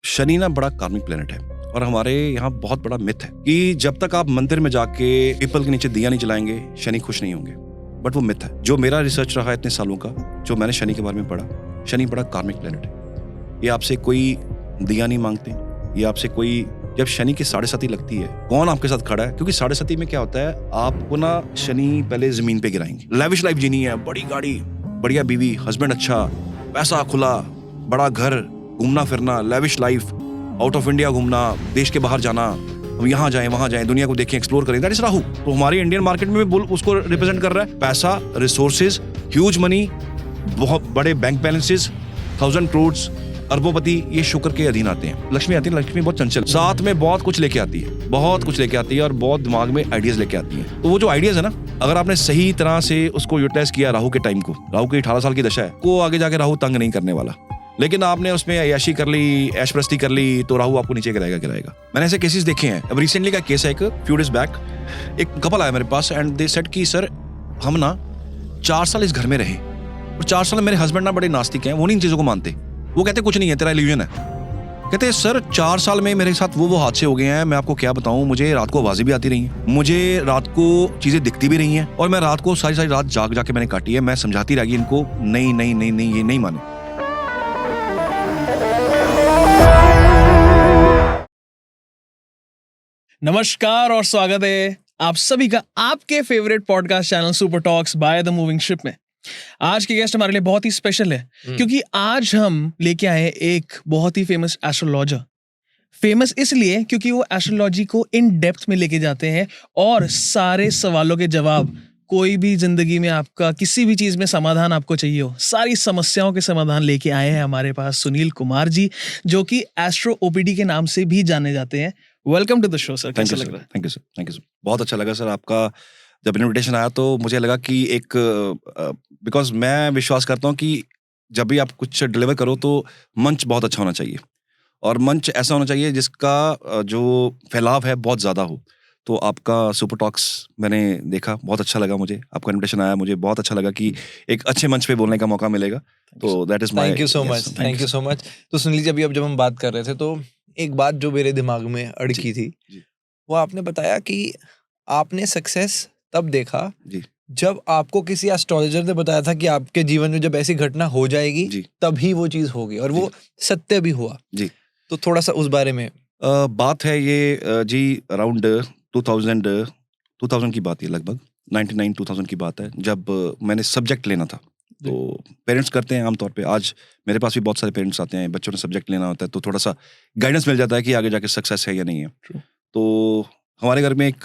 शनि ना बड़ा कार्मिक प्लेनेट है और हमारे यहाँ बहुत बड़ा मिथ है कि जब तक आप मंदिर में जाके पीपल के नीचे दिया नहीं जलाएंगे शनि खुश नहीं होंगे। बट वो मिथ है। जो मेरा रिसर्च रहा है इतने सालों का, जो मैंने शनि के बारे में पढ़ा, शनि बड़ा कार्मिक प्लेनेट है। ये आपसे कोई दिया नहीं मांगते, ये आपसे कोई, जब शनि की 7.5 लगती है, कौन आपके साथ खड़ा है? क्योंकि 7.5 में क्या होता है, आपको ना शनि पहले जमीन पे गिराएंगे। लैविश लाइफ जीनी है, बड़ी गाड़ी, बढ़िया बीवी, हस्बैंड अच्छा, पैसा खुला, बड़ा घर, घूमना फिरना, lavish life, out of India घूमना, देश के बाहर जाना, हम यहाँ जाएं वहाँ जाएं, दुनिया को देखें, एक्सप्लोर करें। That is Rahu. तो हमारी इंडियन मार्केट में भी उसको रिप्रेजेंट कर रहा है। पैसा, रिसोर्सेज, ह्यूज मनी, बहुत बड़े बैंक बैलेंसेस, 1000 करोड़, अरबोपति, ये शुक्र के अधीन आते हैं। लक्ष्मी आती है, लक्ष्मी बहुत चंचल, साथ में बहुत कुछ लेके आती है, बहुत कुछ लेके आती है और बहुत दिमाग में आइडियाज लेके आती है। तो वो जो आइडियाज है ना, अगर आपने सही तरह से उसको यूटिलाइज किया राहु के टाइम को, राहु की 18 साल की दशा है, को आगे जाके राहु तंग नहीं करने वाला। लेकिन आपने उसमें अय्याशी कर ली, ऐशप्रस्ती कर ली, तो राहु आपको नीचे गिराएगा। मैंने ऐसे केसेस देखे हैं। अब रिसेंटली का केस है, एक फ्यू डेज बैक एक कपल आया मेरे पास एंड दे सेड कि सर हम ना 4 साल इस घर में रहे और 4 साल मेरे हस्बैंड ना बड़े नास्तिक हैं, वो नहीं इन चीजों को मानते। वो कहते कुछ नहीं है, तेरा इल्यूजन है। कहते सर 4 साल में मेरे साथ वो हादसे हो गए हैं, मैं आपको क्या बताऊं, मुझे रात को आवाजें भी आती रही हैं, मुझे रात को चीजें दिखती भी रही हैं और मैं रात को सारी रात जाग के मैंने काटी है। मैं समझाती रही इनको, नहीं ये नहीं माने। नमस्कार और स्वागत है आप सभी का आपके favourite podcast channel super talks by the moving ship में। आज के गेस्ट हमारे लिए बहुत ही स्पेशल है क्योंकि आज हम लेके आए हैं एक बहुत ही फेमस एस्ट्रोलॉजर। फेमस इसलिए क्योंकि वो एस्ट्रोलॉजी को इन डेप्थ में लेके जाते हैं और सारे सवालों के जवाब, कोई भी जिंदगी में आपका किसी भी चीज में समाधान आपको चाहिए हो, सारी समस्याओं के समाधान लेके आए हैं हमारे पास सुनील कुमार जी, जो कि एस्ट्रो ओपीडी के नाम से भी जाने जाते हैं। Welcome to the show sir. कैसा लग रहा है? Thank you sir. बहुत अच्छा लगा सर। आपका जब इन्विटेशन आया तो मुझे लगा कि एक, बिकॉज मैं विश्वास करता हूँ कि जब भी आप कुछ डिलीवर करो तो मंच बहुत अच्छा होना चाहिए और मंच ऐसा होना चाहिए जिसका जो फैलाव है बहुत ज़्यादा हो। तो आपका सुपर टॉक्स मैंने देखा, बहुत अच्छा लगा मुझे। आपका इन्विटेशन आया, मुझे बहुत अच्छा लगा कि एक अच्छे मंच पे बोलने का मौका मिलेगा। तो that is my, thank you so much. तो सुनील जी, अभी जब हम बात कर रहे थे तो एक बात जो मेरे दिमाग में अड़की थी, वो आपने बताया कि आपने सक्सेस तब देखा जब आपको किसी एस्ट्रोलॉजर ने बताया था कि आपके जीवन में जब ऐसी घटना हो जाएगी तभी वो चीज होगी, और वो सत्य भी हुआ जी। तो थोड़ा सा उस बारे में बात है ये जी, अराउंड 2000 की बात है, लगभग 99-2000 की बात है, जब मैंने सब्जेक्ट लेना था। तो पेरेंट्स करते हैं आमतौर पे, आज मेरे पास भी बहुत सारे पेरेंट्स आते हैं, बच्चों ने सब्जेक्ट लेना होता है तो थोड़ा सा गाइडेंस मिल जाता है कि आगे जाके सक्सेस है या नहीं है। तो हमारे घर में एक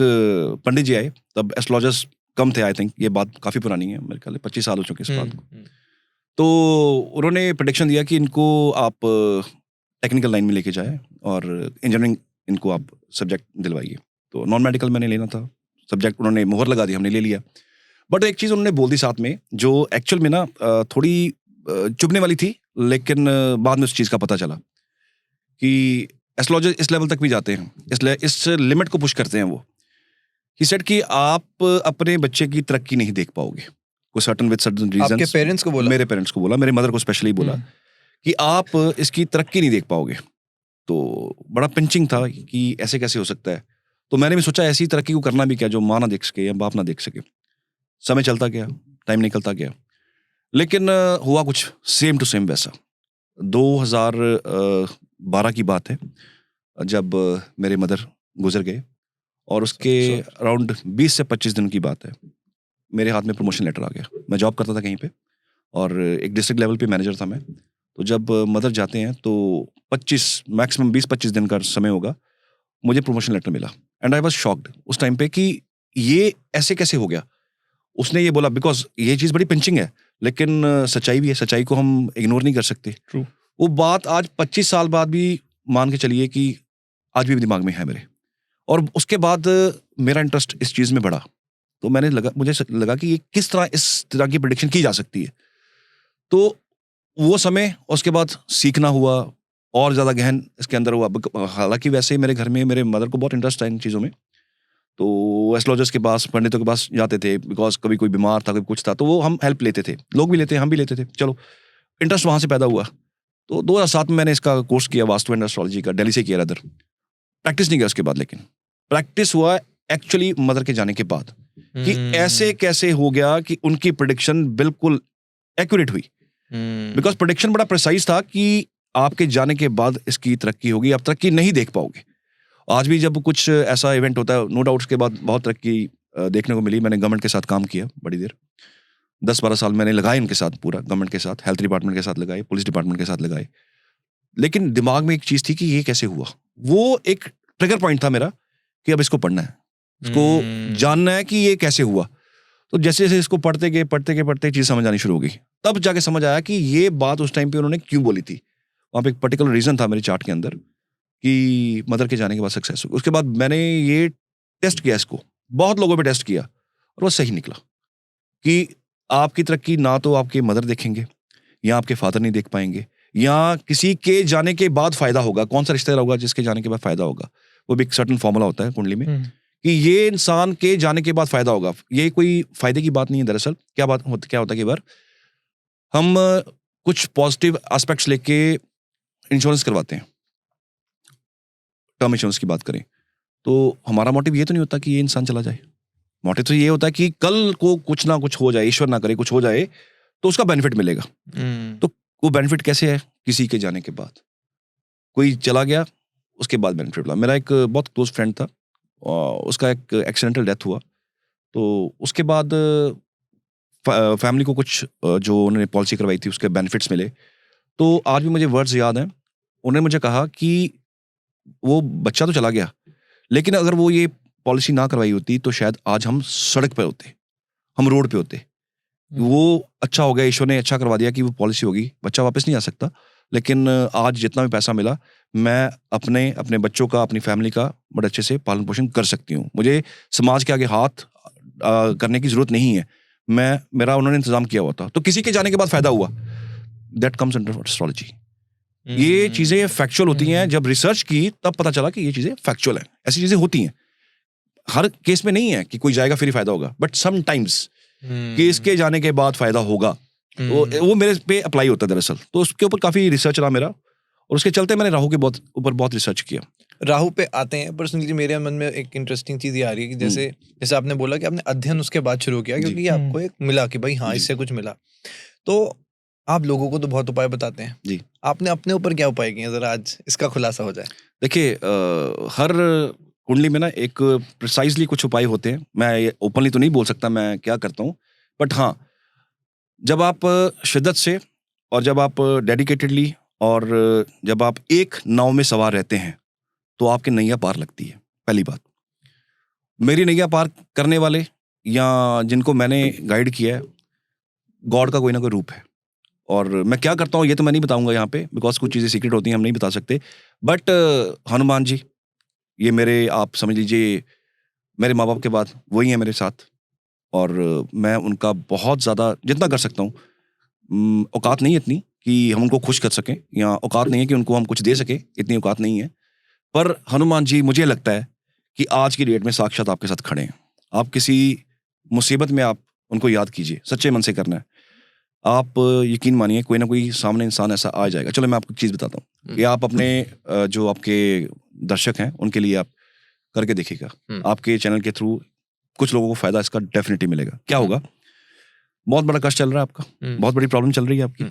पंडित जी आए, तब एस्ट्रोलॉजर्स कम थे, आई थिंक ये बात काफ़ी पुरानी है, मेरे ख्याल 25 साल हो चुके इस बात को। तो उन्होंने प्रेडिक्शन दिया कि इनको आप टेक्निकल लाइन में लेके जाए और इंजीनियरिंग इनको आप सब्जेक्ट दिलवाइए। तो नॉन मेडिकल मैंने लेना था सब्जेक्ट, उन्होंने मोहर लगा दी, हमने ले लिया। बट एक चीज़ उन्होंने बोल दी साथ में जो एक्चुअल में ना थोड़ी चुभने वाली थी, लेकिन बाद में उस चीज़ का पता चला कि एस्ट्रोलॉजर इस लेवल तक भी जाते हैं, इसलिए इस लिमिट को पुश करते हैं वो। ही सेड कि आप अपने बच्चे की तरक्की नहीं देख पाओगे, कोई सर्टन विद सर्टन रीजंस। आपके पेरेंट्स को बोला? मेरे पेरेंट्स को बोला, मेरे मदर को स्पेशली बोला कि आप इसकी तरक्की नहीं देख पाओगे। तो बड़ा पिंचिंग था कि ऐसे कैसे हो सकता है। तो मैंने भी सोचा ऐसी तरक्की को करना भी क्या जो माँ ना देख सके या बाप ना देख सके। समय चलता गया, टाइम निकलता गया, लेकिन हुआ कुछ सेम टू सेम वैसा। 2012 की बात है जब मेरे मदर गुजर गए और उसके अराउंड 20 से 25 दिन की बात है, मेरे हाथ में प्रमोशन लेटर आ गया। मैं जॉब करता था कहीं पे और एक डिस्ट्रिक्ट लेवल पे मैनेजर था मैं। तो जब मदर जाते हैं तो मैक्सिमम 20-25 दिन का समय होगा, मुझे प्रमोशन लेटर मिला एंड आई वाज शॉक्ड उस टाइम पे कि ये ऐसे कैसे हो गया। उसने ये बोला, बिकॉज ये चीज़ बड़ी पिंचिंग है लेकिन सच्चाई भी है, सच्चाई को हम इग्नोर नहीं कर सकते। True. वो बात आज 25 साल बाद भी मान के चलिए कि आज भी दिमाग में है मेरे। और उसके बाद मेरा इंटरेस्ट इस चीज़ में बढ़ा, तो मुझे लगा कि ये किस तरह इस तरह की प्रेडिक्शन की जा सकती है। तो वो समय, उसके बाद सीखना हुआ और ज़्यादा गहन इसके अंदर हुआ। हालांकि वैसे मेरे घर में मेरे मदर को बहुत इंटरेस्ट था इन चीज़ों में, तो एस्ट्रोलॉजर्स के पास, पंडितों के पास जाते थे, बिकॉज कभी कोई बीमार था, कभी कुछ था, तो वो हम हेल्प लेते थे, लोग भी लेते हैं, हम भी लेते थे। चलो इंटरेस्ट वहाँ से पैदा हुआ। तो 2007 में मैंने इसका कोर्स किया, वास्तु एंड एस्ट्रोलॉजी का, दिल्ली से किया इधर। प्रैक्टिस नहीं किया उसके बाद, लेकिन प्रैक्टिस हुआ एक्चुअली मदर के जाने के बाद कि ऐसे कैसे हो गया कि उनकी प्रेडिक्शन बिल्कुल एक्यूरेट हुई। बिकॉज प्रेडिक्शन बड़ा प्रिसाइज था कि आपके जाने के बाद इसकी तरक्की होगी, आप तरक्की नहीं देख पाओगे। आज भी जब कुछ ऐसा इवेंट होता है, नो डाउट उसके बाद बहुत तरक्की देखने को मिली। मैंने गवर्नमेंट के साथ काम किया बड़ी देर, 10-12 साल मैंने लगाए इनके साथ, पूरा गवर्नमेंट के साथ, हेल्थ डिपार्टमेंट के साथ लगाए, पुलिस डिपार्टमेंट के साथ लगाए। लेकिन दिमाग में एक चीज थी कि ये कैसे हुआ। वो एक ट्रिगर पॉइंट था मेरा कि अब इसको पढ़ना है, इसको जानना है कि ये कैसे हुआ। तो जैसे जैसे इसको पढ़ते गए चीज समझ आनी शुरू हो गई। तब जाके समझ आया कि ये बात उस टाइम पे उन्होंने क्यों बोली थी। वहाँ पे एक पर्टिकुलर रीजन था मेरे चार्ट के अंदर कि मदर के जाने के बाद सक्सेस हुई। उसके बाद मैंने ये टेस्ट किया, इसको बहुत लोगों पे टेस्ट किया और वो सही निकला कि आपकी तरक्की ना तो आपके मदर देखेंगे, या आपके फादर नहीं देख पाएंगे, या किसी के जाने के बाद फायदा होगा। कौन सा रिश्तेदार होगा जिसके जाने के बाद फायदा होगा, वो भी एक सर्टेन फॉर्मूला होता है कुंडली में कि ये इंसान के जाने के बाद फायदा होगा। ये कोई फायदे की बात नहीं है दरअसल। क्या होता है कि बार हम कुछ पॉजिटिव एस्पेक्ट्स लेके इंश्योरेंस करवाते हैं, टर्म इंश्योरेंस की बात करें तो हमारा मोटिव ये तो नहीं होता कि ये इंसान चला जाए। मोटिव तो ये होता है कि कल को कुछ ना कुछ हो जाए, ईश्वर ना करे कुछ हो जाए, तो उसका बेनिफिट मिलेगा। तो वो बेनिफिट कैसे है? किसी के जाने के बाद, कोई चला गया उसके बाद बेनिफिट मिला। मेरा एक बहुत क्लोज फ्रेंड था, उसका एक एक्सीडेंटल डेथ हुआ, तो उसके बाद फैमिली को कुछ जो उन्होंने पॉलिसी करवाई थी उसके बेनिफिट्स मिले। तो आज भी मुझे वर्ड्स याद हैं। उन्होंने मुझे कहा कि वो बच्चा तो चला गया, लेकिन अगर वो ये पॉलिसी ना करवाई होती तो शायद आज हम सड़क पे होते, हम रोड पे होते। वो अच्छा हो गया, ईश्वर ने अच्छा करवा दिया कि वो पॉलिसी होगी, बच्चा वापस नहीं आ सकता। लेकिन आज जितना भी पैसा मिला, मैं अपने बच्चों का, अपनी फैमिली का बड़े अच्छे से पालन पोषण कर सकती हूँ। मुझे समाज के आगे हाथ करने की जरूरत नहीं है, मेरा उन्होंने इंतजाम किया हुआ था। तो किसी के जाने के बाद फायदा हुआ, दैट कम्स अंडर एस्ट्रोलॉजी। ये चीजें फैक्चुअल होती हैं। जब रिसर्च की तब पता चला कि ये चीजें फैक्चुअल हैं, ऐसी चीजें होती हैं। हर केस में नहीं है कि कोई जाएगा फिर ही फायदा होगा, बट समटाइम्स कि इसके जाने के बाद फायदा होगा, वो मेरे पे अप्लाई होता है दरअसल। तो उसके ऊपर काफी रिसर्च रहा मेरा, और उसके चलते मैंने राहु के ऊपर बहुत रिसर्च किया। राहु पे आते हैं। पर्सनली मेरे मन में एक इंटरेस्टिंग चीज ये आ रही है कि जैसे आपने बोला कि आपने अध्ययन उसके बाद शुरू किया, क्योंकि आपको एक मिला कि भाई हाँ इससे कुछ मिला। तो आप लोगों को तो बहुत उपाय बताते हैं जी, आपने अपने ऊपर क्या उपाय किए, जरा आज इसका खुलासा हो जाए। देखिए, हर कुंडली में ना एक प्रिसाइजली कुछ उपाय होते हैं। मैं ओपनली तो नहीं बोल सकता मैं क्या करता हूँ, बट हाँ, जब आप शिद्दत से और जब आप डेडिकेटेडली और जब आप एक नाव में सवार रहते हैं तो आपकी नैया पार लगती है। पहली बात, मेरी नैया पार करने वाले या जिनको मैंने गाइड किया है, गॉड का कोई ना कोई रूप है। और मैं क्या करता हूँ ये तो मैं नहीं बताऊंगा यहाँ पे, बिकॉज कुछ चीज़ें सीक्रेट होती हैं, हम नहीं बता सकते। बट हनुमान जी, ये मेरे, आप समझ लीजिए मेरे माँ बाप के बाद वही है मेरे साथ, और मैं उनका बहुत ज़्यादा जितना कर सकता हूँ। औकात नहीं है इतनी कि हम उनको खुश कर सकें, या औकात नहीं है कि उनको हम कुछ दे सकें, इतनी औकात नहीं है। पर हनुमान जी मुझे लगता है कि आज की डेट में साक्षात आपके साथ खड़े हैं। आप किसी मुसीबत में आप उनको याद कीजिए, सच्चे मन से करना है। आप यकीन मानिए कोई ना कोई सामने इंसान ऐसा आ जाएगा। चलो मैं आपको एक चीज़ बताता हूँ कि आप अपने जो आपके दर्शक हैं उनके लिए आप करके देखिएगा। आपके चैनल के थ्रू कुछ लोगों को फायदा इसका डेफिनेटली मिलेगा। क्या होगा, बहुत बड़ा कष्ट चल रहा है आपका, बहुत बड़ी प्रॉब्लम चल रही है आपकी,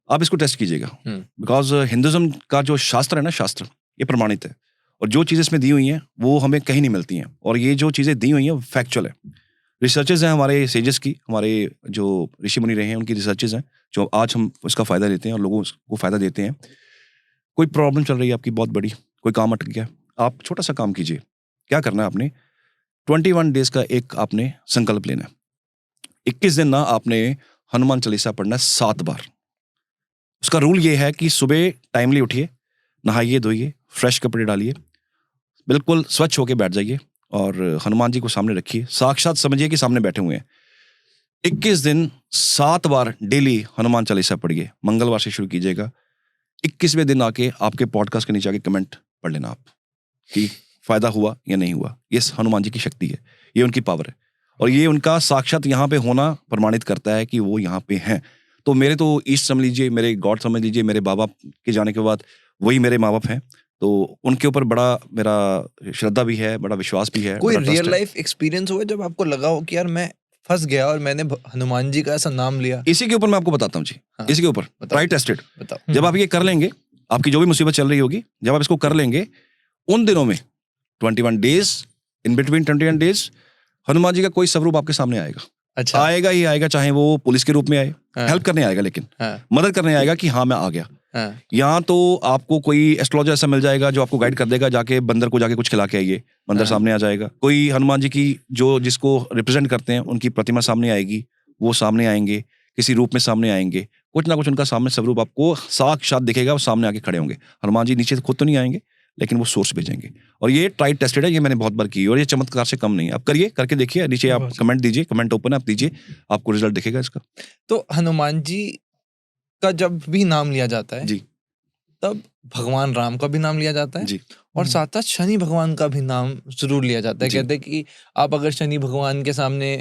आप इसको टेस्ट कीजिएगा। बिकॉज हिंदुज्म का जो शास्त्र है ना, शास्त्र ये प्रमाणित है, और जो चीज़ें इसमें दी हुई हैं वो हमें कहीं नहीं मिलती हैं। और ये जो चीज़ें दी हुई हैं फैक्चुअल है, रिसर्चेज हैं हमारे सेजेस की, हमारे जो ऋषि मुनि रहे हैं उनकी रिसर्चेज हैं, जो आज हम उसका फ़ायदा लेते हैं और लोगों को फ़ायदा देते हैं। कोई प्रॉब्लम चल रही है आपकी बहुत बड़ी, कोई काम अटक गया, आप छोटा सा काम कीजिए। क्या करना है आपने, 21 डेज का एक आपने संकल्प लेना है। 21 दिन ना आपने हनुमान चालीसा पढ़ना है 7 बार। उसका रूल ये है कि सुबह टाइमली उठिए, नहाइए धोइए, फ्रेश कपड़े डालिए, बिल्कुल स्वच्छ होके बैठ जाइए और हनुमान जी को सामने रखिए, साक्षात समझिए कि सामने बैठे हुए हैं। 21 दिन 7 बार डेली हनुमान चालीसा पढ़िए। मंगलवार से शुरू कीजिएगा। 21वें दिन आके आपके पॉडकास्ट के नीचे आके कमेंट पढ़ लेना आप कि फायदा हुआ या नहीं हुआ। ये हनुमान जी की शक्ति है, ये उनकी पावर है, और ये उनका साक्षात यहाँ पे होना प्रमाणित करता है कि वो यहाँ पे हैं। तो तो मेरे तो ईस्ट समझ लीजिए, मेरे गॉड समझ लीजिए, मेरे बाबा के जाने के बाद वही मेरे माँ बाप हैं, तो उनके ऊपर बड़ा मेरा श्रद्धा भी है, बड़ा विश्वास भी है। कोई बड़ा trust रियल है। लाइफ एक्सपीरियंस हुआ जब आपको लगा हो कि यार मैं फंस गया और मैंने हनुमान जी का ऐसा नाम लिया? इसी के ऊपर मैं आपको बताता हूँ जी। हाँ, इसी के ऊपर बताओ। Try tested. बताओ। जब आप ये कर लेंगे, आपकी जो भी मुसीबत चल रही होगी, जब आप इसको कर लेंगे, उन दिनों में 21 days, in between 21 days, Hanuman ji का कोई स्वरूप आपके सामने आएगा। अच्छा। आएगा ही आएगा, चाहे वो पुलिस के रूप में आए, हाँ। हेल्प करने आएगा, लेकिन हाँ, मदद करने आएगा कि हाँ मैं आ गया। हाँ, यहाँ तो आपको कोई एस्ट्रोलॉजर ऐसा मिल जाएगा जो आपको गाइड कर देगा, जाके बंदर को जाके कुछ खिला के आइए, बंदर हाँ। सामने आ जाएगा। कोई हनुमान जी की जो जिसको रिप्रेजेंट करते हैं, उनकी प्रतिमा सामने आएगी, वो सामने आएंगे, किसी रूप में सामने आएंगे, कुछ ना कुछ उनका सामने स्वरूप आपको साक्षात दिखेगा, वो सामने आके खड़े होंगे। हनुमान जी नीचे से खुद तो नहीं आएंगे, लेकिन वो सोर्स भेजेंगे। और ये ट्राई टेस्टेड है, ये मैंने बहुत बार की और ये चमत्कार से कम नहीं है। आप करिए, करके देखिए, नीचे आप कमेंट दीजिए, कमेंट ओपन आप दीजिए, आपको रिजल्ट दिखेगा इसका। तो हनुमान जी का जब भी नाम लिया जाता है जी तब भगवान राम का भी नाम लिया जाता है जी और साथ साथ शनि भगवान का भी नाम जरूर लिया जाता है। जी। कहते हैं कि आप अगर शनि भगवान के सामने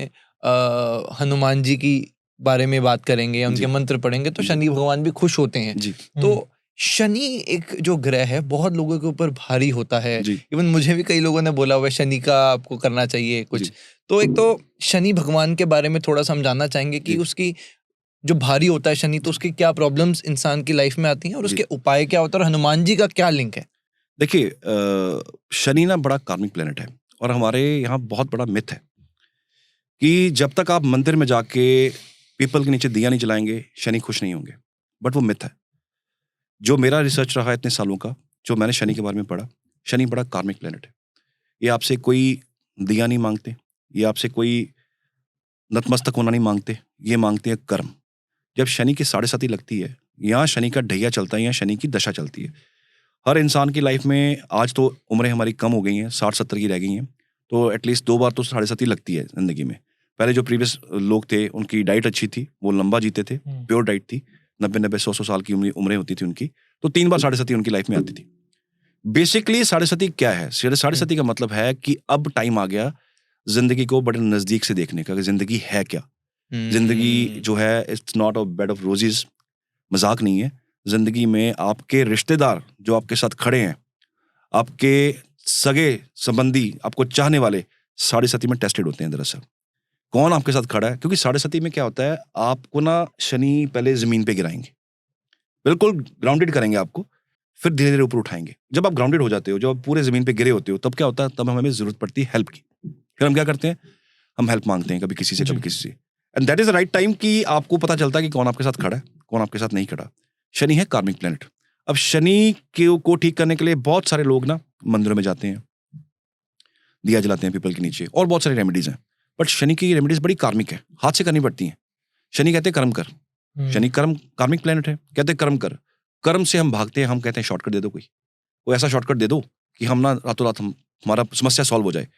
हनुमान जी की बारे में बात करेंगे या उनके जी। मंत्र पढ़ेंगे तो जी। शनि भगवान भी खुश होते हैं। जी तो शनि एक जो ग्रह है बहुत लोगों के ऊपर भारी होता है। जी इवन मुझे भी कई लोगों ने बोला हुआ है शनि का आपको करना चाहिए कुछ। जी। तो एक तो शनि भगवान के बारे में थोड़ा सा हम जानना चाहेंगे कि जी। उसकी जो भारी होता है शनि, तो उसकी क्या प्रॉब्लम्स इंसान की लाइफ में आती हैं और जी। उसके उपाय क्या होता है और हनुमान जी का क्या लिंक है? देखिए, शनि ना बड़ा कार्मिक प्लेनेट है और हमारे यहाँ बहुत बड़ा मिथ है कि जब तक आप मंदिर में जाके पीपल के नीचे दिया नहीं जलाएंगे, शनि खुश नहीं होंगे। बट वो मिथ है। जो मेरा रिसर्च रहा है इतने सालों का, जो मैंने शनि के बारे में पढ़ा, शनि बड़ा कार्मिक प्लेनेट है। ये आपसे कोई दिया नहीं मांगते, ये आपसे कोई नतमस्तक होना नहीं मांगते, ये मांगते हैं कर्म। जब शनि की 7.5 लगती है, यहाँ शनि का ढैया चलता है, यहाँ शनि की दशा चलती है। हर इंसान की लाइफ में आज तो उम्रें हमारी कम हो गई हैं, 60-70 की रह गई हैं, तो एटलीस्ट 2 बार तो 7.5 लगती है जिंदगी में। पहले जो प्रीवियस लोग थे उनकी डाइट अच्छी थी, वो लंबा जीते थे, प्योर डाइट थी, 90-100 साल की उम्रें होती थी उनकी, तो 3 बार 7.5 उनकी लाइफ में आती थी। बेसिकली 7.5 क्या है? 7.5 का मतलब है कि अब टाइम आ गया जिंदगी को बड़े नजदीक से देखने का, कि जिंदगी है क्या। जिंदगी जो है, it's not a bed of roses, मजाक नहीं है। जिंदगी में आपके रिश्तेदार जो आपके साथ खड़े हैं, आपके सगे संबंधी, आपको चाहने वाले 7.5 में टेस्टेड होते हैं। दरअसल कौन आपके साथ खड़ा है, क्योंकि 7.5 में क्या होता है, आपको ना शनि पहले जमीन पे गिराएंगे, बिल्कुल ग्राउंडेड करेंगे आपको, फिर धीरे धीरे ऊपर उठाएंगे। जब आप ग्राउंडेड हो जाते हो, जब आप पूरे जमीन पे गिरे होते हो, तब क्या होता है, तब हमें जरूरत पड़ती है हेल्प की। फिर हम क्या करते हैं, हम हेल्प मांगते हैं, कभी किसी से कभी किसी से, and that is the right time कि आपको पता चलता है कि कौन आपके साथ खड़ा है, कौन आपके साथ नहीं खड़ा। शनि है कार्मिक प्लेनेट। अब शनि को ठीक करने के लिए बहुत सारे लोग ना मंदिरों में जाते हैं, दिया जलाते हैं पीपल के नीचे, और बहुत सारी रेमेडीज हैं। बट शनि की रेमेडीज बड़ी कार्मिक है, हाथ से करनी पड़ती हैं। शनि कहते हैं कर्म कर, शनि कर्म कार्मिक प्लेनेट है, कहते हैं कर्म कर। कर्म से हम भागते हैं, हम कहते हैं शॉर्टकट दे दो, कोई ऐसा शॉर्टकट दे दो कि हम ना रातों रात हमारा समस्या सॉल्व हो जाए।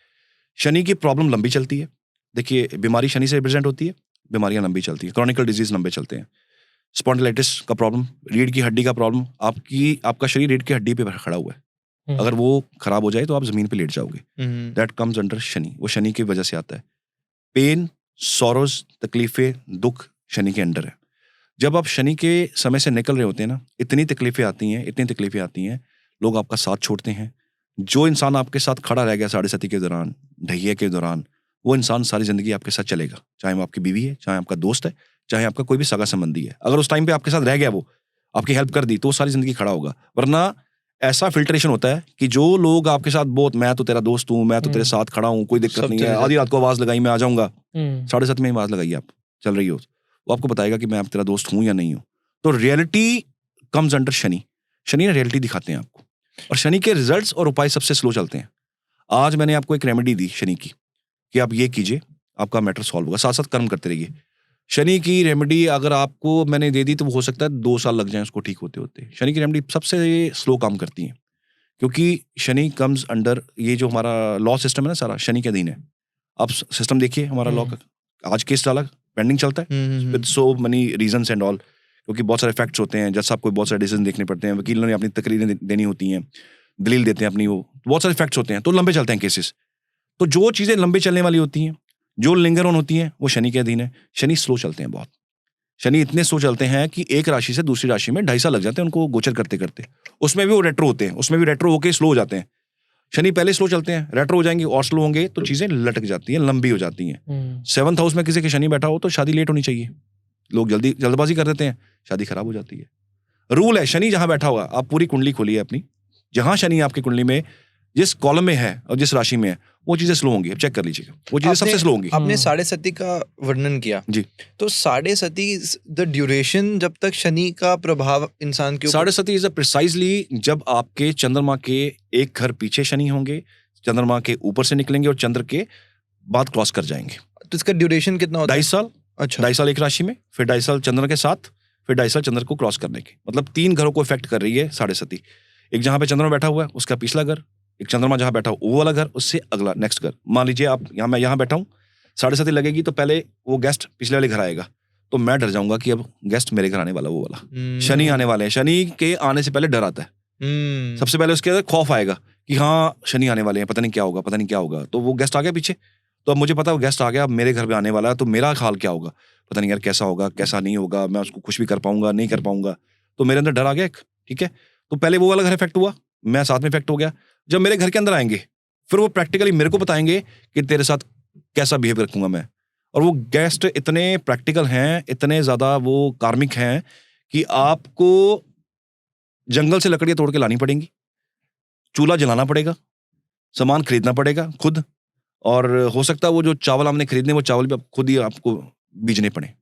शनि की प्रॉब्लम लंबी चलती है। देखिए, बीमारी शनि से रिप्रेजेंट होती है, बीमारियां लंबी चलती है, क्रॉनिकल डिजीज लंबे चलते हैं। स्पॉन्डिलाइटिस का प्रॉब्लम, रीढ़ की हड्डी का प्रॉब्लम, आपका शरीर रीढ़ की हड्डी पे खड़ा हुआ है, अगर वो खराब हो जाए तो आप जमीन पे लेट जाओगे। दैट कम्स अंडर शनि, वो शनि की वजह से आता है। पेन, सॉरोज, तकलीफें, दुख शनि के अंडर है। जब आप शनि के समय से निकल रहे होते हैं ना, इतनी तकलीफें आती हैं, लोग आपका साथ छोड़ते हैं। जो इंसान आपके साथ खड़ा रह गया 7.5 के दौरान, ढैये के दौरान, वो इंसान सारी जिंदगी आपके साथ चलेगा, चाहे वो आपकी बीवी है, चाहे आपका दोस्त है, चाहे आपका कोई भी सगा संबंधी है। अगर उस टाइम पे आपके साथ रह गया, वो आपकी हेल्प कर दी, तो वो सारी जिंदगी खड़ा होगा। वरना ऐसा फिल्ट्रेशन होता है कि जो लोग आपके साथ बहुत, मैं तो तेरा दोस्त हूँ, मैं तो तेरे साथ खड़ा हूँ, कोई दिक्कत नहीं है, आधी रात को आवाज लगाई, मैं आ जाऊंगा, 7.5 में आवाज लगाइए, आप चल रही हो, वो आपको बताएगा कि मैं आप तेरा दोस्त हूँ या नहीं हूँ। तो reality comes under Shani. Shani ने रियलिटी दिखाते हैं आपको, और शनि के रिजल्ट्स और उपाय सबसे स्लो चलते हैं। आज मैंने आपको एक रेमेडी दी शनि की कि आप ये कीजिए, आपका मैटर सॉल्व होगा, साथ साथ कर्म करते रहिए। शनि की रेमेडी अगर आपको मैंने दे दी तो वो हो सकता है 2 साल लग जाए उसको ठीक होते होते। शनि की रेमेडी सबसे स्लो काम करती है, क्योंकि शनि कम्स अंडर, ये जो हमारा लॉ सिस्टम है ना, सारा शनि के अधीन है। आप सिस्टम देखिए हमारा लॉ का, आज केस डाला पेंडिंग चलता है with so money reasons and all, क्योंकि बहुत सारे फैक्ट्स होते हैं, जज साहब को बहुत सारे डिसीजन देखने पड़ते हैं, वकीलों ने अपनी तकरीरें देनी होती हैं, दलील देते हैं अपनी, वो बहुत सारे फैक्ट्स होते हैं, तो लंबे चलते हैं केसेस। तो जो चीजें लंबे चलने वाली होती हैं, जो लिंगर ऑन होती हैं, वो शनि के अधीन है। शनि स्लो चलते हैं बहुत। शनि इतने स्लो चलते हैं कि एक राशि से दूसरी राशि में 2.5 साल लग जाते हैं उनको गोचर करते करते। उसमें भी वो रेट्रो होते हैं, उसमें भी रेट्रो होके स्लो हो जाते हैं। शनि पहले स्लो चलते हैं, रेट्रो हो जाएंगे और स्लो होंगे तो चीजें लटक जाती हैं, लंबी हो जाती हैं। 7th हाउस में किसी के शनि बैठा हो तो शादी लेट होनी चाहिए, लोग जल्दबाजी कर देते हैं, शादी खराब हो जाती है। रूल है, शनि जहां बैठा होगा, आप पूरी कुंडली खोलिए अपनी, जहां शनि आपकी कुंडली में जिस कॉलम में है और जिस राशि में है वो चीजें स्लो होंगी। अब चेक कर लीजिएगा, वो चीजें सबसे स्लो होंगी। आपने साढ़े सती का वर्णन किया जी, तो साढ़े सती द ड्यूरेशन जब तक शनि का प्रभाव इंसान के ऊपर, साढ़े सती इज प्रिसाइजली जब आपके चंद्रमा के एक घर पीछे शनि होंगे, चंद्रमा के ऊपर से निकलेंगे और चंद्र के बाद क्रॉस कर जाएंगे। तो इसका ड्यूरेशन कितना होता है? 2.5 साल। अच्छा, 2.5 साल एक राशि में, फिर 2.5 साल चंद्र के साथ, फिर 2.5 साल चंद्र को क्रॉस करने के, मतलब 3 घरों को इफेक्ट कर रही है साढ़े सती। एक जहां पे चंद्रमा बैठा हुआ है उसका पिछला घर, एक चंद्रमा जहां बैठा हो वो वाला घर, उससे अगला नेक्स्ट घर। मान लीजिए आप मैं यहाँ बैठा हूँ, साढ़े सती लगेगी तो पहले वो गेस्ट पिछले वाले घर आएगा, तो मैं डर जाऊंगा कि अब गेस्ट मेरे घर आने वाला, वो वाला शनि आने वाले हैं। शनि के आने से पहले डर आता है, सबसे पहले उसके अंदर खौफ आएगा कि हाँ शनि आने वाले हैं, पता नहीं क्या होगा, पता नहीं क्या होगा। तो वो गेस्ट आ गया पीछे, तो अब मुझे पता है वो गेस्ट आ गया, अब मेरे घर पे आने वाला है, तो मेरा हाल क्या होगा, पता नहीं यार कैसा होगा, कैसा नहीं होगा, मैं उसको खुश भी कर पाऊंगा, नहीं कर पाऊंगा। तो मेरे अंदर डर आ गया एक, ठीक है। तो पहले वो वाला घर इफेक्ट हुआ, मैं साथ में इफेक्ट हो गया। जब मेरे घर के अंदर आएंगे फिर वो प्रैक्टिकली मेरे को बताएंगे कि तेरे साथ कैसा बिहेव रखूंगा मैं। और वो गेस्ट इतने प्रैक्टिकल हैं, इतने ज्यादा वो कार्मिक हैं कि आपको जंगल से लकड़ियां तोड़ के लानी पड़ेंगी, चूल्हा जलाना पड़ेगा, सामान खरीदना पड़ेगा खुद, और हो सकता है वो जो चावल हमने खरीदने वो चावल भी आप खुद ही आपको बीजने पड़े,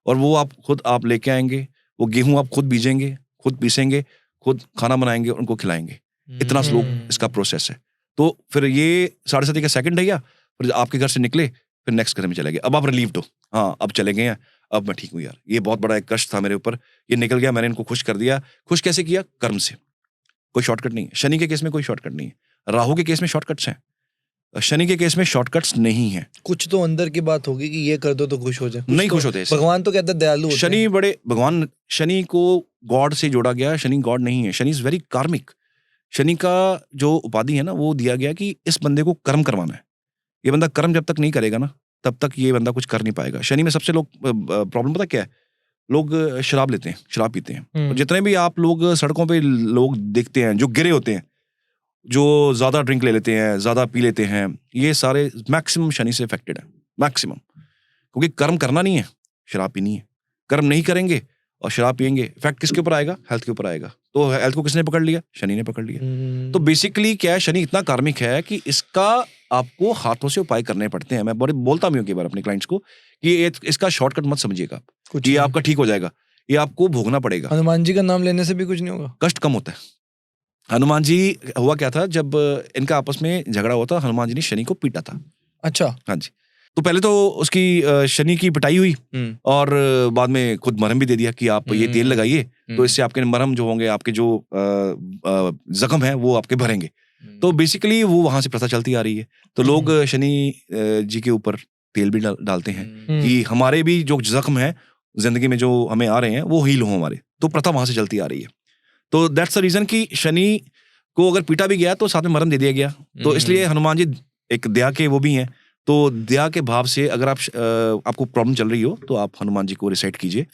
और वो आप खुद आप लेके आएंगे, वो गेहूं आप खुद बीजेंगे, खुद पीसेंगे, खुद खाना बनाएंगे, उनको खिलाएंगे। इतना स्लो इसका प्रोसेस है। तो फिर ये साढ़े सती का सेकंड है, या फिर आपके घर से निकले फिर नेक्स्ट घर में चले गए, अब आप रिलीव्ड हो, हाँ अब चले गए हैं, अब मैं ठीक हूँ यार, ये बहुत बड़ा एक कष्ट था मेरे ऊपर, ये निकल गया, मैंने इनको खुश कर दिया। खुश कैसे किया? कर्म से। कोई शॉर्टकट नहीं है शनि के केस में, कोई शॉर्टकट नहीं है। राहु के केस में शॉर्टकट्स हैं, शनि के केस में शॉर्टकट्स नहीं है। कुछ तो अंदर की बात होगी कि ये कर दो तो खुश हो जाए, नहीं खुश होते। भगवान तो कहते हैं दयालु होते हैं। शनि बड़े भगवान, शनि को गॉड से जोड़ा गया, शनि गॉड नहीं है, शनि इज वेरी कार्मिक। शनि का जो उपाधि है ना वो दिया गया कि इस बंदे को कर्म करवाना है, ये बंदा कर्म जब तक नहीं करेगा ना तब तक ये बंदा कुछ कर नहीं पाएगा। शनि में सबसे लोग प्रॉब्लम पता क्या है, लोग शराब लेते हैं, शराब पीते हैं, और जितने भी आप लोग सड़कों पे लोग देखते हैं जो गिरे होते हैं, जो ज्यादा ड्रिंक ले लेते हैं, ज्यादा पी लेते हैं, ये सारे मैक्सिमम शनि से इफेक्टेड है, मैक्सिमम। क्योंकि कर्म करना नहीं है, शराब पीनी है, कर्म नहीं करेंगे और शराब पियेंगे, इफेक्ट किसके ऊपर आएगा? हेल्थ के ऊपर आएगा। तो हेल्थ को किसने पकड़ लिया? शनि ने पकड़ लिया। तो बेसिकली क्या है, शनि इतना कार्मिक है कि इसका आपको हाथों से उपाय करने पड़ते हैं। मैं बड़े बोलता भी हूँ कई बार अपने क्लाइंट्स को कि इसका शॉर्टकट मत समझिएगा आप, ये आपका ठीक हो जाएगा, ये आपको भोगना पड़ेगा। हनुमान जी का नाम लेने से भी कुछ नहीं होगा, कष्ट कम होता है। हनुमान जी, हुआ क्या था जब इनका आपस में झगड़ा हुआ था, हनुमान जी ने शनि को पीटा था। अच्छा, हाँ जी। तो पहले तो उसकी शनि की पिटाई हुई, और बाद में खुद मरहम भी दे दिया कि आप ये तेल लगाइए, तो इससे आपके मरहम जो होंगे, आपके जो जख्म है वो आपके भरेंगे। तो बेसिकली वो वहां से प्रथा चलती आ रही है। तो लोग शनि जी के ऊपर तेल भी डालते हैं कि हमारे भी जो जख्म है जिंदगी में जो हमें आ रहे हैं वो हील हो हमारे। तो प्रथा वहां से चलती आ रही है। तो दैट्स द रीजन कि शनि को अगर पीटा भी गया तो साथ में मरहम दे दिया गया। तो इसलिए हनुमान जी एक दया के वो भी हैं। तो दया के भाव से अगर आपको प्रॉब्लम चल रही हो तो आप हनुमान जी को रिसाइट कीजिए,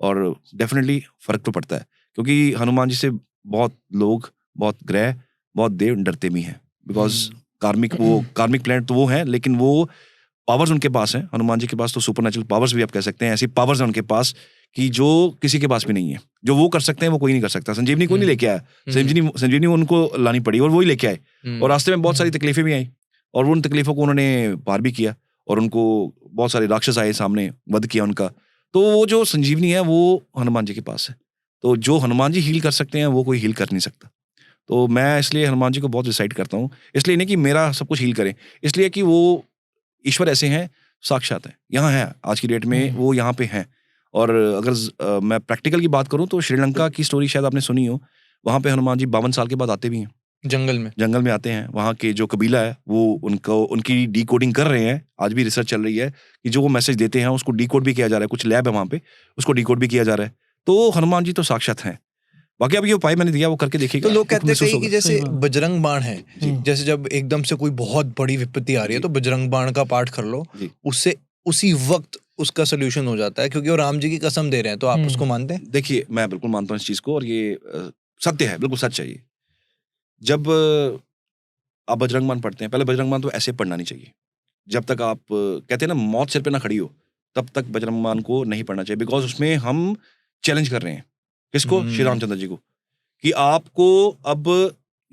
और डेफिनेटली फर्क तो पड़ता है। क्योंकि हनुमान जी से बहुत लोग, बहुत ग्रह, बहुत देव डरते भी हैं, बिकॉज कार्मिक प्लैनेट तो वो है, लेकिन वो पावर्स उनके पास हैं। हनुमान जी के पास तो सुपरनेचुरल पावर्स भी आप कह सकते हैं, ऐसी पावर्स हैं उनके पास कि जो किसी के पास भी नहीं है। जो वो कर सकते हैं वो कोई नहीं कर सकता। संजीवनी कोई नहीं लेके आया, संजीवनी उनको लानी पड़ी और वही लेके आए, और रास्ते में बहुत सारी तकलीफें भी आई, और उन तकलीफों को उन्होंने पार भी किया, और उनको बहुत सारे राक्षस आए सामने, वध किया उनका। तो वो जो संजीवनी है वो हनुमान जी के पास है। तो जो हनुमान जी हील कर सकते हैं वो कोई हील कर नहीं सकता। तो मैं इसलिए हनुमान जी को बहुत रिसाइट करता हूँ, इसलिए नहीं कि मेरा सब कुछ हील करें, इसलिए कि वो ईश्वर ऐसे हैं, साक्षात है, यहाँ है, आज की डेट में वो यहाँ पे हैं। और अगर मैं प्रैक्टिकल की बात करूँ तो श्रीलंका की स्टोरी शायद आपने सुनी हो, वहाँ पे हनुमान जी 52 साल के बाद आते भी हैं, जंगल में आते हैं। वहाँ के जो कबीला है वो उनकी डिकोडिंग कर रहे हैं। आज भी रिसर्च चल रही है कि जो वो मैसेज देते हैं उसको डिकोड भी किया जा रहा है, कुछ लैब है वहाँ पे, उसको डिकोड भी किया जा रहा है। तो हनुमान जी तो साक्षात हैं। बाकी अब ये उपाय मैंने दिया वो करके देखिएगा। तो लोग कहते हैं कि जैसे बजरंग बाण है, जैसे जब एकदम से कोई बहुत बड़ी विपत्ति आ रही है तो बजरंग बाण का पाठ कर लो, उससे उसी वक्त उसका सोल्यूशन हो जाता है, क्योंकि वो राम जी की कसम दे रहे हैं, तो आप उसको मानते हैं? देखिए, मैं बिल्कुल मानता हूँ इस चीज को, और ये सत्य है, बिल्कुल सच है ये। जब आप बजरंगबाण पढ़ते हैं, पहले बजरंगबाण तो ऐसे पढ़ना नहीं चाहिए। जब तक आप कहते हैं ना मौत सिर पे ना खड़ी हो, तब तक बजरंगबाण को नहीं पढ़ना चाहिए, बिकॉज उसमें हम चैलेंज कर रहे हैं किसको, श्री रामचंद्र जी को, कि आपको अब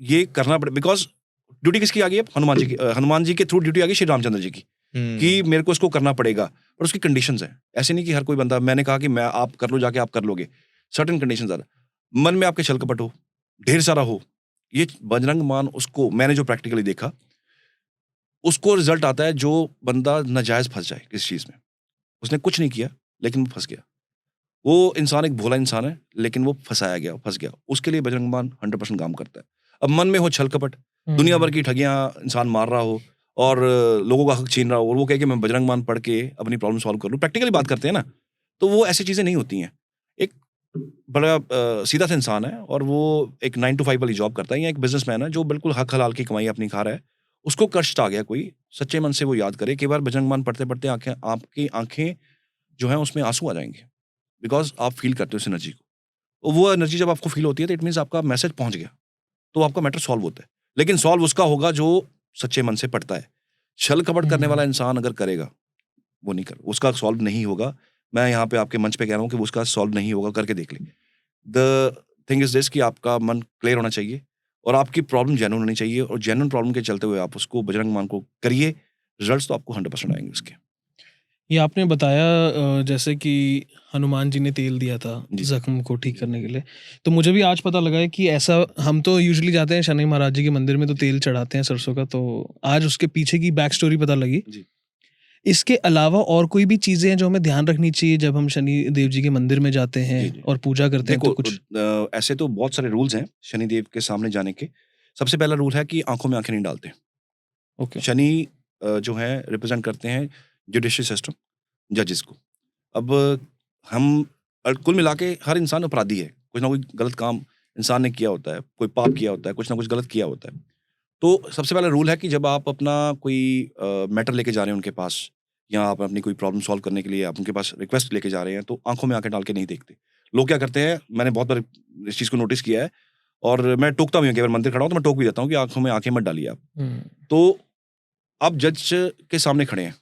ये करना पड़े, बिकॉज ड्यूटी किसकी आ गई है, हनुमान जी की, हनुमान जी के थ्रू ड्यूटी आ गई श्री रामचंद्र जी की, कि मेरे को इसको करना पड़ेगा, और उसकी कंडीशंस हैं। ऐसे नहीं कि हर कोई बंदा, मैंने कहा कि मैं आप कर लो जाके, आप कर लोगे, सर्टेन कंडीशंस आ, मन में आपके छल कपट हो, ढेर सारा हो, ये बजरंगबाण, उसको मैंने जो प्रैक्टिकली देखा, उसको रिजल्ट आता है जो बंदा नाजायज फंस जाए किसी चीज में, उसने कुछ नहीं किया लेकिन वो फंस गया, वो इंसान एक भोला इंसान है लेकिन वो फंसाया गया, फंस गया, उसके लिए बजरंगबाण 100% काम करता है। अब मन में हो छल कपट, दुनिया भर की ठगियां इंसान मार रहा हो, और लोगों का हक छीन रहा हो, और वो कहे कि मैं बजरंगबाण पढ़ के अपनी प्रॉब्लम सॉल्व कर लूं, प्रैक्टिकली बात करते हैं ना, तो वो ऐसी चीजें नहीं होती हैं। एक बड़ा सीधा सा इंसान है, और वो एक 9 to 5 वाली जॉब करता है, या एक बिजनेसमैन है जो बिल्कुल हक हलाल की कमाई अपनी खा रहा है, उसको कष्ट आ गया, कोई सच्चे मन से वो याद करे, कई बार बजरंगबाण पढ़ते पढ़ते आंखें, आपकी आंखें जो है उसमें आंसू आ जाएंगे, बिकॉज आप फील करते हो उस एनर्जी को, और वो एनर्जी जब आपको फील होती है तो इट मीन्स आपका मैसेज पहुंच गया, तो आपका मैटर सॉल्व होता है। लेकिन सॉल्व उसका होगा जो सच्चे मन से पढ़ता है। छल कपट करने वाला इंसान अगर करेगा, वो नहीं कर, उसका सॉल्व नहीं होगा। मैं यहाँ पे आपके मंच पे कह रहा हूँ कि उसका सॉल्व नहीं होगा, करके देख ले। द थिंग इज दिस कि आपका मन क्लियर होना चाहिए, और आपकी प्रॉब्लम जेन्युइन होनी चाहिए, और जेन्युइन प्रॉब्लम के चलते हुए आप उसको बजरंगबाण को करिए, रिजल्ट्स तो आपको 100% आएंगे उसके। ये आपने बताया जैसे कि हनुमान जी ने तेल दिया था जी। जख्म को ठीक करने के लिए, तो मुझे भी आज पता लगा है कि ऐसा, हम तो यूजुअली जाते हैं शनि महाराज जी के मंदिर में तो तेल चढ़ाते हैं सरसों का, तो आज उसके पीछे की बैक स्टोरी पता लगी। जी। इसके अलावा और कोई भी चीजें हैं जो हमें ध्यान रखनी चाहिए जब हम शनि देव जी के मंदिर में जाते हैं जी, जी। और पूजा करते हैं, देखो, तो कुछ ऐसे तो बहुत सारे रूल्स हैं शनिदेव के सामने जाने के। सबसे पहला रूल है कि आंखों में आंखें नहीं डालते। ओके। शनि जो है रिप्रेजेंट करते हैं जुडिशियल सिस्टम, जजेस को। अब हम कुल मिला के हर इंसान अपराधी है, कुछ ना कोई गलत काम इंसान ने किया होता है, कोई पाप किया होता है, कुछ ना कुछ गलत किया होता है। तो सबसे पहला रूल है कि जब आप अपना कोई मैटर लेके जा रहे हैं उनके पास, या आप अपनी कोई प्रॉब्लम सॉल्व करने के लिए आप उनके पास रिक्वेस्ट लेके जा रहे हैं, तो आंखों में आंखें डाल के नहीं देखते। लोग क्या करते हैं, मैंने बहुत बार इस चीज़ को नोटिस किया है, और मैं टोकता भी हूँ, अगर मंदिर खड़ा हूँ तो मैं टोक भी देता हूँ कि आंखों में आंखें मत डालिए आप। तो आप जज के सामने खड़े हैं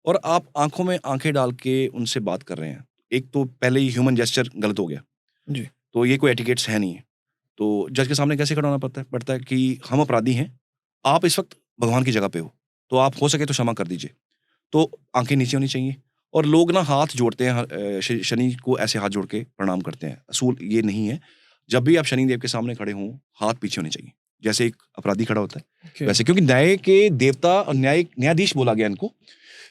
और आप आंखों में आंखें डाल के उनसे बात कर रहे हैं, एक तो पहले ही ह्यूमन जेस्चर गलत हो गया जी। तो ये कोई एटिकेट्स है नहीं है। तो जज के सामने कैसे खड़ा होना पड़ता है कि हम अपराधी हैं, आप इस वक्त भगवान की जगह पे हो, तो आप हो सके तो क्षमा कर दीजिए। तो आंखें नीचे होनी चाहिए, और लोग ना हाथ जोड़ते हैं, शनि को ऐसे हाथ जोड़ के प्रणाम करते हैं, असूल ये नहीं है। जब भी आप शनि देव के सामने खड़े हों, हाथ पीछे होने चाहिए, जैसे एक अपराधी खड़ा होता है वैसे, क्योंकि न्याय के देवता और न्यायाधीश बोला गया इनको।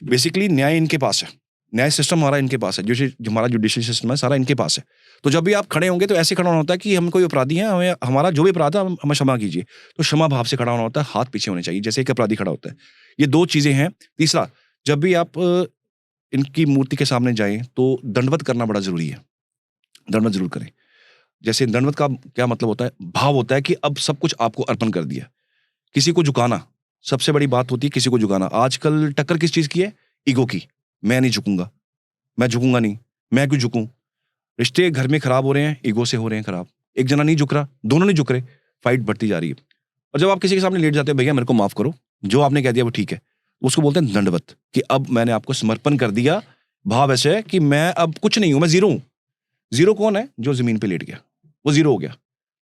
बेसिकली न्याय इनके पास है, न्याय सिस्टम हमारा इनके पास है, जो हमारा जुडिशियल सिस्टम है सारा इनके पास है। तो जब भी आप खड़े होंगे तो ऐसे खड़ा होना होता है कि हम कोई अपराधी हैं, हमें हमारा जो भी अपराध है हमें क्षमा कीजिए, तो क्षमा भाव से खड़ा होना होता है, हाथ पीछे होने चाहिए जैसे एक अपराधी खड़ा होता है। ये 2 चीजें हैं। तीसरा, जब भी आप इनकी मूर्ति के सामने जाएं तो दंडवत करना बड़ा जरूरी है, दंडवत जरूर करें। जैसे दंडवत का क्या मतलब होता है, भाव होता है कि अब सब कुछ आपको अर्पण कर दिया। किसी को झुकाना सबसे बड़ी बात होती है, किसी को झुकाना। आजकल टक्कर किस चीज की है, ईगो की। मैं नहीं झुकूंगा, मैं झुकूंगा नहीं, मैं क्यों झुकूं। रिश्ते घर में खराब हो रहे हैं, ईगो से हो रहे हैं खराब। एक जना नहीं झुक रहा, दोनों नहीं झुक रहे, फाइट बढ़ती जा रही है। और जब आप किसी के सामने लेट जाते हैं, भैया मेरे को माफ करो, जो आपने कह दिया वो ठीक है, उसको बोलते हैं दंडवत, कि अब मैंने आपको समर्पण कर दिया। भाव ऐसे है कि मैं अब कुछ नहीं हूं, मैं जीरो हूं। जीरो कौन है, जो जमीन पे लेट गया, वो जीरो हो गया।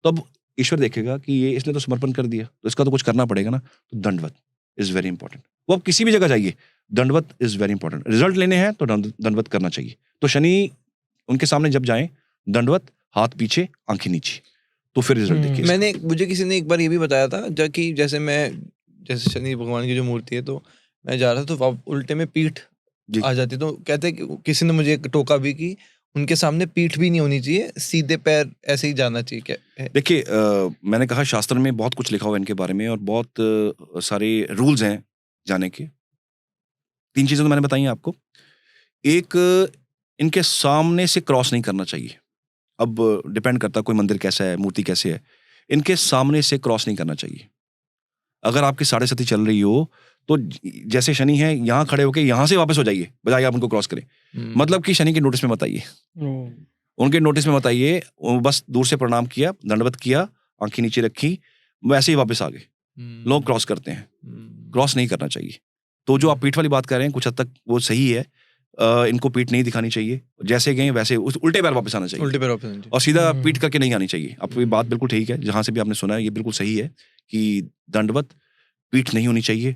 तो अब ईश्वर देखेगा कि ये इसने तो समर्पण कर दिया, तो इसका तो कुछ करना पड़ेगा ना। तो दंडवत इज वेरी इंपॉर्टेंट। वो अब किसी भी जगह जाइए, दंडवत इज वेरी इंपॉर्टेंट। रिजल्ट लेने हैं तो दंडवत करना चाहिए। तो शनि उनके सामने जब जाएं, दंडवत, हाथ पीछे, आंखें नीचे, तो फिर रिजल्ट देखिए। मुझे किसी ने एक बार ये भी बताया था, कि जैसे शनि भगवान की जो मूर्ति है, तो मैं जा रहा था तो उल्टे में पीठ आ जाती, तो कहते हैं कि किसी ने मुझे टोका भी कि उनके सामने पीठ भी नहीं होनी चाहिए, सीधे पैर ऐसे ही जाना चाहिए। क्या देखिए, मैंने कहा शास्त्र में बहुत कुछ लिखा हुआ है इनके बारे में, और बहुत सारे रूल्स हैं जाने के। 3 चीजें तो मैंने बताई हैं आपको। एक, इनके सामने से क्रॉस नहीं करना चाहिए। अब डिपेंड करता है कोई मंदिर कैसा है, मूर्ति कैसे है, इनके सामने से क्रॉस नहीं करना चाहिए। अगर आपकी 7.5 चल रही हो तो जैसे शनि है यहाँ खड़े होके यहाँ से वापस हो जाइए, बजाय आप उनको क्रॉस करें। मतलब कि शनि के नोटिस में मत आइए, उनके नोटिस में मत आइए। बस दूर से प्रणाम किया, दंडवत किया, आंखें नीचे रखी, वैसे ही वापस आ गए। लोग क्रॉस करते हैं, क्रॉस नहीं करना चाहिए। तो जो आप पीठ वाली बात कर रहे हैं कुछ हद तक वो सही है। इनको पीठ नहीं दिखानी चाहिए, जैसे गए वैसे उल्टे पैर वापस आना चाहिए, उल्टे पैर वापस आना चाहिए। और सीधा पीठ करके नहीं आनी चाहिए। आपकी बात बिल्कुल ठीक है, जहां से भी आपने सुना है ये बिल्कुल सही है कि दंडवत, पीठ नहीं होनी चाहिए,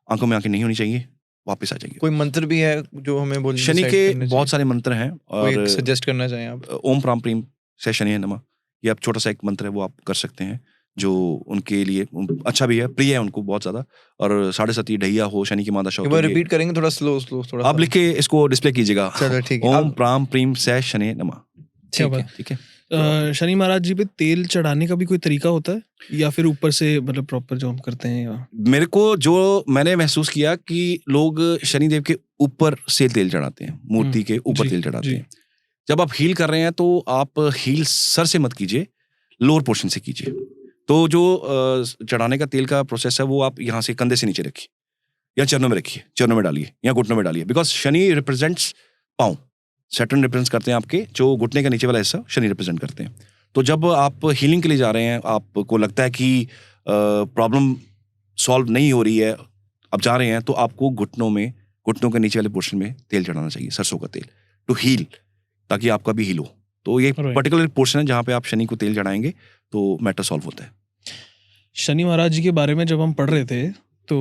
आंखों में आंखें नहीं होनी चाहिए, वापस आ जाइए। कोई मंत्र भी है जो हमें बोलने शनि के बहुत सारे मंत्र हैं, और और सजेस्ट करना चाहें आप? ओम प्राम प्रीम से शनि नमः, ये आप छोटा सा एक मंत्र है वो आप कर सकते हैं, जो उनके लिए अच्छा भी है, प्रिय है उनको बहुत ज्यादा। और 7.5 ढैया हो, शनि की मादशा हो, एक बार रिपीट करेंगे थोड़ा स्लो थोड़ा आप लिख के इसको डिस्प्ले कीजिएगा। चलो ठीक है। ओम प्राम प्रीम से शनि नमः। ठीक है, ठीक है। शनि महाराज जी पे तेल चढ़ाने का भी कोई तरीका होता है, या फिर ऊपर से मतलब प्रॉपर जो हम करते हैं? या मेरे को जो मैंने महसूस किया कि लोग शनिदेव के ऊपर से तेल चढ़ाते हैं, मूर्ति के ऊपर तेल चढ़ाते हैं। जब आप हील कर रहे हैं तो आप हील सर से मत कीजिए, लोअर पोर्शन से कीजिए। तो जो चढ़ाने का तेल का प्रोसेस है वो आप यहाँ से कंधे से नीचे रखिए, या चरणों में रखिए, चरणों में डालिए या घुटनों में डालिए। बिकॉज शनि रिप्रेजेंट्स पाँव, सैटर्न रिप्रेजेंट करते हैं आपके जो घुटने का नीचे वाला हिस्सा, शनि रिप्रेजेंट करते हैं। तो जब आप हीलिंग के लिए जा रहे हैं, आपको लगता है कि प्रॉब्लम सॉल्व नहीं हो रही है, आप जा रहे हैं, तो आपको घुटनों के नीचे वाले पोर्शन में तेल चढ़ाना चाहिए, सरसों का तेल, टू हील, ताकि आपका भी हील हो। तो ये पर्टिकुलर पोर्शन है जहाँ पे आप शनि को तेल चढ़ाएंगे तो मैटर सॉल्व होता है। शनि महाराज जी के बारे में जब हम पढ़ रहे थे तो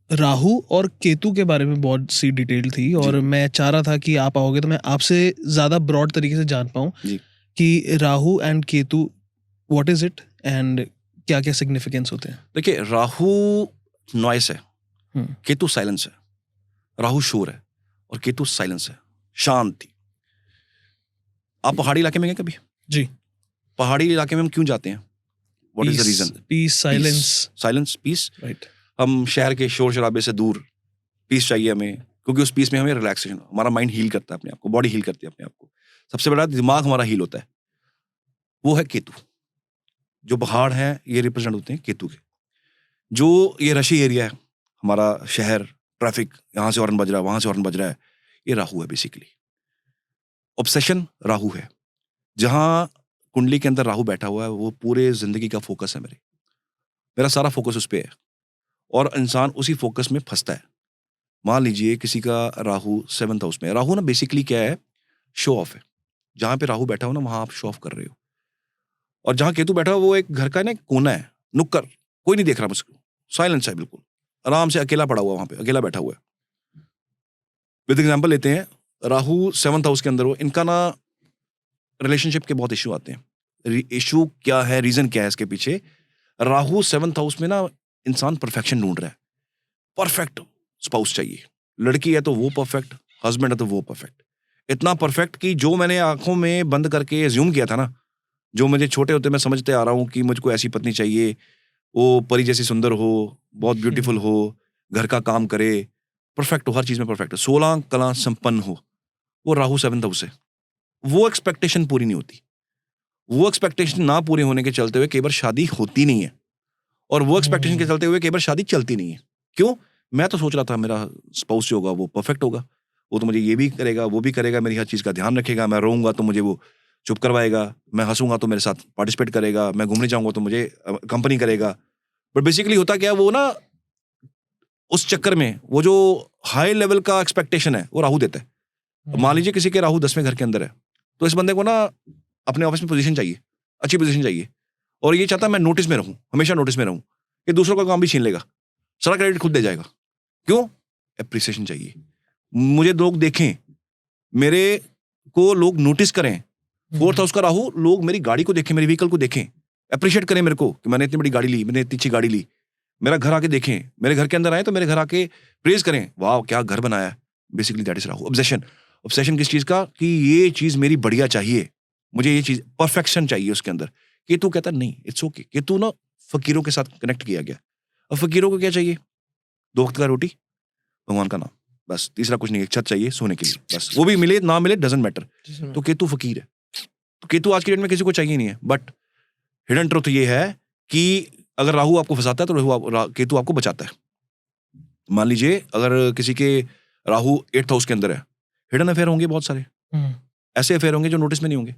राहु और केतु के बारे में बहुत सी डिटेल थी, और मैं चाह रहा था कि आप आओगे तो मैं आपसे ज्यादा ब्रॉड तरीके से जान पाऊं कि Rahu and Ketu what is it and क्या क्या सिग्निफिकेंस होते हैं। देखिए, राहु नॉइस है, केतु साइलेंस है। राहु शोर है और केतु साइलेंस है, शांति। आप पहाड़ी इलाके में गए कभी? जी। पहाड़ी इलाके में हम क्यों जाते हैं? What is the reason? Peace, silence, peace. Right. हम शहर के शोर शराबे से दूर पीस चाहिए हमें, क्योंकि उस पीस में हमें रिलैक्सेशन, हमारा माइंड हील करता है अपने आप को, बॉडी हील करती है अपने आप को। सबसे बड़ा दिमाग हमारा हील होता है, वो है केतु। जो पहाड़ हैं ये रिप्रेजेंट होते हैं केतु के। जो ये रशी एरिया है, हमारा शहर, ट्रैफिक, यहाँ से हॉर्न बज रहा है, वहां से हॉर्न बज रहा है, ये राहु है बेसिकली। ऑब्सेशन राहु है। जहां कुंडली के अंदर राहु बैठा हुआ है, वो पूरे जिंदगी का फोकस है मेरा सारा फोकस उस पे है, और इंसान उसी फोकस में फंसता है। मान लीजिए किसी का राहु 7th हाउस में है। राहु ना बेसिकली क्या है, शो ऑफ है। जहां पे राहु बैठा हो ना, वहां आप शो ऑफ कर रहे हो। और जहां केतु बैठा हो वो एक घर का ना कोना है, नुक्कर, कोई नहीं देख रहा मुझको, साइलेंस है बिल्कुल, आराम से अकेला पड़ा हुआ, वहां पे अकेला बैठा हुआ है। विद एग्जाम्पल लेते हैं, राहु 7th हाउस के अंदर हो, इनका ना रिलेशनशिप के बहुत इश्यू आते हैं। इश्यू क्या है, रीजन क्या है इसके पीछे? राहु 7th हाउस में ना इंसान परफेक्शन ढूंढ रहा है, परफेक्ट स्पाउस चाहिए। लड़की है तो वो परफेक्ट, हस्बैंड है तो वो परफेक्ट, इतना परफेक्ट कि जो मैंने आंखों में बंद करके एज्यूम किया था ना, जो मुझे छोटे होते मैं समझते आ रहा हूँ कि मुझको ऐसी पत्नी चाहिए, वो परी जैसी सुंदर हो, बहुत ब्यूटीफुल हो, घर का काम करे, परफेक्ट हो, हर चीज में परफेक्ट हो, 16 कला संपन्न हो, वो राहु 7th हाउस है। वो एक्सपेक्टेशन पूरी नहीं होती। वो एक्सपेक्टेशन ना पूरे होने के चलते हुए कई बार शादी होती नहीं है, और वो एक्सपेक्टेशन के चलते हुए कई बार शादी चलती नहीं है। क्यों? मैं तो सोच रहा था मेरा स्पाउस जो होगा वो परफेक्ट होगा, वो तो मुझे ये भी करेगा, वो भी करेगा, मेरी हर चीज का ध्यान रखेगा, मैं रोऊंगा तो मुझे वो चुप करवाएगा, मैं हंसूंगा तो मेरे साथ पार्टिसिपेट करेगा, मैं घूमने जाऊंगा तो मुझे कंपनी करेगा। बट बेसिकली होता क्या, वो ना उस चक्कर में वो जो हाई लेवल का एक्सपेक्टेशन है वो राहु देता है। मान लीजिए किसी के राहु 10वें घर के अंदर है, तो इस बंदे को ना अपने ऑफिस में पोजीशन चाहिए, अच्छी पोजीशन चाहिए, और ये चाहता है मैं नोटिस में रहूं, हमेशा नोटिस में रहूं, ये दूसरों का काम भी छीन लेगा, सारा क्रेडिट खुद दे जाएगा। क्यों? एप्रिसिएशन चाहिए, मुझे लोग देखें, मेरे को लोग नोटिस करें। 4th हाउस का राहु, लोग मेरी गाड़ी को देखें, मेरी व्हीकल को देखें, अप्रिशिएट करें मेरे को कि मैंने इतनी बड़ी गाड़ी ली, मैंने इतनी अच्छी गाड़ी ली, मेरा घर आके देखें, मेरे घर के अंदर आए तो मेरे घर आके प्रेज करें, वाह क्या घर बनाया है। Basically that is Rahu. Obsession किस चीज का, कि ये चीज मेरी बढ़िया चाहिए, मुझे ये चीज परफेक्शन चाहिए उसके अंदर। केतु कहता नहीं, इट्स ओके। केतु ना फकीरों के साथ कनेक्ट किया गया, और फकीरों को क्या चाहिए? 2 वक्त का रोटी, भगवान का नाम, बस, तीसरा कुछ नहीं, एक छत चाहिए सोने के लिए, बस, वो भी मिले ना मिले डजंट मैटर। तो केतु फकीर है। तो केतु आज की डेट में किसी को चाहिए नहीं है। बट हिडन ट्रुथ ये है कि अगर राहु आपको फंसाता है तो केतु आपको बचाता है। मान लीजिए अगर किसी के राहु 8th हाउस के अंदर है, हिडन अफेयर होंगे बहुत सारे, ऐसे अफेयर होंगे जो नोटिस में नहीं होंगे।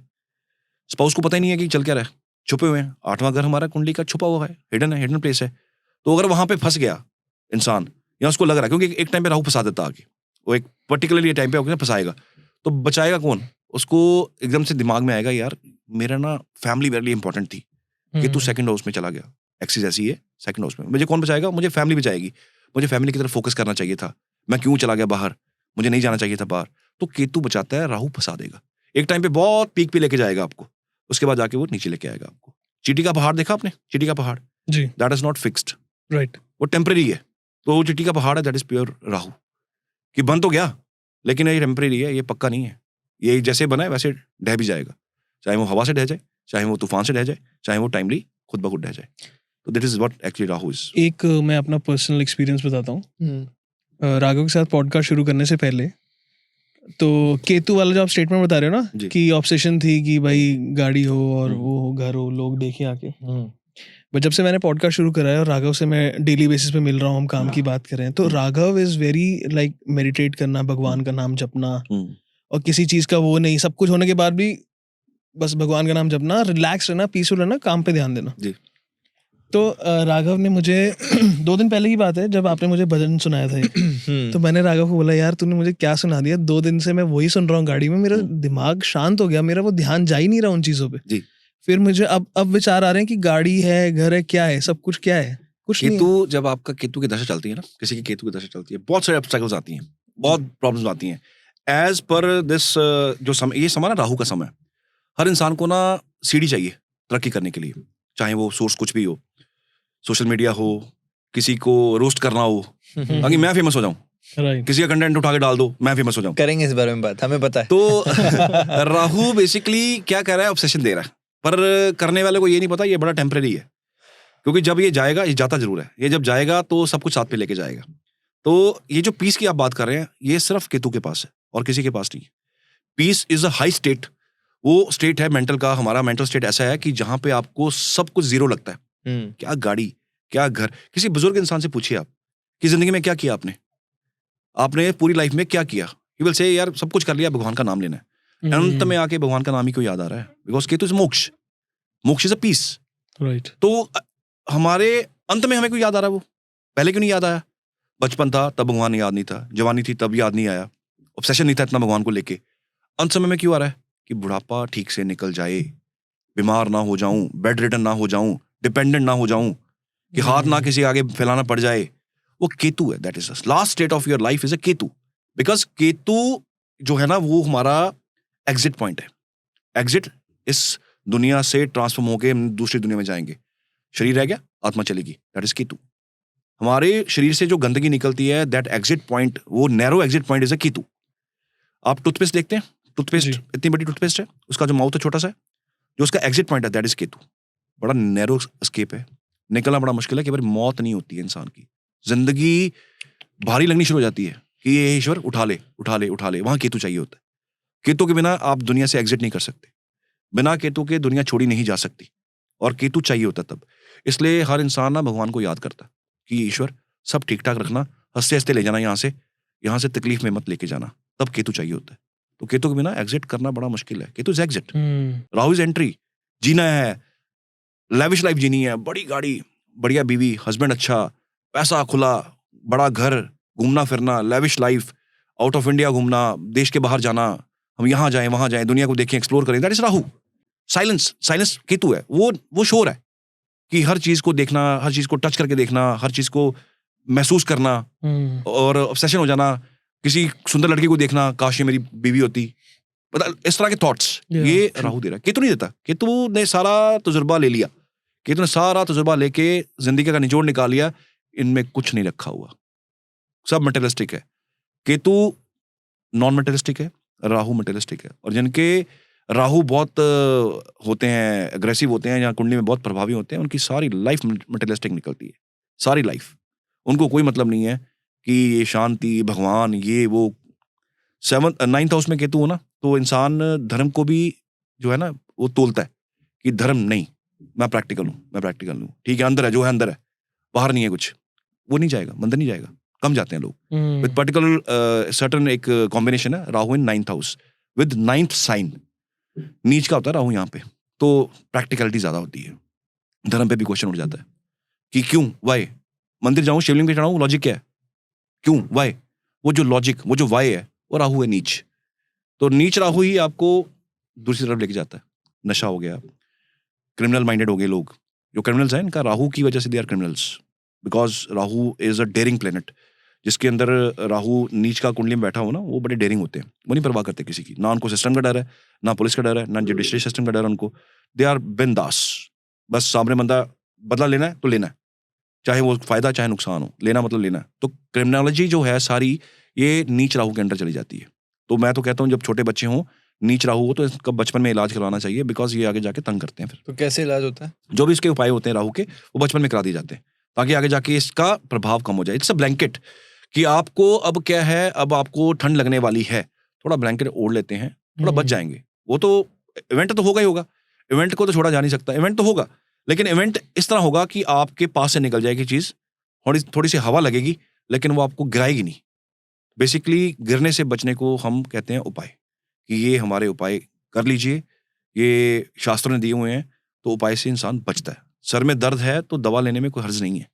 स्पाउस को पता ही नहीं है कि चल क्या रहा है, छुपे हुए हैं। 8वां घर हमारा कुंडली का छुपा हुआ है, हिडन प्लेस है। तो अगर वहां पे फंस गया इंसान, या उसको लग रहा है, क्योंकि एक टाइम पे राहु फंसा देता आगे, वो एक पर्टिकुलरली टाइम पे फंसाएगा, तो बचाएगा कौन? उसको एकदम से दिमाग में आएगा, यार मेरा ना फैमिली वेरी इंपॉर्टेंट थी, कि तू 2nd हाउस में चला गया, एक्सिस ऐसी है 2nd हाउस में, मुझे कौन बचाएगा? मुझे फैमिली बचाएगी, मुझे फैमिली की तरफ फोकस करना चाहिए था, मैं क्यों चला गया बाहर, मुझे नहीं जाना चाहिए था बाहर। तो केतु बचाता है, राहु फंसा देगा, एक टाइम पे बहुत पीक पे लेके जाएगा आपको, उसके बाद जाके वो नीचे लेके आएगा आपको। चीटी का पहाड़ देखा आपने? चीटी का पहाड़ जी, that is not fixed, right, वो टेम्परेरी है। तो वो चीटी का पहाड़ है, दैट इज प्योर राहु, कि बन तो गया लेकिन ये टेम्परेरी है, ये पक्का नहीं है, ये जैसे बना है वैसे ढह भी जाएगा, चाहे वो हवा से ढह जाए, चाहे वो तूफान से ढह जाए, चाहे वो टाइमली खुद ब खुद ढह जाए। तो this is what actually Rahu is. एक मैं अपना पर्सनल एक्सपीरियंस बताता हूँ। राघव के साथ पॉडकास्ट शुरू करने से पहले, तो केतु वाला जो आप स्टेटमेंट बता रहे हो ना, कि ऑब्सेशन थी कि भाई गाड़ी हो और वो हो, घर हो, लोग देखें आके, बट जब से मैंने पॉडकास्ट शुरू करा है और राघव से मैं डेली बेसिस पे मिल रहा हूँ, हम काम की बात कर रहे हैं, तो Raghav is very like meditate करना, भगवान का नाम जपना, और किसी चीज का वो नहीं, सब कुछ होने के बाद भी बस भगवान का नाम जपना, रिलैक्स रहना, पीसफुल रहना, काम पे ध्यान देना। तो राघव ने मुझे 2 दिन पहले की बात है, जब आपने मुझे भजन सुनाया था तो मैंने राघव को बोला, यार तूने मुझे क्या सुना दिया, 2 दिन से मैं वही सुन रहा हूँ गाड़ी में, मेरा दिमाग शांत हो गया, मेरा वो ध्यान जा ही नहीं रहा उन चीजों पे। फिर मुझे अब विचार आ रहे हैं कि गाड़ी है, घर है, क्या है, सब कुछ क्या है, कुछ नहीं है। केतु, जब आपका केतु की दशा चलती है ना, किसी की केतु की दशा चलती है, बहुत सारे ऑब्स्टेकल्स आती हैं, बहुत प्रॉब्लम्स आती हैं। एज पर दिस जो समय, ये समय ना राहु का समय, हर इंसान को ना सीढ़ी चाहिए तरक्की करने के लिए, चाहे वो सोर्स कुछ भी हो, सोशल मीडिया हो, किसी को रोस्ट करना हो, ताकि मैं फेमस हो जाऊं, किसी का कंटेंट उठा के डाल दो, मैं फेमस हो जाऊं। करेंगे इस बारे में बात, हमें पता है। तो राहु बेसिकली क्या कर रहा है, ऑब्सेशन दे रहा है, पर करने वाले को ये नहीं पता ये बड़ा टेम्परेरी है, क्योंकि जब ये जाएगा, ये जाता जरूर है, ये जब जाएगा तो सब कुछ साथ पे लेके जाएगा। तो ये जो पीस की आप बात कर रहे हैं, ये सिर्फ केतु के पास है और किसी के पास नहीं। Peace is a high state, वो स्टेट है मेंटल का, हमारा मेंटल स्टेट ऐसा है कि जहां पे आपको सब कुछ जीरो लगता है। क्या गाड़ी, क्या घर, किसी बुजुर्ग इंसान से पूछिए आप कि जिंदगी में क्या किया आपने पूरी लाइफ में क्या किया, ही विल से यार सब कुछ कर लिया, भगवान का नाम लेना है। अंत में आके भगवान का नाम ही क्यों याद आ रहा है? बिकॉज केतु इज मोक्ष, मोक्ष इज अ पीस, राइट। तो हमारे अंत में हमें क्यों याद आ रहा है? वो पहले क्यों नहीं याद आया? बचपन था तब भगवान याद नहीं था, जवानी थी तब याद नहीं आया, ऑब्सेशन नहीं था इतना भगवान को लेके। अंत समय में क्यों आ रहा है? कि बुढ़ापा ठीक से निकल जाए, बीमार ना हो जाऊं, बेड रिटन ना हो जाऊं, डिपेंडेंट ना हो जाऊं, कि हाथ ना किसी आगे फैलाना पड़ जाए। वो केतु है, that is the last state of your life is a Ketu. Because Ketu जो है ना, वो हमारा एग्जिट पॉइंट है। एग्जिट, इस दुनिया से ट्रांसफॉर्म होके हम दूसरी दुनिया में जाएंगे, शरीर रह गया, आत्मा चलेगी, दैट इज केतु। हमारे शरीर से जो गंदगी निकलती है, दैट एग्जिट पॉइंट, वो narrow exit point is a Ketu. आप टूथपेस्ट देखते हैं, टूथपेस्ट इतनी बड़ी टूथपेस्ट है, उसका जो माउथ है छोटा सा है, जो उसका एग्जिट पॉइंट है दैट इज केतु। बड़ा नैरो एस्केप है, निकलना बड़ा मुश्किल है, कि बार मौत नहीं होती है इंसान की, जिंदगी भारी लगनी शुरू हो जाती है कि ये ईश्वर उठा ले उठा ले उठा ले, वहां केतु चाहिए होता है। केतु के बिना आप दुनिया से एग्जिट नहीं कर सकते, बिना केतु के दुनिया छोड़ी नहीं जा सकती, और केतु चाहिए होता तब। इसलिए हर इंसान ना भगवान को याद करता कि ईश्वर सब ठीक ठाक रखना, हंसते हंसते ले जाना, यहाँ से तकलीफ में मत लेके जाना, तब केतु चाहिए होता है। तो केतु के बिना एग्जिट करना बड़ा मुश्किल है। Ketu is exit, Rahu is entry. जीना है, लैविश लाइफ जीनी है, बड़ी गाड़ी, बढ़िया बीवी, हस्बैंड अच्छा, पैसा खुला, बड़ा घर, घूमना फिरना, lavish life, out of India घूमना, देश के बाहर जाना, हम यहाँ जाएं वहां जाएं, दुनिया को देखें, एक्सप्लोर करें, that is Rahu. Silence Ketu है, वो शोर है कि हर चीज को देखना, हर चीज को टच करके देखना, हर चीज को महसूस करना, और ऑब्सेशन हो जाना, किसी सुंदर लड़की को देखना, काश ये मेरी बीवी होती, मतलब इस तरह के थॉट्स, ये राहु दे रहा है। केतु नहीं देता, केतु ने सारा तजुर्बा ले लिया, केतु ने सारा तजुर्बा लेके जिंदगी का निचोड़ निकाल लिया, इनमें कुछ नहीं रखा हुआ, सब मटेरियलिस्टिक है। केतु नॉन मटेरियलिस्टिक है, राहु मटेरियलिस्टिक है। और जिनके राहु बहुत होते हैं, अग्रेसिव होते हैं, या कुंडली में बहुत प्रभावी होते हैं, उनकी सारी लाइफ मटेरियलिस्टिक निकलती है, सारी लाइफ। उनको कोई मतलब नहीं है कि ये शांति, भगवान, ये वो। 9th हाउस में केतु हो ना, तो इंसान धर्म को भी जो है ना वो तोलता है कि धर्म नहीं, मैं प्रैक्टिकल हूँ, ठीक है, अंदर है जो है अंदर है, बाहर नहीं है कुछ, वो नहीं जाएगा, मंदिर नहीं जाएगा, कम जाते हैं लोग विद पर्टिकुलर सर्टन एक कॉम्बिनेशन है, Rahu in 9th house with 9th sign, नीच का होता है राहु यहाँ पे, तो प्रैक्टिकलिटी ज्यादा होती है, धर्म पे भी क्वेश्चन उठ जाता है कि क्यों, वाई, मंदिर जाऊं शिवलिंग पे चढ़ाऊं, लॉजिक क्या है, क्यों, वाई, वो जो लॉजिक, वो जो वाई है, वो राहु है नीच, तो नीच राहु ही आपको दूसरी तरफ लेके जाता है, नशा हो गया, क्रिमिनल माइंडेड हो गए लोग, जो क्रिमिनल्स हैं इनका राहु की वजह से they are criminals, because Rahu is a daring planet, जिसके अंदर राहु नीच का कुंडली में बैठा हो ना, वो बड़े डेयरिंग होते हैं, वो नहीं परवाह करते किसी की, ना उनको सिस्टम का डर है, ना पुलिस का डर है, ना जुडिशरी सिस्टम का डर है उनको, दे आर बिंदास, बस सामने बंदा बदला लेना है तो लेना है, चाहे वो फायदा चाहे नुकसान हो, लेना मतलब लेना है, तो क्रिमिनोलॉजी जो है सारी ये नीच राहु के अंदर चली जाती है, तो मैं तो कहता हूँ जब छोटे बच्चे हों, नीच राहु हो तो इसका बचपन में इलाज करवाना चाहिए, बिकॉज ये आगे जाके तंग करते हैं, फिर तो कैसे इलाज होता है? जो भी इसके उपाय होते हैं राहु के, वो बचपन में करा दिए जाते हैं, ताकि आगे जाके इसका प्रभाव कम हो जाए, इट्स अ ब्लैंकेट, कि आपको अब क्या है, अब आपको ठंड लगने वाली है, थोड़ा ब्लैंकेट ओढ़ लेते हैं, थोड़ा बच जाएंगे, वो तो इवेंट तो होगा ही होगा, इवेंट को तो छोड़ा जा नहीं सकता, इवेंट तो होगा, लेकिन इवेंट इस तरह होगा कि आपके पास से निकल जाएगी चीज, थोड़ी सी हवा लगेगी, लेकिन वो आपको गिराएगी नहीं, बेसिकली गिरने से बचने को हम कहते हैं उपाय, कि ये हमारे उपाय कर लीजिए, ये शास्त्रों ने दिए हुए हैं, तो उपाय से इंसान बचता है, सर में दर्द है तो दवा लेने में कोई हर्ज नहीं है,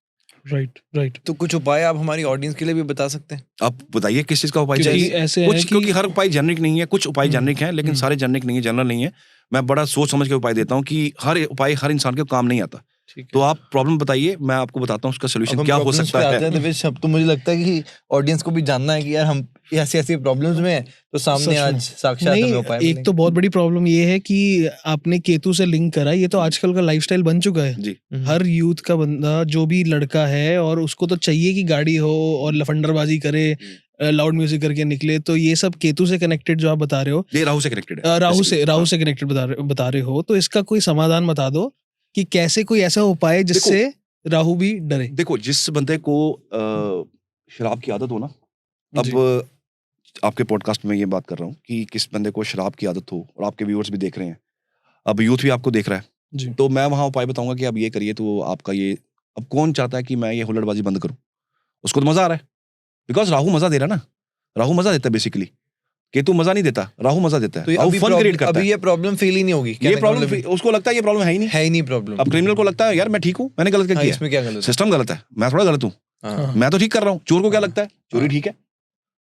राइट, तो कुछ उपाय आप हमारी ऑडियंस के लिए भी बता सकते हैं? आप बताइए किस चीज का उपाय क्योंकि चाहिए, ऐसे है कुछ कि क्योंकि हर उपाय जेनरिक नहीं है, कुछ उपाय जेनरिक हैं, लेकिन सारे जेनरिक नहीं है, जनरल नहीं है, मैं बड़ा सोच समझ के उपाय देता हूँ कि हर उपाय हर इंसान के काम नहीं आता, तो आप प्रॉब्लम बताइए, मैं आपको बताता हूँ उसका सोल्यूशन क्या हो सकता है। तो मुझे लगता है कि ऑडियंस को भी जानना है कि यार हम ऐसी प्रॉब्लम्स में हैं, तो सामने आज साक्षात हमें उपाय नहीं, एक तो बहुत बड़ी प्रॉब्लम ये है कि आपने केतु से लिंक करा, ये तो आजकल का लाइफस्टाइल बन चुका है जी, हर यूथ का बंदा, जो भी लड़का है, और उसको तो चाहिए कि गाड़ी हो और लफंडरबाजी करे, लाउड म्यूजिक करके निकले, तो ये सब केतु से कनेक्टेड जो आप बता रहे हो, ये राहु से कनेक्टेड है, राहु से कनेक्टेड बता रहे हो, तो इसका कोई समाधान बता दो कि कैसे कोई ऐसा उपाय जिससे राहु भी डरे। देखो, जिस बंदे को शराब की आदत हो ना, अब आपके पॉडकास्ट में ये बात कर रहा हूँ कि किस बंदे को शराब की आदत हो, और आपके व्यूअर्स भी देख रहे हैं, अब यूथ भी आपको देख रहा है जी, तो मैं वहाँ उपाय बताऊंगा कि अब ये करिए, तो आपका ये, अब कौन चाहता है कि मैं ये हुल्लड़बाजी बंद करूं, उसको तो मजा आ रहा है, बिकॉज राहु मजा दे रहा है ना, राहु मजा देता है बेसिकली, केतु मजा नहीं देता, राहु मजा देता है, तो राहु फन क्रिएट करता है, अभी ये प्रॉब्लम फील ही नहीं होगी, ये प्रॉब्लम उसको लगता है ये प्रॉब्लम है ही नहीं प्रॉब्लम, अब क्रिमिनल को लगता है यार मैं ठीक हूँ, मैंने गलत क्या किया, इसमें क्या गलत, सिस्टम गलत है, मैं थोड़ा गलत हूँ, मैं तो ठीक कर रहा हूँ, चोर को क्या लगता है चोरी ठीक है,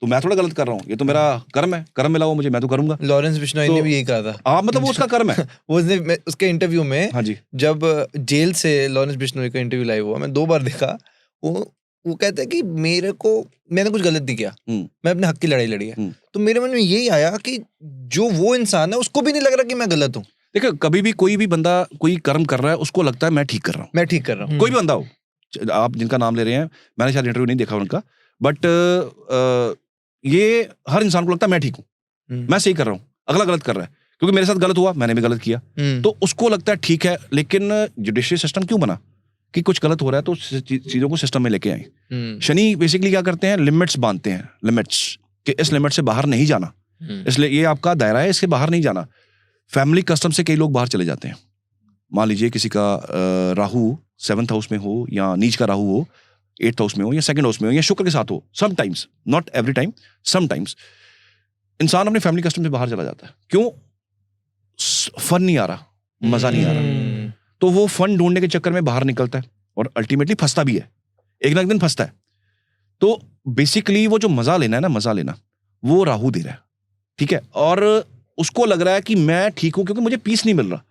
तो मैं थोड़ा गलत कर रहा हूँ, ये तो मेरा कर्म है, कर्म मिला हुआ मुझे, मैं तो करूंगा। लॉरेंस बिश्नोई ने भी यही कहा था, हाँ मतलब वो उसका कर्म है, उसने उसके इंटरव्यू में, हाँ जी, जब जेल से लॉरेंस बिश्नोई का इंटरव्यू लाइव हुआ, मैं 2 बार देखा, वो कहता है कि मैंने कुछ गलत नहीं किया, मैं अपने हक की लड़ाई लड़ी है, तो मेरे मन में यही आया कि जो वो इंसान है उसको भी नहीं लग रहा कि मैं गलत हूँ। देखो कभी भी कोई भी बंदा कोई कर्म कर रहा है, उसको लगता है मैं ठीक कर रहा हूँ, कोई भी बंदा हो, आप जिनका नाम ले रहे हैं, मैंने शायद इंटरव्यू नहीं देखा उनका, बट ये हर इंसान को लगता है मैं ठीक हूँ, मैं सही कर रहा हूँ, अगला गलत कर रहा है, क्योंकि मेरे साथ गलत हुआ, मैंने भी गलत किया, तो उसको लगता है ठीक है, लेकिन जुडिशियल सिस्टम क्यों बना कि कुछ गलत हो रहा है तो चीजों को सिस्टम में लेके आए। शनि बेसिकली क्या करते हैं, लिमिट्स बांधते हैं, लिमिट्स कि इस लिमिट से बाहर नहीं जाना, इसलिए ये आपका दायरा है, इसके बाहर नहीं जाना। फैमिली कस्टम से कई लोग बाहर चले जाते हैं, मान लीजिए किसी का राहु 7th हाउस में हो, या नीच का राहु हो 8th हाउस में हो, या 2nd हाउस में हो, या शुक्र के साथ हो, sometimes, not every time, sometimes इंसान अपने फैमिली कस्टम से बाहर चला जाता है। क्यों? फन नहीं आ रहा, मजा नहीं आ रहा, तो वो फन ढूंढने के चक्कर में बाहर निकलता है और अल्टीमेटली फंसता भी है, एक ना एक दिन फंसता है। तो बेसिकली वो जो मजा लेना है ना, मजा लेना वो राहु दे रहा है, ठीक है, और उसको लग रहा है कि मैं ठीक हूं क्योंकि मुझे पीस नहीं मिल रहा,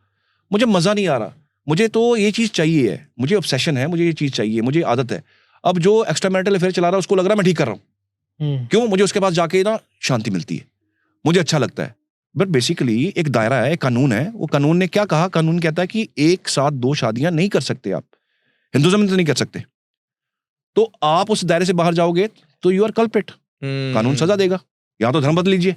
मुझे मजा नहीं आ रहा, मुझे तो ये चीज चाहिए है, मुझे ऑब्सेशन है, मुझे ये चीज चाहिए, मुझे आदत है। अब जो एक्स्ट्रा मैरिटल अफेयर चला रहा है उसको लग रहा है मैं ठीक कर रहा हूं, क्यों? मुझे उसके पास जाके ना शांति मिलती है, मुझे अच्छा लगता है। बट बेसिकली एक दायरा है, एक कानून है, वो कानून ने क्या कहा, कानून कहता है कि एक साथ 2 शादियां नहीं कर सकते आप, हिंदुइज्म में तो नहीं कर सकते, तो आप उस दायरे से बाहर जाओगे तो यू आर कल्प्रिट, कानून सजा देगा, या तो धर्म बदल लीजिए,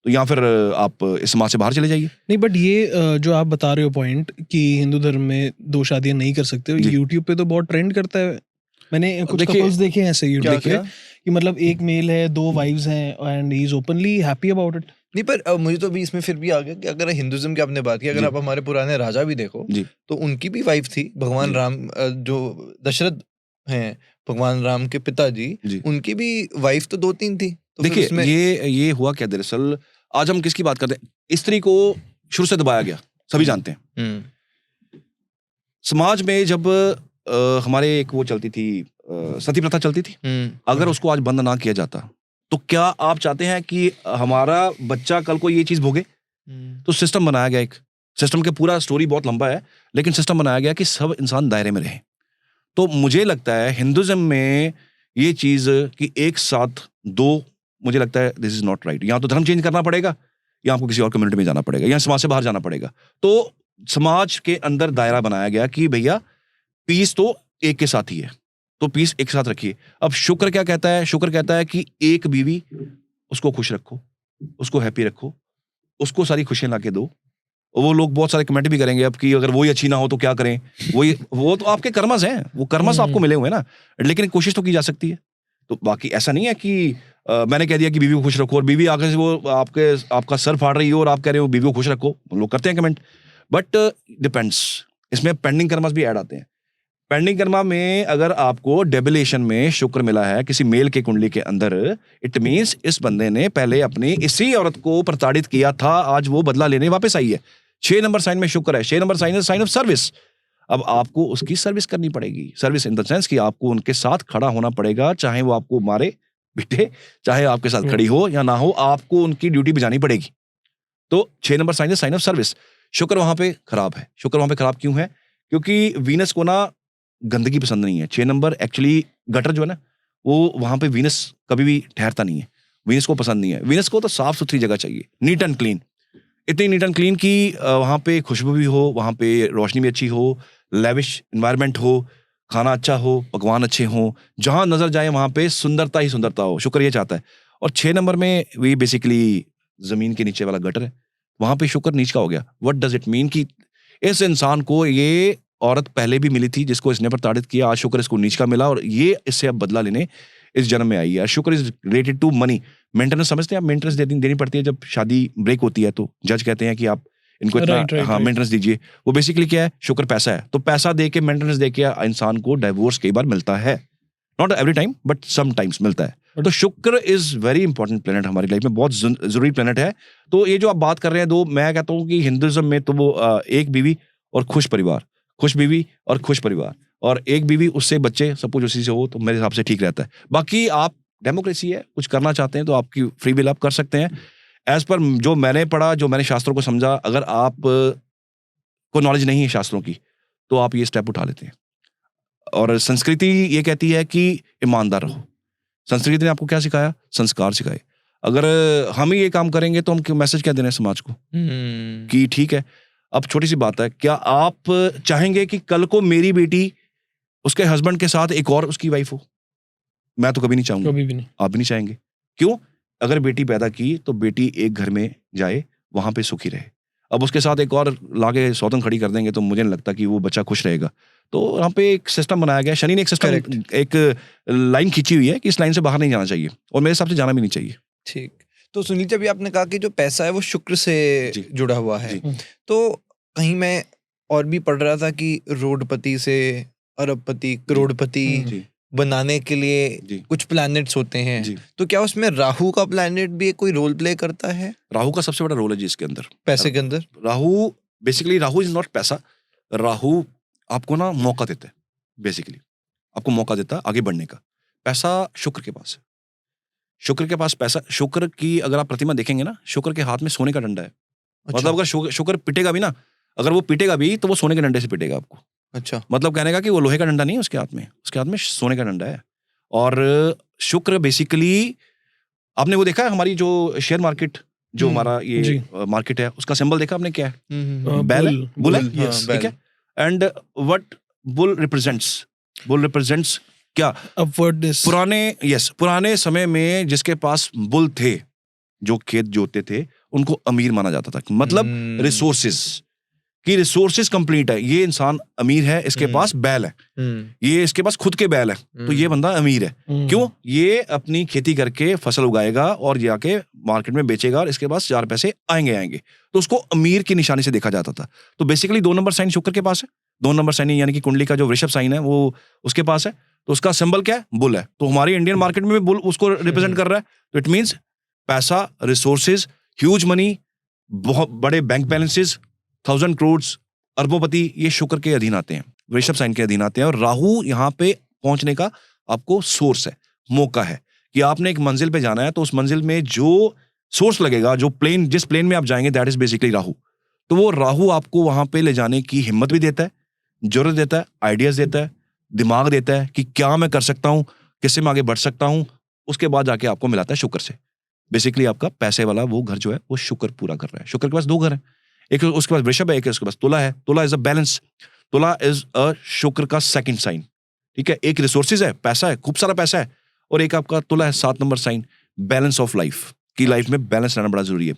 तो या फिर आप इस समाज से बाहर चले जाइए। नहीं, बट ये जो आप बता रहे हो पॉइंट कि हिंदू धर्म में 2 शादियां नहीं कर सकते, यूट्यूब पे तो बहुत ट्रेंड करता है, मैंने कुछ कपल्स देखे हैं ऐसे यूट्यूब पे कि मतलब एक मेल है, 2 वाइव्स हैं and he is openly happy about it. नहीं, पर मुझे तो अभी इसमें फिर भी आ गया कि अगर हिंदुइज्म की आपने बात की, अगर जी। आप हमारे पुराने राजा भी देखो जी। तो उनकी भी वाइफ थी, भगवान जी। राम जो दशरथ हैं, भगवान राम के पिताजी, जी। उनकी भी वाइफ तो 2-3 थी। तो फिर देखिए उसमें ये हुआ क्या दरअसल, आज हम किसकी बात करते हैं? स्त्री को शुरू से दबाया गया, सभी जानते हैं। हम्म, समाज में जब हमारे एक वो चलती थी, सती प्रथा चलती थी, अगर उसको आज बंद ना किया जाता तो क्या आप चाहते हैं कि हमारा बच्चा कल को ये चीज भोगे? तो सिस्टम बनाया गया, एक सिस्टम के पूरा स्टोरी बहुत लंबा है, लेकिन सिस्टम बनाया गया कि सब इंसान दायरे में रहे। तो मुझे लगता है हिंदुइज्म में ये चीज कि एक साथ दो, मुझे लगता है दिस इज नॉट राइट। यहाँ तो धर्म चेंज करना पड़ेगा, या आपको किसी और कम्युनिटी में जाना पड़ेगा, या समाज से बाहर जाना पड़ेगा। तो समाज के अंदर दायरा बनाया गया कि भैया पीस तो एक के साथ ही है, तो पीस एक साथ रखिए। अब शुक्र क्या कहता है? शुक्र कहता है कि एक बीवी, उसको खुश रखो, उसको हैप्पी रखो, उसको सारी खुशियां लाके दो। वो लोग बहुत सारे कमेंट भी करेंगे अब कि अगर वही अच्छी ना हो तो क्या करें, वो तो आपके कर्मस हैं, वो कर्मस आपको मिले हुए हैं ना, लेकिन कोशिश तो की जा सकती है। तो बाकी ऐसा नहीं है कि मैंने कह दिया कि बीवी को खुश रखो और बीवी आगे से वो आपका सर फाड़ रही हो और आप कह रहे हो बीवी को खुश रखो, लोग करते हैं कमेंट, बट डिपेंड्स। इसमें पेंडिंग कर्मास भी ऐड आते हैं। पेंडिंग कर्मा में अगर आपको डेबिलेशन में शुक्र मिला है किसी मेल के कुंडली के अंदर, इट मींस इस बंदे ने पहले अपनी इसी औरत को प्रताड़ित किया था, आज वो बदला लेने वापस आई है। 6 नंबर साइन में शुक्र है, 6 नंबर साइन है साइन ऑफ सर्विस। अब आपको उसकी सर्विस करनी पड़ेगी, सर्विस इन द सेंस कि आपको उनके साथ खड़ा होना पड़ेगा, चाहे वो आपको मारे पीटे, चाहे आपके साथ खड़ी हो या ना हो, आपको उनकी ड्यूटी बजानी पड़ेगी। तो 6 नंबर साइन है साइन ऑफ सर्विस। शुक्र वहां पे खराब है। शुक्र वहां पे खराब क्यों है? क्योंकि वीनस को ना गंदगी पसंद नहीं है। 6 नंबर एक्चुअली गटर जो है ना, वो वहां पे वीनस कभी भी ठहरता नहीं है, वीनस को पसंद नहीं है। वीनस को तो साफ सुथरी जगह चाहिए, नीट एंड क्लीन, इतनी नीट एंड क्लीन कि वहां पे खुशबू भी हो, वहां पे रोशनी भी अच्छी हो, लेविश एनवायरनमेंट हो, खाना अच्छा हो, पकवान अच्छे हो, जहां नजर जाए वहां पे सुंदरता ही सुंदरता हो। शुक्र ये चाहता है। और 6 नंबर में वही बेसिकली जमीन के नीचे वाला गटर है, वहां पे शुक्र नीच का हो गया। व्हाट डज इट मीन कि इस इंसान को ये औरत पहले भी मिली थी जिसको इसने प्रताड़ित किया, आज शुक्र इसको नीच का मिला और ये इससे अब बदला लेने इस जन्म में आई है। Shukra is related to money, maintenance. समझते हैं आप? मेंटेनेंस देनी पड़ती है जब शादी ब्रेक होती है, तो जज कहते हैं कि आप इनको इतना मेंटेनेंस दीजिए। वो बेसिकली क्या है? शुक्र पैसा है, तो पैसा दे के, मेंटेनेंस दे के इंसान को डाइवोर्स कई बार मिलता है, not every time but sometimes मिलता है। तो Shukra is very important planet हमारी लाइफ में, बहुत जरूरी प्लेनेट है। तो ये जो आप बात कर रहे हैं, दो, मैं कहता हूँ कि हिंदुइज्म में तो वो एक बीवी और खुश परिवार, खुश बीवी और खुश परिवार, और एक बीवी उससे बच्चे सब कुछ उसी से हो, तो मेरे हिसाब से ठीक रहता है। बाकी आप, डेमोक्रेसी है, कुछ करना चाहते हैं तो आपकी फ्री विल आप कर सकते हैं। एज पर जो मैंने पढ़ा, जो मैंने शास्त्रों को समझा, अगर आप को नॉलेज नहीं है शास्त्रों की तो आप ये स्टेप उठा लेते हैं। और संस्कृति ये कहती है कि ईमानदार रहो। संस्कृति ने आपको क्या सिखाया? संस्कार सिखाए। अगर हम ही ये काम करेंगे तो हम मैसेज क्या देना है समाज को कि ठीक है। अब छोटी सी बात है, क्या आप चाहेंगे कि कल को मेरी बेटी उसके हस्बैंड के साथ एक और उसकी वाइफ हो? मैं तो कभी नहीं चाहूंगा, कभी भी नहीं। आप भी नहीं चाहेंगे। क्यों? अगर बेटी पैदा की तो बेटी एक घर में जाए, वहां पे सुखी रहे। अब उसके साथ एक और लाके सौतन खड़ी कर देंगे तो मुझे नहीं लगता कि वो बच्चा खुश रहेगा। तो यहाँ पे एक सिस्टम बनाया गया, शनि ने एक सिस्टम, एक लाइन खींची हुई है कि इस लाइन से बाहर नहीं जाना चाहिए, और मेरे हिसाब से जाना भी नहीं चाहिए। ठीक। तो सुनील जी, अभी आपने कहा कि जो पैसा है वो शुक्र से जुड़ा हुआ है, तो कहीं मैं और भी पढ़ रहा था कि रोडपति से अरबपति, करोड़पति बनाने के लिए कुछ प्लैनेट्स होते हैं। तो क्या उसमें राहु का प्लैनेट भी कोई रोल प्ले करता है? राहु का सबसे बड़ा रोल है जी इसके अंदर, पैसे के अंदर। Rahu basically, Rahu is not पैसा। राहु आपको ना मौका देता है, बेसिकली आपको मौका देता है आगे बढ़ने का। पैसा शुक्र के पास है, शुक्र के पास पैसा। शुक्र की अगर आप प्रतिमा देखेंगे ना, शुक्र के हाथ में सोने का डंडा है। मतलब अगर शुक्र पिटेगा भी ना, अगर वो पिटेगा भी तो वो सोने के डंडे से पिटेगा आपको। अच्छा, मतलब कहने का कि वो लोहे का डंडा नहीं है उसके हाथ में, उसके हाथ में सोने का डंडा है। और शुक्र बेसिकली, आपने वो देखा है हमारी जो शेयर मार्केट, जो हमारा ये मार्केट है, उसका सिंबल देखा आपने क्या है? बैल है, बुल है, ठीक है। And what bull represents? Bull represents क्या? पुराने समय में जिसके पास बुल थे, जो खेत जोतते थे, उनको अमीर माना जाता था। मतलब रिसोर्सेज, कि रिसोर्सेज कंप्लीट है, ये इंसान अमीर है, इसके पास बैल है, ये इसके पास खुद के बैल है, तो ये बंदा अमीर है। क्यों? ये अपनी खेती करके फसल उगाएगा और जाके मार्केट में बेचेगा और इसके पास 4 पैसे आएंगे, तो उसको अमीर की निशानी से देखा जाता था। तो बेसिकली 2 नंबर साइन शुक्र के पास है, 2 नंबर साइन यानी कि कुंडली का जो वृषभ साइन है वो उसके पास है, तो उसका सिंबल क्या है? बुल है। तो हमारी इंडियन मार्केट में भी बुल उसको रिप्रेजेंट कर रहा है। तो इट मीन्स पैसा, रिसोर्सेज, ह्यूज मनी, बहुत बड़े बैंक बैलेंसेस, 1000 करोड़, अरबोपति, ये शुक्र के अधीन आते हैं, वृषभ साइन के अधीन आते हैं। और राहु यहाँ पे पहुंचने का आपको सोर्स है, मौका है कि आपने एक मंजिल पे जाना है, तो उस मंजिल में जो सोर्स लगेगा, जो प्लेन, जिस प्लेन में आप जाएंगे, दैट इज बेसिकली राहु। तो वो राहु आपको वहां पे ले जाने की हिम्मत भी देता है, जरूरत देता है, आइडियाज देता है, दिमाग देता है कि क्या मैं कर सकता हूँ, किससे मैं आगे बढ़ सकता हूँ। उसके बाद जाके आपको मिलाता है शुक्र से। बेसिकली आपका पैसे वाला वो घर जो है वो शुक्र पूरा कर रहा है। शुक्र के पास 2 घर हैं, एक उसके पास वृषभ है, एक उसके पास तुला है। तुला इज अ बैलेंस, तुला इज अ शुक्र का सेकंड साइन, ठीक है। एक रिसोर्सेज है, पैसा है, खूब सारा पैसा है, और एक आपका तुला है 7 number sign, balance of life, की लाइफ में बैलेंस रहना बड़ा जरूरी है।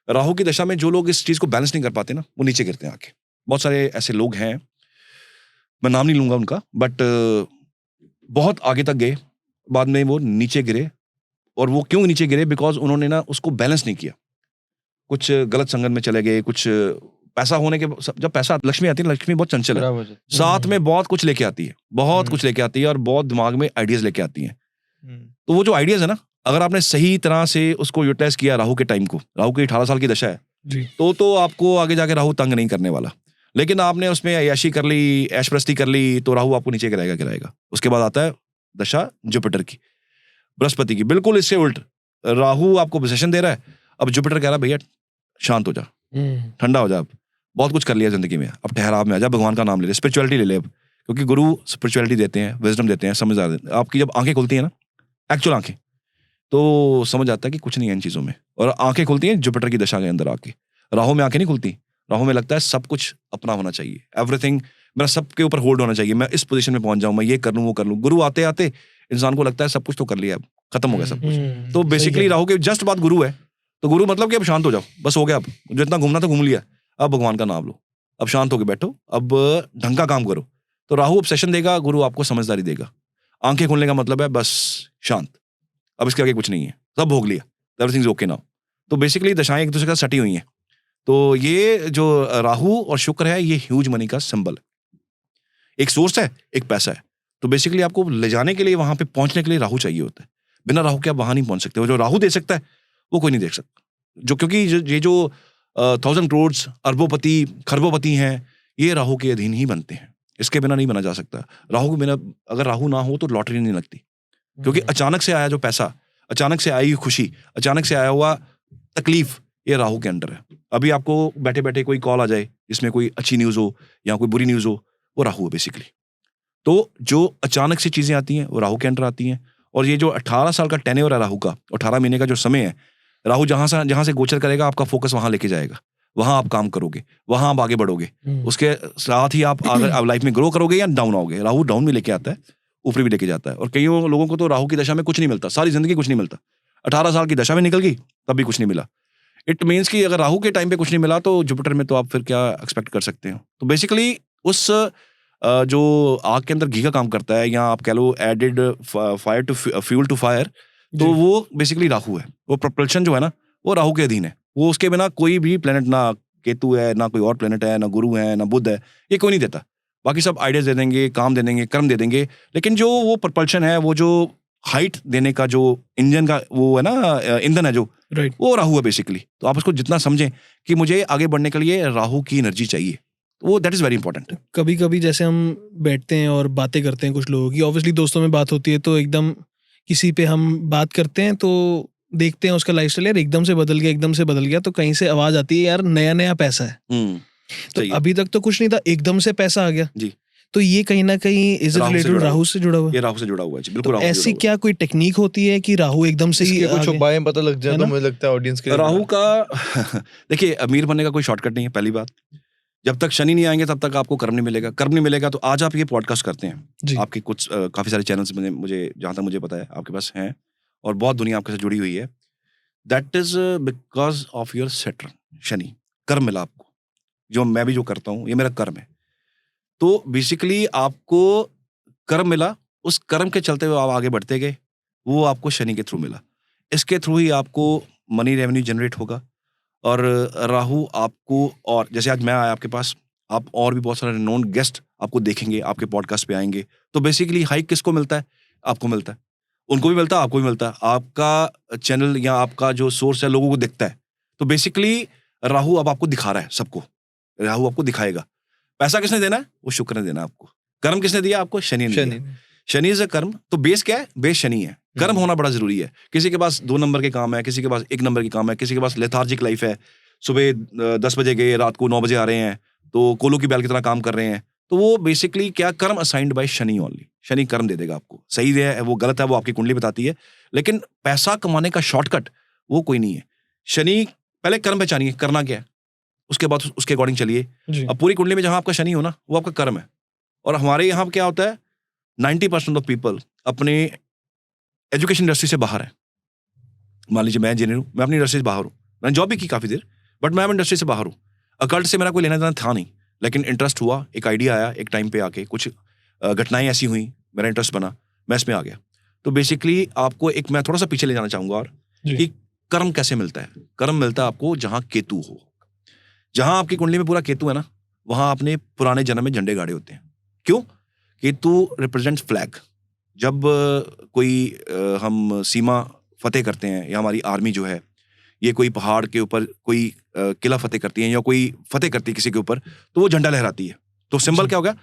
राहु की दशा में जो लोग इस चीज को बैलेंस नहीं कर पाते ना, वो नीचे गिरते हैं आके। बहुत सारे ऐसे लोग हैं, मैं नाम नहीं लूंगा उनका, बट बहुत आगे तक गए, बाद में वो नीचे गिरे। और वो क्यों नीचे गिरे? बिकॉज उन्होंने ना उसको बैलेंस नहीं किया, कुछ गलत संगत में चले गए, कुछ पैसा होने के, जब पैसा, लक्ष्मी आती है, लक्ष्मी बहुत चंचल है, साथ में बहुत कुछ लेके आती है, बहुत कुछ लेके आती है, और बहुत दिमाग में आइडियाज लेके आती है। तो वो जो आइडियाज है ना, अगर आपने सही तरह से उसको यूटिलाइज किया राहु के टाइम को, राहु की 18 साल की दशा है, तो आपको आगे जाके राहु तंग नहीं करने वाला। लेकिन आपने उसमें अय्याशी कर ली, ऐशप्रस्ती कर ली, तो राहु आपको नीचे गिराएगा। उसके बाद आता है दशा जुपिटर की, बृहस्पति की, बिल्कुल इससे उल्ट। राहु आपको पोजीशन दे रहा है, अब जुपिटर कह रहा है भैया शांत हो जा, ठंडा हो जा, बहुत कुछ कर लिया जिंदगी में, अब ठहराव में आ जा, भगवान का नाम ले ले, स्पिरिचुअलिटी ले ले अब, क्योंकि गुरु स्पिरिचुअलिटी देते हैं, विजडम देते हैं, समझदार देते हैं। आपकी जब आंखें खुलती है ना, एक्चुअल आंखें, तो समझ आता है कि कुछ नहीं है इन चीजों में। और आंखें खुलती हैं जुपिटर की दशा के अंदर आके। राहु में आंखें नहीं खुलती, राहु में लगता है सब कुछ अपना होना चाहिए, एवरीथिंग मेरा सबके ऊपर होल्ड होना चाहिए, मैं इस पोजीशन में पहुंच जाऊं, मैं ये कर लूं, वो कर लूं। गुरु आते आते इंसान को लगता है सब कुछ तो कर लिया, अब खत्म हो गया सब कुछ। तो बेसिकली राहु के जस्ट बाद गुरु है, तो गुरु मतलब कि अब शांत हो जाओ, बस हो गया, अब जितना घूमना था घूम लिया, अब भगवान का नाम लो, अब शांत होके बैठो, अब ढंग का काम करो। तो राहु ऑब्सेशन देगा, गुरु आपको समझदारी देगा। आंखें खोलने का मतलब है बस शांत, अब इसके आगे कुछ नहीं है, सब भोग लिया, एवरीथिंग इज ओके नाउ। तो बेसिकली दशाएं एक दूसरे का सटी हुई हैं। तो ये जो राहु और शुक्र है, ये ह्यूज मनी का सिंबल है, एक सोर्स है, एक पैसा है। तो बेसिकली आपको ले जाने के लिए, वहां पे पहुंचने के लिए राहु चाहिए होता है, बिना राहु के आप वहां नहीं पहुंच सकते। वो जो राहु दे सकता है वो कोई नहीं दे सकता, जो क्योंकि ये जो 1000 करोड़, अरबोपति, खरबोपति हैं, ये राहु के अधीन ही बनते हैं, इसके बिना नहीं बना जा सकता। राहु के बिना, अगर राहु ना हो तो लॉटरी नहीं लगती, क्योंकि अचानक से आया जो पैसा, अचानक से आई खुशी, अचानक से आया हुआ तकलीफ, ये राहु के अंडर है। अभी आपको बैठे बैठे कोई कॉल आ जाए जिसमें कोई अच्छी न्यूज हो या कोई बुरी न्यूज हो, वो राहु है बेसिकली। तो जो अचानक से चीजें आती हैं वो राहु के अंडर आती हैं। और ये जो 18 साल का टेन्योर है राहु का, 18 महीने का जो समय है, राहु जहां से गोचर करेगा, आपका फोकस वहां लेके जाएगा, वहां आप काम करोगे, वहां आप आगे बढ़ोगे, उसके साथ ही आप लाइफ में ग्रो करोगे या डाउन आओगे। राहु डाउन भी लेके आता है, ऊपर भी लेके जाता है। और कई लोगों को तो राहु की दशा में कुछ नहीं मिलता, सारी जिंदगी कुछ नहीं मिलता, 18 साल की दशा में निकल गई तब भी कुछ नहीं मिला। इट मीन्स कि अगर राहु के टाइम पे कुछ नहीं मिला तो जुपिटर में तो आप फिर क्या एक्सपेक्ट कर सकते हो। तो बेसिकली उस जो आग के अंदर घी का काम करता है, या आप कह लो added fire to fuel to fire, तो वो बेसिकली राहु है। वो प्रोपल्शन जो है ना, वो राहु के अधीन है। वो उसके बिना कोई भी प्लेनेट, ना केतु है, ना कोई और प्लेनेट है, ना गुरु है, ना बुध है, ये कोई नहीं देता। बाकी सब आइडियाज दे देंगे, काम दे देंगे, कर्म दे देंगे, लेकिन जो वो प्रोपल्शन है, वो जो हाइट देने का जो इंजन का वो है ना, ईंधन है जो, वो राहु है बेसिकली। तो आप उसको जितना समझें कि मुझे आगे बढ़ने के लिए राहु की एनर्जी चाहिए, वो दैट इज वेरी इंपॉर्टेंट। कभी कभी जैसे हम बैठते हैं और बातें करते हैं कुछ लोगों की, ऑब्वियसली दोस्तों में बात होती है, तो एकदम किसी पे हम बात करते हैं तो देखते हैं उसका लाइफस्टाइल यार एकदम से बदल गया, तो कहीं से आवाज आती है यार नया पैसा है। तो अभी तक तो कुछ नहीं था, एकदम से पैसा आ गया जी। तो ये कहीं ना कहीं इज इट रिलेटेड राहु से जुड़ा हुआ? ये राहु से जुड़ा हुआ है बिल्कुल। तो ऐसी क्या कोई टेक्निक होती है कि राहु एकदम से ही कुछ उपाय पता लग जाए? तो मुझे लगता है ऑडियंस के राहु का देखिए, अमीर बनने का कोई शॉर्टकट नहीं है। पहली बात, जब तक शनि नहीं आएंगे तब तक आपको कर्म नहीं मिलेगा। कर्म नहीं मिलेगा तो आज आप ये पॉडकास्ट करते हैं, आपके कुछ काफी सारे चैनल्स मुझे जहां तक मुझे पता है आपके पास हैं, और बहुत दुनिया आपके साथ जुड़ी हुई है। That is because of your Saturn, Shani, कर्म मिला आपको। जो मैं भी जो करता हूँ, ये मेरा कर्म है। तो बेसिकली आपको कर्म मिला, उस कर्म के चलते हुए आप आगे बढ़ते गए, वो आपको शनि के थ्रू मिला। इसके थ्रू ही आपको मनी रेवेन्यू जनरेट होगा। और राहु आपको, और जैसे आज मैं आया आपके पास, आप और भी बहुत सारे नोन गेस्ट आपको देखेंगे, आपके पॉडकास्ट पे आएंगे, तो बेसिकली हाइक किसको मिलता है? आपको मिलता है, उनको भी मिलता है, आपको भी मिलता है। आपका चैनल या आपका जो सोर्स है लोगों को दिखता है, तो बेसिकली राहु अब आपको दिखा रहा है सबको, राहु आपको दिखाएगा। पैसा किसने देना है? वो शुक्र ने देना आपको। कर्म किसने दिया आपको? शनि ने दिया। शनि इज अ कर्म। तो बेस क्या है? बेस शनि है। कर्म होना बड़ा जरूरी है। किसी के पास 2 नंबर के काम है, किसी के पास 1 नंबर के काम है, किसी के पास लेथार्जिक लाइफ है, सुबह 10 बजे गए, रात को 9 बजे आ रहे हैं, तो कोलो की बैल की तरह काम कर रहे हैं, तो वो बेसिकली क्या, कर्म assigned by Shani only. Shani कर्म दे देगा आपको। सही है वो गलत है वो आपकी कुंडली बताती है, लेकिन पैसा कमाने का शॉर्टकट वो कोई नहीं है। शनि, पहले कर्म पहचानिए, करना क्या है, उसके बाद उसके अकॉर्डिंग चलिए। अब पूरी कुंडली में जहां आपका शनि हो ना, वो आपका कर्म है। और हमारे यहाँ क्या होता है, 90% ऑफ पीपल अपने एजुकेशन इंडस्ट्री से बाहर है। मान लीजिए मैं इंजीनियर हूँ, मैं अपनी इंडस्ट्री से बाहर हूँ, मैंने जॉब भी की काफी देर, बट मैं इंडस्ट्री से बाहर हूँ। अकल्ट से मेरा कोई लेना देना था नहीं, लेकिन इंटरेस्ट हुआ, एक आइडिया आया, एक टाइम पे आके कुछ घटनाएं ऐसी हुई, मेरा इंटरेस्ट बना, मैं इसमें आ गया। तो बेसिकली आपको एक मैं थोड़ा सा पीछे ले जाना चाहूंगा और कि कर्म कैसे मिलता है। कर्म मिलता है आपको जहां केतु हो। जहां आपकी कुंडली में पूरा केतु है ना, वहां आपने पुराने जन्म में झंडे गाड़े होते हैं। क्यों? Ketu represents flag. जब कोई हम सीमा फतेह करते हैं, या हमारी आर्मी जो है ये कोई पहाड़ के ऊपर कोई किला फतेह करती है, या कोई फतेह करती है किसी के ऊपर, तो वो झंडा लहराती है। तो सिंबल क्या हो गया?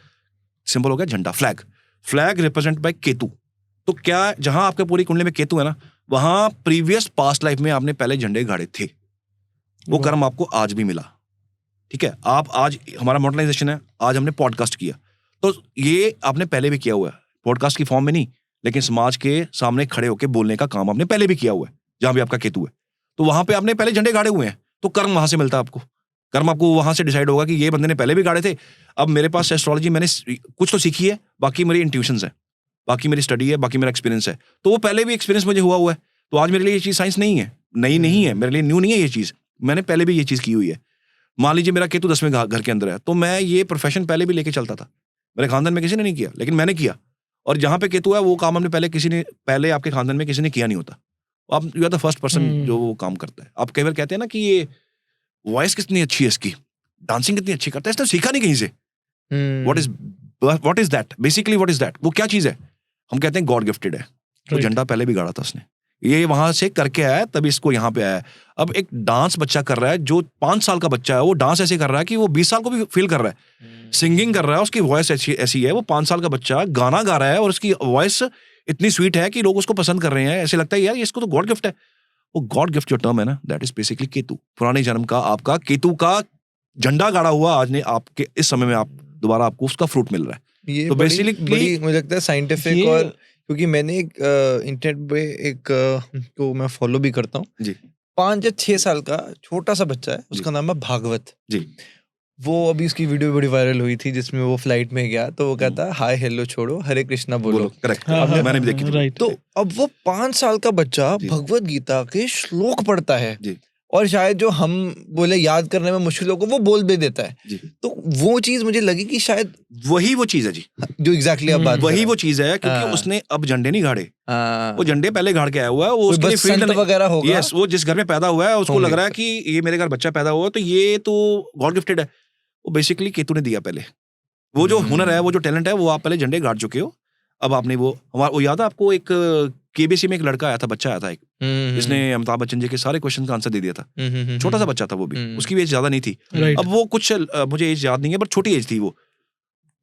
सिंबल हो गया झंडा, flag. Flag represent by Ketu. तो क्या जहां आपके पूरी कुंडली में केतु है ना, वहां प्रीवियस पास्ट लाइफ में आपने पहले झंडे गाड़े थे, वो कर्म आपको आज भी मिला। ठीक है, आप आज, हमारा मॉडर्नाइजेशन है, आज हमने पॉडकास्ट किया, तो ये आपने पहले भी किया हुआ है, पॉडकास्ट की फॉर्म में नहीं, लेकिन समाज के सामने खड़े होकर बोलने का काम आपने पहले भी किया हुआ है, जहां भी आपका केतु है। तो वहां पे आपने पहले झंडे गाड़े हुए हैं, तो कर्म वहां से मिलता है आपको। कर्म आपको वहां से डिसाइड होगा कि ये बंदे ने पहले भी गाड़े थे। अब मेरे पास एस्ट्रोलॉजी मैंने कुछ तो सीखी है, बाकी मेरी इंट्यूशंस है, बाकी मेरी स्टडी है, बाकी मेरा एक्सपीरियंस है, तो वो पहले भी एक्सपीरियंस मुझे हुआ है। तो आज मेरे लिए ये चीज साइंस नहीं है, नई नहीं है, मेरे लिए न्यू नहीं है ये चीज, मैंने पहले भी ये चीज की हुई है। मान लीजिए मेरा केतु 10वें घर के अंदर है, तो मैं ये प्रोफेशन पहले भी लेके चलता था, मेरे खानदान में किसी ने नहीं किया, लेकिन मैंने किया। और जहां पे केतु है वो काम हमने पहले आपके खानदान में किसी ने किया नहीं होता। आप you are the first person जो वो काम करता है। आप कई बार कहते हैं ना कि ये वॉइस कितनी अच्छी है इसकी, डांसिंग कितनी अच्छी करता है, इसने सीखा नहीं कहीं से। What is that? Basically what is that? वो क्या चीज है? हम कहते हैं गॉड गिफ्टेड है। तो झंडा पहले भी गाड़ा था उसने, ये वहां से करके आया, तभी इसको यहाँ पे आया। अब एक डांस बच्चा कर रहा है, जो 5 साल का बच्चा है, वो डांस ऐसे कर रहा है कि वो 20 साल को भी फील कर रहा है। सिंगिंग कर रहा है, उसकी वॉइस ऐसी है, वो 5 साल का बच्चा गाना गा रहा है और उसकी वॉइस इतनी स्वीट है कि लोग उसको पसंद कर रहे हैं। ऐसे लगता है यार इसको तो गॉड गिफ्ट है। वो गॉड गिफ्ट जो टर्म है ना, दैट इज बेसिकली केतु। पुराने जन्म का आपका केतु का झंडा गाड़ा हुआ, आज ने आपके इस समय में आप दोबारा आपको उसका फ्रूट मिल रहा है। ये तो बेसिकली मुझे लगता है साइंटिफिक, और क्योंकि मैंने एक इंटरनेट पे एक को मैं फॉलो भी करता हूँ जी, 5 या 6 साल का छोटा सा बच्चा है, उसका नाम है भागवत जी। वो अभी उसकी वीडियो बड़ी वायरल हुई थी, जिसमें वो फ्लाइट में गया, तो वो कहता हाय हेलो छोड़ो, हरे कृष्णा बोलो। करेक्ट, मैंने भी देखी थी। तो अब वो 5 साल का बच्चा भगवत गीता के श्लोक पढ़ता है जी। और शायद जो हम बोले याद करने में मुश्किल को वो बोल भी देता है जी। तो वो चीज मुझे लगी कि शायद वही वो चीज है जी, जो एग्जैक्टली अब बात वही वो चीज है, क्योंकि उसने अब झंडे नहीं गाड़े, वो झंडे पहले गाड़ के आया हुआ है। वो उसके लिए फील्ड वगैरह होगा। यस, वो जिस घर में पैदा हुआ है उसको लग रहा है कि ये मेरे घर बच्चा पैदा हुआ, तो ये तो गॉड गिफ्टेड है। वो बेसिकली केतु ने दिया पहले। वो जो हुनर है, वो जो टैलेंट है, वो आप पहले झंडे गाड़ चुके हो। अब आपने वो याद है आपको, एक केबीसी में एक लड़का आया था, बच्चा आया था एक, जिसने अमिताभ बच्चन जी के सारे क्वेश्चन का आंसर दे दिया था। छोटा सा बच्चा था वो भी, उसकी भी एज ज्यादा नहीं थी। अब वो कुछ मुझे एज याद नहीं है, बट छोटी एज थी वो।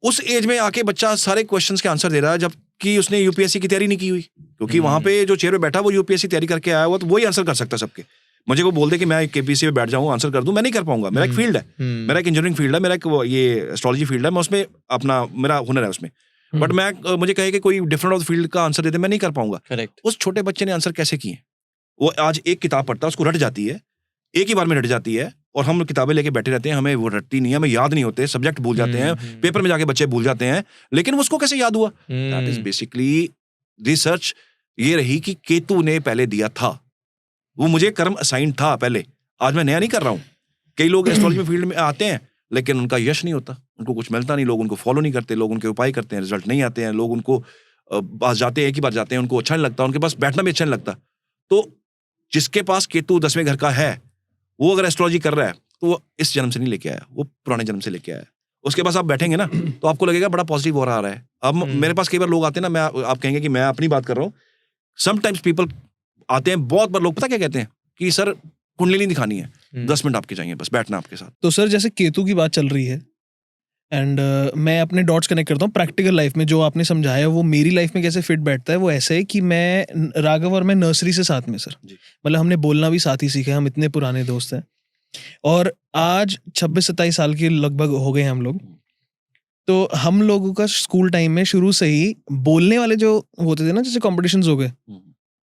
उस एज में आके बच्चा सारे क्वेश्चंस के आंसर दे रहा है, जबकि उसने यूपीएससी की तैयारी नहीं की हुई, क्योंकि वहां पे जो चेयर पे बैठा वो यूपीएससी तैयारी करके आया हुआ, तो वही आंसर कर सकता सबके। मुझे वो बोल दे कि मैं केबीसी में बैठ जाऊं आंसर कर दूं, मैं नहीं कर पाऊंगा। मेरा एक फील्ड है, मेरा एक इंजीनियरिंग फील्ड है, मेरा एक ये एस्ट्रोलॉजी फील्ड है, मैं उसमें अपना मेरा हुनर है उसमें। बट मैं मुझे कहे कि कोई डिफरेंट ऑफ फील्ड का आंसर दे दे, मैं नहीं कर पाऊंगा। करेक्ट। उस छोटे बच्चे ने आंसर कैसे किए? वो आज एक किताब पढ़ता है, उसको रट जाती है, एक ही बार में रट जाती है, और हम किताबें लेके बैठे रहते हैं, हमें वो रटती नहीं है, हमें याद नहीं होते, सब्जेक्ट भूल जाते हैं, पेपर में जाके बच्चे भूल जाते हैं, लेकिन उसको कैसे याद हुआ? दैट इज बेसिकली रिसर्च ये रही कि केतु ने पहले दिया था, वो मुझे कर्म असाइन था पहले। आज मैं नया नहीं कर रहा हूँ। कई लोग एस्ट्रोलॉजी फील्ड में आते हैं, लेकिन उनका यश नहीं होता, उनको कुछ मिलता नहीं, लोग उनको फॉलो नहीं करते, लोग उनके उपाय करते हैं, रिजल्ट नहीं आते हैं, लोग उनको पास जाते हैं, एक ही बार जाते हैं, उनको अच्छा नहीं लगता, उनके पास बैठना भी अच्छा नहीं लगता। तो जिसके पास केतु 10वें घर का है, वो अगर एस्ट्रोलॉजी कर रहा है तो वो इस जन्म से नहीं लेके आया, वो पुराने जन्म से लेके आया। उसके पास आप बैठेंगे ना तो आपको लगेगा बड़ा पॉजिटिव हो रहा है। अब मेरे पास कई बार लोग आते हैं ना, आप कहेंगे कि मैं अपनी बात कर रहा हूँ, समटाइम्स पीपल आते हैं, बहुत बार लोग पता क्या कहते हैं कि सर कुंडली दिखानी है, 10 मिनट आपके चाहिए, बस बैठना आपके साथ। तो सर जैसे केतु की बात चल रही है एंड मैं अपने डॉट्स कनेक्ट करता हूँ प्रैक्टिकल लाइफ में, जो आपने समझाया वो मेरी लाइफ में कैसे फिट बैठता है। वो ऐसे है कि मैं राघव और मैं नर्सरी से साथ में सर, मतलब हमने बोलना भी साथ ही सीखा है, हम इतने पुराने दोस्त हैं और आज 26-27 साल के लगभग हो गए हम लोग। तो हम लोगों का स्कूल टाइम में शुरू से ही बोलने वाले जो होते थे ना, जैसे कॉम्पिटिशन्स हो गए,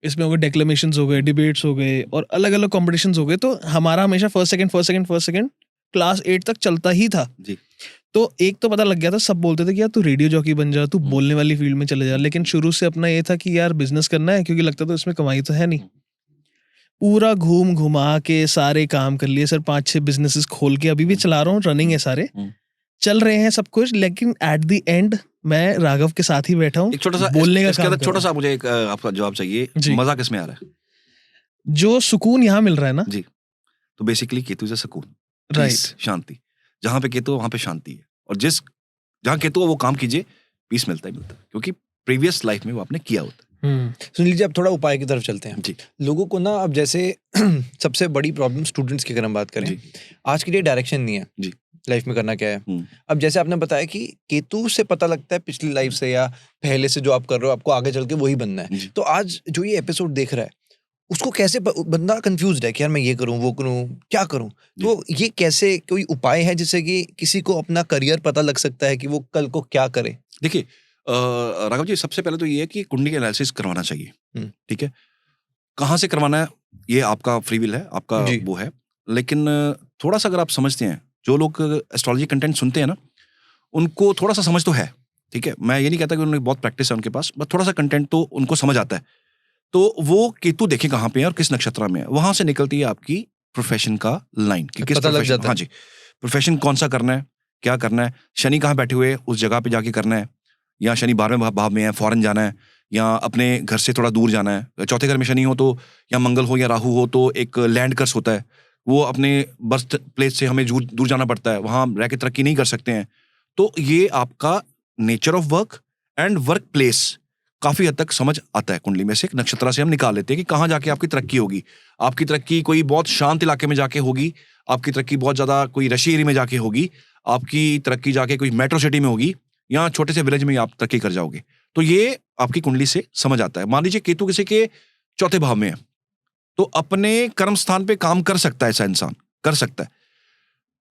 इसमें हो गए डेक्लेमेशंस हो गए, डिबेट्स हो गए और अलग अलग कॉम्पिटिशन्स हो गए, तो हमारा हमेशा फर्स्ट सेकंड क्लास 8 तक चलता ही था जी। तो एक तो पता लग गया था, सब बोलते थे कि यार तू रेडियो जॉकी बन जा, तू बोलने वाली फील्ड में चले जा, लेकिन शुरू से अपना ये था कि यार बिजनेस करना है, क्योंकि लगता था इसमें कमाई तो है नहीं। पूरा घूम घुमा के सारे काम कर लिए सर, 5-6 बिजनेसेस खोल के अभी भी चला रहा हूँ, रनिंग है, सारे चल रहे हैं सब कुछ, लेकिन एट द एंड मैं राघव के साथ ही बैठा हूँ, एक छोटा सा बोलने का इसके काम अंदर छोटा सा मुझे एक आपका जवाब चाहिए, जी। मजा किसमें आ रहा है? जो सुकून यहाँ मिल रहा है ना जी, तो बेसिकली केतु से सुकून, राइट, शांति, जहां पे केतु वहां पे शांति है, और जहां केतु वो काम कीजिए, पीस मिलता है, क्योंकि प्रीवियस लाइफ में वो आपने किया होता है। सुन लीजिए, अब थोड़ा उपाय की तरफ चलते हैं जी। लोगों को ना, अब जैसे सबसे बड़ी प्रॉब्लम स्टूडेंट्स की अगर हम बात करें जी। आज के लिए डायरेक्शन नहीं है जी। लाइफ में करना क्या है। अब जैसे आपने बताया कि केतु से पता लगता है पिछली लाइफ से या पहले से जो आप कर रहे हो, आपको आगे चल के वही बनना है। तो आज जो ये एपिसोड देख रहा है उसको कैसे बंदा कंफ्यूज्ड है कि यार मैं ये करूं, वो करूं, क्या करूं, तो ये कैसे कोई उपाय है जिससे कि किसी को अपना करियर पता लग सकता है कि वो कल को क्या करे? देखिए राघव जी, सबसे पहले तो ये है कि कुंडली एनालिसिस करवाना चाहिए, ठीक है। कहाँ से करवाना है ये आपका फ्री विल है, आपका वो है, लेकिन थोड़ा सा अगर आप समझते हैं, जो लोग एस्ट्रोलॉजी कंटेंट सुनते हैं ना, उनको थोड़ा सा समझ तो है, ठीक है। मैं ये नहीं कहता कि उन्हें बहुत प्रैक्टिस है उनके पास, बस थोड़ा सा कंटेंट तो उनको समझ आता है। तो वो केतु देखें कहाँ पे है और किस नक्षत्र में है, वहां से निकलती है आपकी प्रोफेशन का लाइन कि किस पता लग जाता है। हाँ जी, प्रोफेशन कौन सा करना है, क्या करना है, शनि कहाँ बैठे हुए उस जगह पे जाके करना है, या शनि 12वें भाव में है, फॉरेन जाना है, या अपने घर से थोड़ा दूर जाना है। चौथे घर में शनि हो तो, या मंगल हो या राहु हो तो एक लैंड कर्स होता है, वो अपने बर्थ प्लेस से हमें दूर जाना पड़ता है, वहां रह के तरक्की नहीं कर सकते हैं। तो ये आपका nature of work and work place काफी हद तक समझ आता है कुंडली में से, एक नक्षत्र से हम निकाल लेते हैं कि कहाँ जाके आपकी तरक्की होगी। आपकी तरक्की कोई बहुत शांत इलाके में जाके होगी, आपकी तरक्की बहुत ज्यादा कोई रशी एरिया में जाके होगी, आपकी तरक्की जाके कोई मेट्रो सिटी में होगी, या छोटे से विलेज में आप तरक्की कर जाओगे। तो ये आपकी कुंडली से समझ आता है। मान लीजिए केतु किसी के चौथे भाव में है, तो अपने कर्म स्थान पे काम कर सकता है, ऐसा इंसान कर सकता है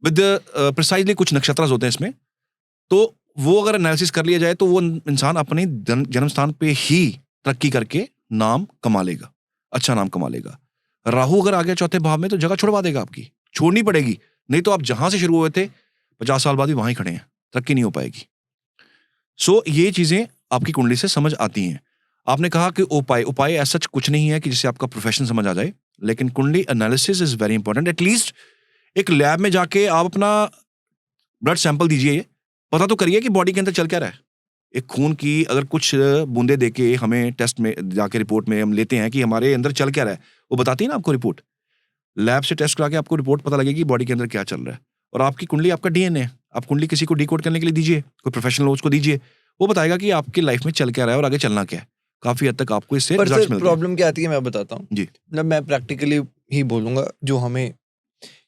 विद प्रिसाइजली कुछ नक्षत्र होते हैं इसमें। तो वो अगर एनालिसिस कर लिया जाए तो वो इंसान अपने जन्म स्थान पे ही तरक्की करके नाम कमा लेगा, अच्छा नाम कमा लेगा। राहु अगर आ गया चौथे भाव में तो जगह छुड़वा देगा, आपकी छोड़नी पड़ेगी, नहीं तो आप जहां से शुरू हुए थे 50 साल बाद भी वहां ही खड़े हैं, तरक्की नहीं हो पाएगी। सो ये चीजें आपकी कुंडली से समझ आती हैं। आपने कहा कि उपाय ऐसा कुछ नहीं है कि जिससे आपका प्रोफेशन समझ आ जाए, लेकिन कुंडली analysis is very important. At least एक लैब में जाके आप अपना ब्लड सैंपल दीजिए, पता तो करिए कि बॉडी के अंदर चल क्या रहा है। एक खून की अगर कुछ बूंदे देके हमें टेस्ट में जाके रिपोर्ट में हम लेते हैं कि हमारे अंदर चल क्या रहा है, वो बताती है ना आपको रिपोर्ट। लैब से टेस्ट करा के आपको रिपोर्ट पता लगेगी बॉडी के अंदर क्या चल रहा है। और आपकी कुंडली आपका डीएनए है, आप कुंडली किसी को डिकोड करने के लिए दीजिए, कोई प्रोफेशनल उसको दीजिए, वो बताएगा कि आपकी लाइफ में चल क्या रहा है और आगे चलना क्या है। काफी हद तक आपको इससे रिजल्ट्स मिलते हैं। प्रॉब्लम क्या आती है मैं बताता हूँ जी। मतलब मैं प्रैक्टिकली ही बोलूंगा, जो हमें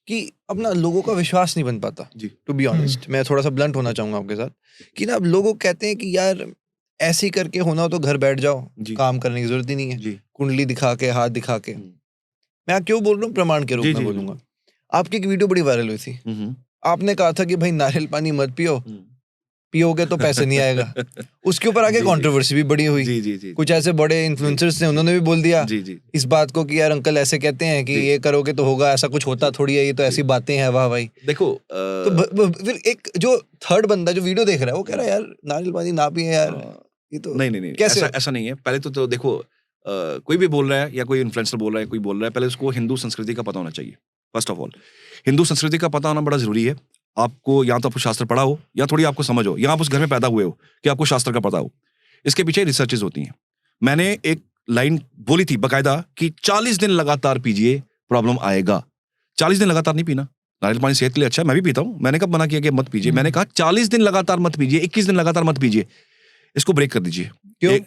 कि अपना लोगों का विश्वास नहीं बन पाता जी। To be honest. मैं थोड़ा सा ब्लंट होना चाहूंगा आपके साथ कि ना, अब लोग कहते हैं कि यार ऐसे ही करके होना हो तो घर बैठ जाओ, काम करने की जरूरत ही नहीं है, जी। कुंडली दिखा के, हाथ दिखा के। मैं क्यों बोल रहा हूँ, प्रमाण के रूप में बोलूंगा। आपकी एक वीडियो बड़ी वायरल हुई थी, आपने कहा था कि भाई नारियल पानी मत पियो, पियोगे तो पैसे नहीं आएगा। उसके ऊपर आगे कंट्रोवर्सी भी बड़ी हुई। जी, जी, जी, कुछ ऐसे बड़े इन्फ्लुएंसर्स थे, उन्होंने भी बोल दिया जी, जी। इस बात को कि यार अंकल ऐसे कहते हैं कि ये करोगे तो होगा, ऐसा कुछ होता थोड़ी है, ये तो ऐसी बातें हैं। वाह भाई। देखो तो फिर एक जो थर्ड बंदा जो वीडियो देख रहा है वो कह रहा है यार नारियल पानी ना पिए यार, ये तो नहीं कैसे? ऐसा नहीं है। पहले तो देखो कोई भी बोल रहा है या कोई इन्फ्लुएंसर बोल रहा है, कोई बोल रहा है, पहले उसको हिंदू संस्कृति का पता होना चाहिए। फर्स्ट ऑफ ऑल हिंदू संस्कृति का पता होना बड़ा जरूरी है। आपको या तो आपको शास्त्र पढ़ा हो या थोड़ी आपको समझ हो, या आप उस घर में पैदा हुए हो कि आपको शास्त्र का पता हो। इसके पीछे रिसर्चेज होती हैं। मैंने एक लाइन बोली थी बकायदा कि 40 दिन लगातार पीजिए, प्रॉब्लम आएगा। 40 दिन लगातार नहीं पीना, नारियल पानी सेहत के लिए अच्छा है, मैं भी पीता हूँ। मैंने कब मना किया कि मत पीजिए? मैंने कहा 40 दिन लगातार मत पीजिए, 21 दिन लगातार मत पीजिए, इसको ब्रेक कर दीजिए। क्यों?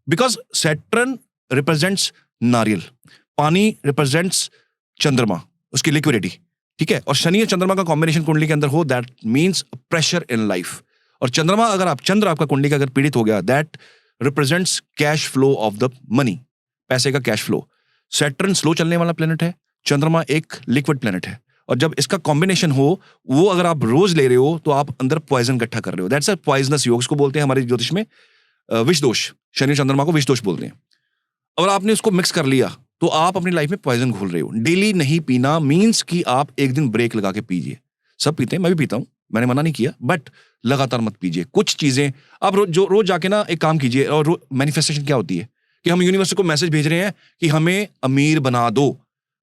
बिकॉज सैटर्न रिप्रेजेंट्स नारियल, पानी रिप्रेजेंट्स चंद्रमा, उसकी लिक्विडिटी, ठीक है। और शनि और चंद्रमा का कॉम्बिनेशन कुंडली के अंदर हो, that means pressure in life. और चंद्रमा अगर आप चंद्र आपका कुंडली का अगर पीड़ित हो गया, that represents cash flow of the money, पैसे का कैश फ्लो। सैटर्न स्लो चलने वाला प्लेनेट है, चंद्रमा एक लिक्विड प्लेनेट है। और जब इसका कॉम्बिनेशन हो, वो अगर आप रोज ले रहे हो तो आप अंदर पॉइजन इकट्ठा कर रहे हो। दैट्स अ पॉइजनस योग, इसको बोलते हैं हमारे ज्योतिष में विष दोष। शनि चंद्रमा को विष दोष बोलते हैं। और आपने उसको मिक्स कर लिया तो आप अपनी लाइफ में पॉइजन घोल रहे हो। डेली नहीं पीना मीन्स कि आप एक दिन ब्रेक लगा के पीजिए। सब पीते हैं, मैं भी पीता हूं, मैंने मना नहीं किया, बट लगातार मत पीजिए। कुछ चीजें आप रोज जाके ना एक काम कीजिए। और मैनिफेस्टेशन क्या होती है कि हम यूनिवर्स को मैसेज भेज रहे हैं कि हमें अमीर बना दो,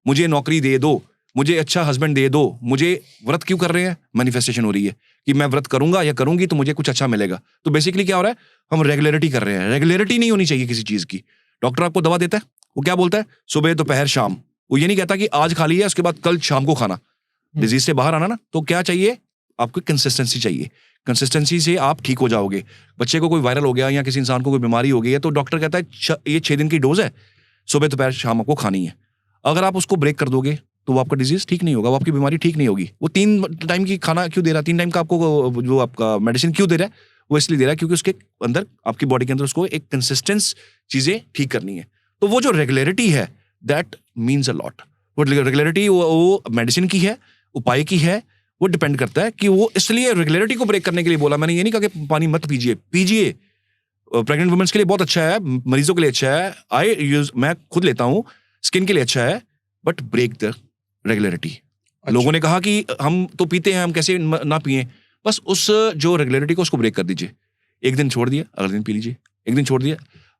मुझे नौकरी दे दो, मुझे अच्छा हस्बैंड दे दो। मुझे व्रत क्यों कर रहे हैं? मैनिफेस्टेशन हो रही है कि मैं व्रत करूंगा या करूंगी तो मुझे कुछ अच्छा मिलेगा। तो बेसिकली क्या हो रहा है, हम रेगुलरिटी कर रहे हैं। रेगुलरिटी नहीं होनी चाहिए किसी चीज की। डॉक्टर आपको दवा देता है, वो क्या बोलता है? सुबह दोपहर शाम। वो ये नहीं कहता कि आज खा लिया उसके बाद कल शाम को खाना। डिजीज से बाहर आना ना, तो क्या चाहिए आपको? कंसिस्टेंसी चाहिए। कंसिस्टेंसी से आप ठीक हो जाओगे। बच्चे को कोई वायरल हो गया या किसी इंसान को कोई बीमारी हो गई है तो डॉक्टर कहता है ये 6 दिन की डोज है, सुबह दोपहर शाम आपको खानी है। अगर आप उसको ब्रेक कर दोगे तो वो आपका डिजीज ठीक नहीं होगा, वो आपकी बीमारी ठीक नहीं होगी। वो 3 टाइम की खाना क्यों दे रहा है, 3 टाइम का आपको जो आपका मेडिसिन क्यों दे रहा है? वो इसलिए दे रहा है क्योंकि उसके अंदर, आपकी बॉडी के अंदर उसको एक कंसिस्टेंस चीजें ठीक करनी है। तो वो जो रेगुलरिटी है, दैट मीन्स अ लॉट। वो रेगुलरिटी वो मेडिसिन की है, उपाय की है। वो डिपेंड करता है कि वो, इसलिए रेगुलरिटी को ब्रेक करने के लिए बोला। मैंने ये नहीं कहा कि पानी मत पीजिए, पीजिए। प्रेग्नेंट वुमेन्स के लिए बहुत अच्छा है, मरीजों के लिए अच्छा है, मैं खुद लेता हूँ, स्किन के लिए अच्छा है, बट ब्रेक द रेगुलरिटी। अच्छा। लोगों ने कहा कि हम तो पीते हैं, हम कैसे ना पिए? बस उस जो रेगुलरिटी को उसको ब्रेक कर दीजिए। एक दिन छोड़ दिया, अगले दिन पी लीजिए। एक दिन छोड़ दिया।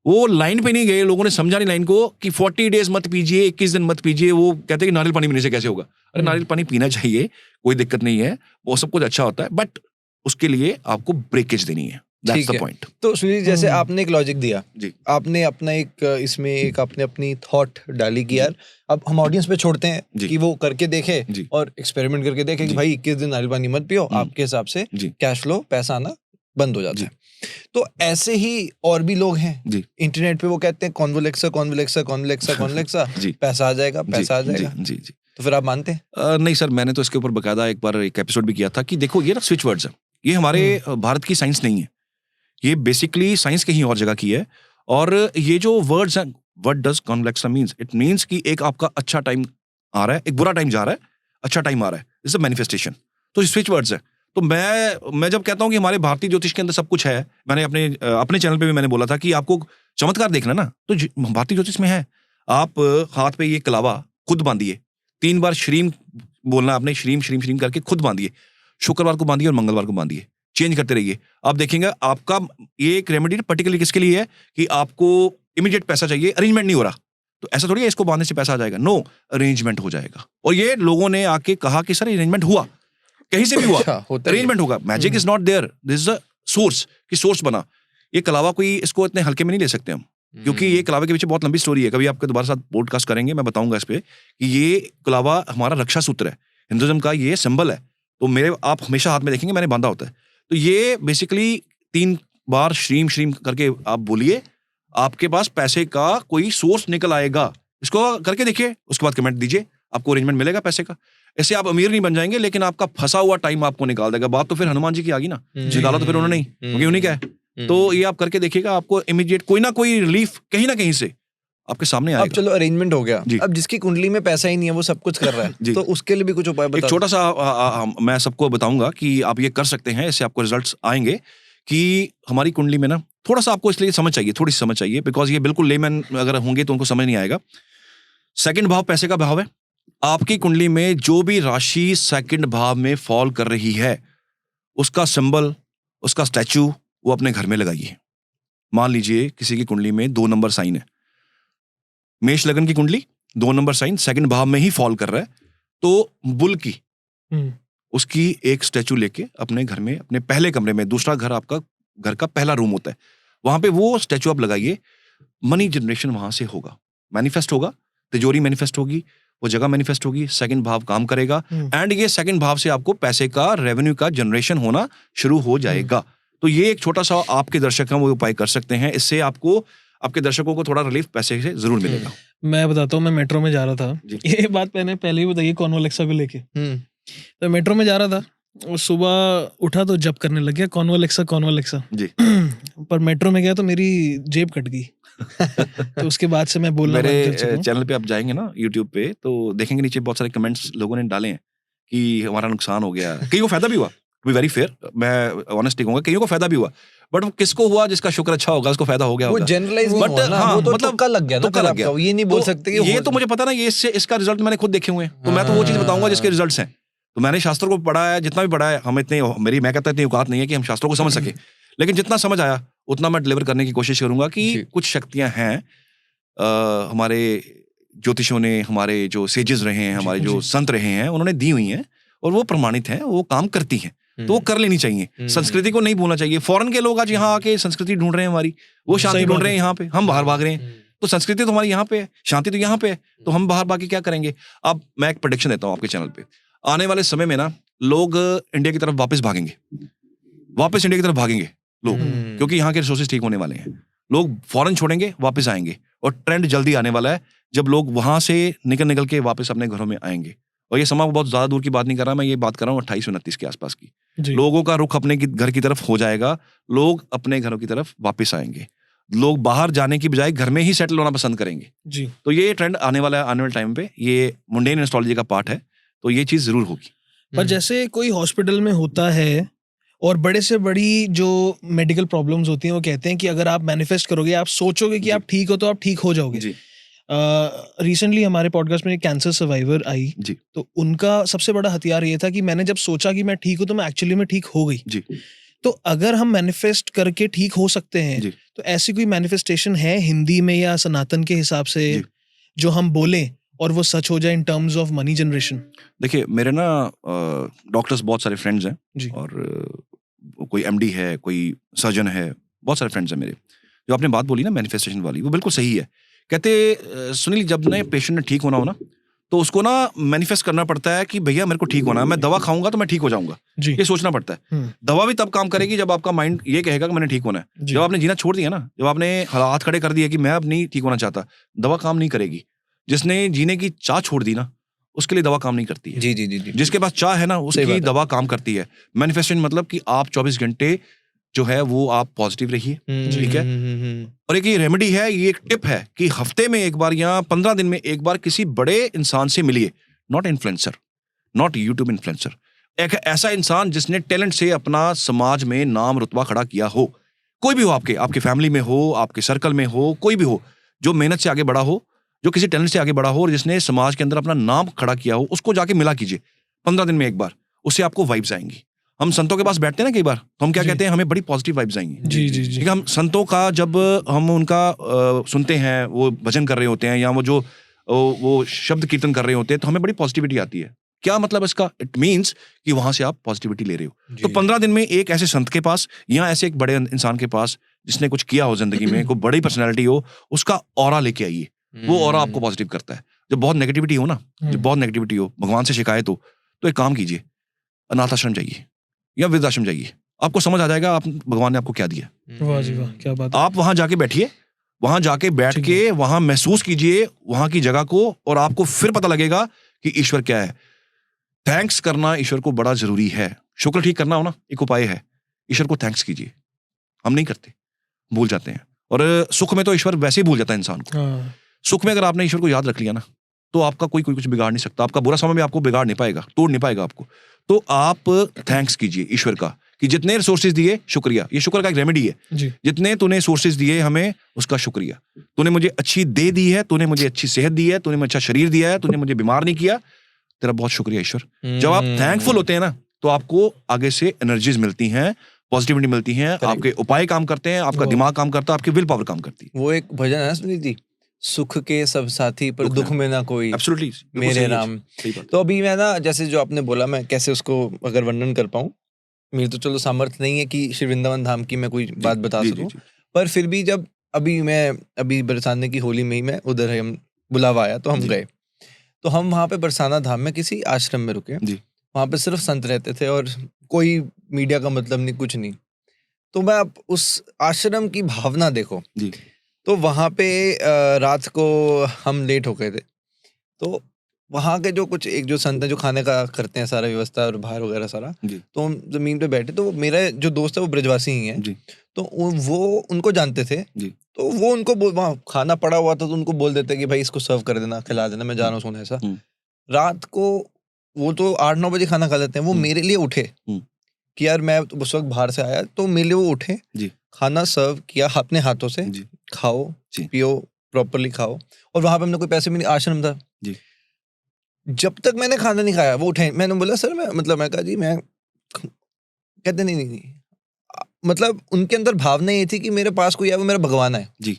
वो लाइन पे नहीं गए, लोगों ने समझा नहीं लाइन को कि 40 डेज मत पीजिए, 21 दिन मत पीजिए। वो कहते हैं कि नारियल पानी पीने से कैसे होगा? अरे नारियल पानी पीना चाहिए, कोई दिक्कत नहीं है, वो सब कुछ अच्छा होता है, बट उसके लिए आपको ब्रेकेज देनी है। That's the point. तो सुनील, जैसे आपने एक लॉजिक दिया जी, आपने अपना एक इसमें एक आपने अपनी थॉट डाली कि यार अब हम ऑडियंस पे छोड़ते हैं कि वो करके देखे और एक्सपेरिमेंट करके देखे कि भाई 21 दिन नारियल पानी मत पियो, आपके हिसाब से कैश फ्लो, पैसा आना बंद हो जाता है। तो ऐसे ही और भी लोग हैं इंटरनेट पे, वो कहते हैं कॉन्वोलेक्सा कॉन्वोलेक्सा कॉन्वोलेक्सा कॉन्वोलेक्सा, पैसा आ जाएगा, पैसा आ जाएगा। जी। तो फिर आप मानते हैं? नहीं सर, मैंने तो इसके ऊपर बकायदा एक बार एक एपिसोड भी किया था कि देखो ये ना स्विच वर्ड्स है। ये हमारे भारत की साइंस नहीं है, ये बेसिकली साइंस कहीं और जगह की है। और ये जो वर्ड्स हैं, what does convolexa means? It means कि एक आपका अच्छा टाइम आ रहा है, एक बुरा टाइम जा रहा है, अच्छा टाइम आ रहा है। It's a manifestation. तो ये स्विच वर्ड्स है। तो मैं जब कहता हूँ कि हमारे भारतीय ज्योतिष के अंदर सब कुछ है, मैंने अपने चैनल पे भी मैंने बोला था कि आपको चमत्कार देखना ना, तो भारतीय ज्योतिष में है। आप हाथ पे ये कलावा खुद बांधिए, 3 बार श्रीम बोलना आपने, श्रीम श्रीम श्रीम करके खुद बांधिए। शुक्रवार को बांधिए और मंगलवार को बांधिए, चेंज करते रहिए। आप देखेंगे आपका ये एक रेमेडी पर्टिकुलरली किसके लिए है कि आपको इमीडिएट पैसा चाहिए, अरेंजमेंट नहीं हो रहा, तो ऐसा थोड़ी है इसको बांधने से पैसा आ जाएगा। नो, अरेंजमेंट हो जाएगा। और ये लोगों ने आके कहा कि सर अरेंजमेंट हुआ, कहीं से भी हुआ, अरेंजमेंट होगा। Magic is not there, this is a source, कि सोर्स बना। ये कलावा कोई इसको इतने हल्के में नहीं ले सकते हम, क्योंकि ये कलावा के पीछे बहुत लंबी स्टोरी है। कभी आपके दोबारा साथ पॉडकास्ट करेंगे, मैं बताऊंगा इस पे कि ये कलावा हमारा रक्षा सूत्र है, हिंदुइज्म का ये सिंबल है। तो मेरे आप हमेशा हाथ में देखेंगे मैंने बांधा होता है। तो ये बेसिकली 3 बार श्रीम श्रीम करके आप बोलिए, आपके पास पैसे का कोई सोर्स निकल आएगा। इसको करके देखिए, उसके बाद कमेंट दीजिए, आपको अरेंजमेंट मिलेगा पैसे का। ऐसे आप अमीर नहीं बन जाएंगे, लेकिन आपका फंसा हुआ टाइम आपको निकाल देगा। बात तो फिर हनुमान जी की आ गई ना, निकाला तो फिर उन्होंने नहीं, क्योंकि उन्हीं का है। तो ये आप करके देखिएगा, आपको इमीडिएट कोई ना कोई रिलीफ कहीं ना कहीं से आपके सामने आएगा। अब चलो अरेंजमेंट हो गया, अब जिसकी कुंडली में पैसा ही नहीं है, वो सब कुछ कर रहा है, तो उसके लिए भी कुछ उपाय बताओ। एक छोटा सा मैं सबको बताऊंगा कि आप ये कर सकते हैं, इससे आपको रिजल्ट्स आएंगे। कि हमारी कुंडली में ना थोड़ा सा आपको इसलिए समझ चाहिए, थोड़ी सी समझ चाहिए, बिकॉज ये बिल्कुल लेमैन अगर होंगे तो उनको समझ नहीं आएगा। सेकंड भाव पैसे का भाव है। आपकी कुंडली में जो भी राशि सेकंड भाव में फॉल कर रही है, उसका सिंबल, उसका स्टैचू वो अपने घर में लगाइए। मान लीजिए किसी की कुंडली में 2 नंबर साइन है, मेष लगन की कुंडली, 2 नंबर साइन सेकंड भाव में ही फॉल कर रहा है, तो बुल की उसकी एक स्टैचू लेके अपने घर में, अपने पहले कमरे में, दूसरा घर आपका घर का पहला रूम होता है, वहां पे वो स्टैचू आप लगाइए। मनी जनरेशन वहां से होगा, मैनिफेस्ट होगा, तिजोरी मैनिफेस्ट होगी, वो जगह मैनिफेस्ट होगी, सेकंड भाव काम करेगा एंड ये सेकंड भाव से आपको पैसे का, रेवेन्यू का जनरेशन होना शुरू हो जाएगा। तो ये एक छोटा सा आपके दर्शक हैं वो उपाय कर सकते हैं, इससे आपको, आपके दर्शकों को थोड़ा रिलीफ पैसे से जरूर मिलेगा। मैं बताता हूँ, मैं मेट्रो में जा रहा था, ये बात मैंने पहले ही बताई कॉन्वो एलेक्सा को लेके। तो मेट्रो में जा रहा था और सुबह उठा तो जब करने लग गया कॉन्वो एलेक्सा जी। पर मेट्रो में गया तो मेरी जेब कट गई। तो उसके बाद से मैं बोलना मेरे बंद कर चुका हूं। चैनल पे आप जाएंगे ना यूट्यूब पे, तो देखेंगे नीचे बहुत सारे कमेंट्स लोगों ने डाले हैं कि हमारा नुकसान हो गया, कईयों को फायदा भी हुआ, टू बी वेरी फेयर, मैं ऑनेस्टली कहूंगा, कईयों को फायदा भी हुआ, बट वो किसको हुआ, जिसका शुक्र अच्छा होगा उसको फायदा हो गया वो होगा। जनरलाइज But, हुआ ना, हाँ, वो तो मतलब तुक्का लग गया ना, तुक्का फिर लग गया। आपका, ये नहीं बोल तो सकते कि ये तो मुझे पता ना, ये इसका रिजल्ट मैंने खुद देखे हुए हैं, तो मैं तो वो चीज बताऊंगा जिसके रिजल्ट्स हैं। तो मैंने शास्त्रों को पढ़ा है, जितना भी पढ़ा है, हम इतने, मैं कहता इतनी औकात नहीं है कि हम शास्त्रों को समझ सके, लेकिन जितना समझ आया उतना मैं डिलीवर करने की कोशिश करूंगा कि कुछ शक्तियां हैं, हमारे ज्योतिषों ने, हमारे जो सेजेस रहे हैं, हमारे जो संत रहे हैं, उन्होंने दी हुई हैं और वो प्रमाणित हैं, वो काम करती हैं, तो वो कर लेनी चाहिए। संस्कृति को नहीं भूलना चाहिए। फॉरेन के लोग आज यहाँ आके संस्कृति ढूंढ रहे हैं हमारी, वो शांति ढूंढ रहे हैं यहाँ पे, हम बाहर भाग रहे हैं। तो संस्कृति तो हमारी यहाँ पे है, शांति तो यहाँ पे है, तो हम बाहर भाग के क्या करेंगे? अब मैं एक प्रेडिक्शन देता हूँ आपके चैनल पे, आने वाले समय में ना लोग इंडिया की तरफ वापस भागेंगे, वापस इंडिया की तरफ भागेंगे लोग, क्योंकि यहाँ के रिसोर्सेज ठीक होने वाले हैं। लोग फॉरेन छोड़ेंगे, वापस आएंगे, और ट्रेंड जल्दी आने वाला है जब लोग वहां से निकल के वापस अपने घरों में आएंगे। और ये समय बहुत ज्यादा दूर की बात नहीं कर रहा, मैं ये बात कर रहा हूँ 2829 के आसपास की। लोगों का रुख अपने घर की तरफ हो जाएगा, लोग अपने घरों की तरफ वापस आएंगे, लोग बाहर जाने की बजाय घर में ही सेटल होना पसंद करेंगे जी। तो ये ट्रेंड आने वाला है, आने वाले टाइम पे, ये मुंडेन एस्ट्रोलॉजी का पार्ट है, तो ये चीज जरूर होगी। पर जैसे कोई हॉस्पिटल में होता है और बड़े से बड़ी जो मेडिकल प्रॉब्लम्स होती हैं, वो कहते हैं कि अगर आप मैनिफेस्ट करोगे, आप सोचोगे कि आप ठीक हो तो आप ठीक हो जाओगे जी। रिसेंटली हमारे पॉडकास्ट में एक कैंसर सर्वाइवर आई जी, तो उनका सबसे बड़ा हथियार ये था कि मैंने जब सोचा कि मैं ठीक हूं तो मैं एक्चुअली में ठीक हो गई जी। तो अगर हम मैनिफेस्ट करके ठीक हो सकते हैं जी, तो ऐसी कोई मैनिफेस्टेशन है हिंदी में या सनातन के हिसाब से जो हम बोलें और वो सच हो जाए in terms of money generation? देखिए, मेरे ना डॉक्टर्स बहुत सारे फ्रेंड्स हैं जी, और कोई एमडी है, कोई सर्जन है, बहुत सारे फ्रेंड्स हैं मेरे। जो आपने बात बोली ना मैनिफेस्टेशन वाली, वो बिल्कुल सही है। कहते सुनील, जब ना पेशेंट ने ठीक होना हो ना, तो उसको ना मैनिफेस्ट करना पड़ता है कि भैया मेरे को ठीक होना है, मैं दवा खाऊंगा तो मैं ठीक हो जाऊंगा, ये सोचना पड़ता है। दवा भी तब काम करेगी जब आपका माइंड ये कहेगा कि मैंने ठीक होना है। जब आपने जीना छोड़ दिया ना, जब आपने हाथ खड़े कर दिए कि मैं अब नहीं ठीक होना चाहता, दवा काम नहीं करेगी। जिसने जीने की चाह छोड़ दी ना, उसके लिए दवा काम नहीं करती है जी जी जी जी। जिसके पास चाह है ना, उसकी दवा काम करती है। मैनिफेस्टेशन मतलब कि आप 24 घंटे जो है वो आप पॉजिटिव रहिए, ठीक है। और एक ये रेमेडी है, ये एक टिप है कि हफ्ते में एक बार या 15 दिन में एक बार किसी बड़े इंसान से मिलिए, not influencer, not YouTube influencer, एक ऐसा इंसान जिसने टैलेंट से अपना समाज में नाम रुतबा खड़ा किया हो। कोई भी हो, आपके फैमिली में हो, आपके सर्कल में हो, कोई भी हो, जो मेहनत से आगे बढ़ा हो, जो किसी टैलेंट से आगे बढ़ा हो और जिसने समाज के अंदर अपना नाम खड़ा किया हो, उसको जाके मिला कीजिए 15 दिन में एक बार, उससे आपको वाइब्स आएंगी। हम संतों के पास बैठते हैं ना कई बार, तो हम क्या कहते हैं, हमें बड़ी पॉजिटिव वाइब्स आएंगी जी जी जी। हम संतों का जब हम उनका सुनते हैं, वो भजन कर रहे होते हैं या वो शब्द कीर्तन कर रहे होते हैं, तो हमें बड़ी पॉजिटिविटी आती है। क्या मतलब इसका? इट मीन्स कि वहां से आप पॉजिटिविटी ले रहे हो। तो 15 दिन में एक ऐसे संत के पास या ऐसे एक बड़े इंसान के पास जिसने कुछ किया हो जिंदगी में, कोई बड़ी पर्सनैलिटी हो, उसका ऑरा लेके आइए। वो ऑरा आपको पॉजिटिव करता है। जब बहुत नेगेटिविटी हो ना, जब बहुत नेगेटिविटी हो, भगवान से शिकायत हो, तो एक काम कीजिए, अनाथ आश्रम जाइए या वृद्धाश्रम जाइए, आपको समझ आ जाएगा आप भगवान ने आपको क्या दिया। वाह जी वाह, क्या बात है। आप वहां जाके बैठिए, वहां जाके बैठ के वहां महसूस कीजिए वहां की जगह को, और आपको फिर पता लगेगा कि ईश्वर क्या है। थैंक्स करना ईश्वर को बड़ा जरूरी है। शुक्र ठीक करना हो ना, एक उपाय है, ईश्वर को थैंक्स कीजिए। हम नहीं करते, भूल जाते हैं। और सुख में तो ईश्वर वैसे ही भूल जाता है इंसान को। सुख में अगर आपने ईश्वर को याद रख लिया ना, तो आपका कोई कुछ बिगाड़ नहीं सकता। आपका बुरा समय भी आपको बिगाड़ नहीं पाएगा, तोड़ नहीं पाएगा आपको। तो आप थैंक्स कीजिए ईश्वर का कि जितने रिसोर्सेज दिए, शुक्रिया। ये शुक्र का एक रेमेडी है जी। जितने तूने सोर्सेज दिए हमें, उसका शुक्रिया। तूने मुझे अच्छी दे दी है, तूने मुझे अच्छी सेहत दी है, तूने मुझे अच्छा शरीर दिया है, तूने मुझे बीमार नहीं किया, तेरा बहुत शुक्रिया ईश्वर। जब आप थैंकफुल होते हैं ना, तो आपको आगे से एनर्जीज मिलती हैं, पॉजिटिविटी मिलती है, आपके उपाय काम करते हैं, आपका दिमाग काम करता है, आपकी विल पावर काम करती है। वो एक भजन है सुनील जी, सुख के सब साथी पर दुख में ना कोई, एब्सोल्युटली मेरे राम। तो अभी मैं ना, जैसे जो आपने बोला, मैं कैसे उसको अगर वर्णन कर पाऊँ, मेरी तो चलो सामर्थ्य नहीं है कि श्री वृंदावन धाम की मैं कोई बात बता सकूं, पर फिर भी जब अभी बरसाने की होली में ही मैं उधर है, हम बुलावा आया तो हम गए, तो हम वहाँ पे बरसाना धाम में किसी आश्रम में रुके। वहाँ पे सिर्फ संत रहते थे और कोई मीडिया का मतलब नहीं, कुछ नहीं। तो मैं अब उस आश्रम की भावना देखो जी। तो वहाँ पे रात को हम लेट हो गए थे, तो वहाँ के जो कुछ एक जो संत है जो खाने का करते हैं सारा व्यवस्था और बाहर वगैरह सारा, तो हम जमीन पे बैठे, तो मेरा जो दोस्त है वो ब्रजवासी ही है जी। तो वो उनको जानते थे जी। तो वो उनको वहाँ खाना पड़ा हुआ था तो उनको बोल देते कि भाई इसको सर्व कर देना, खिला देना, मैं जा रहा हूँ सोने। ऐसा रात को वो तो 8-9 बजे खाना खा लेते हैं, वो मेरे लिए उठे कि यार मैं उस वक्त बाहर से आया, तो मेरे लिए वो उठे, खाना सर्व किया अपने हाथों से, खाओ पियो प्रॉपरली खाओ। और वहां पे हमने कोई पैसे भी नहीं, आश्रम था जी। जब तक मैंने खाना नहीं खाया वो उठे, मैंने बोला सर मैं कहा जी मैं, कहते नहीं, मतलब उनके अंदर भावना ये थी कि मेरे पास कोई है वो मेरा भगवान है जी।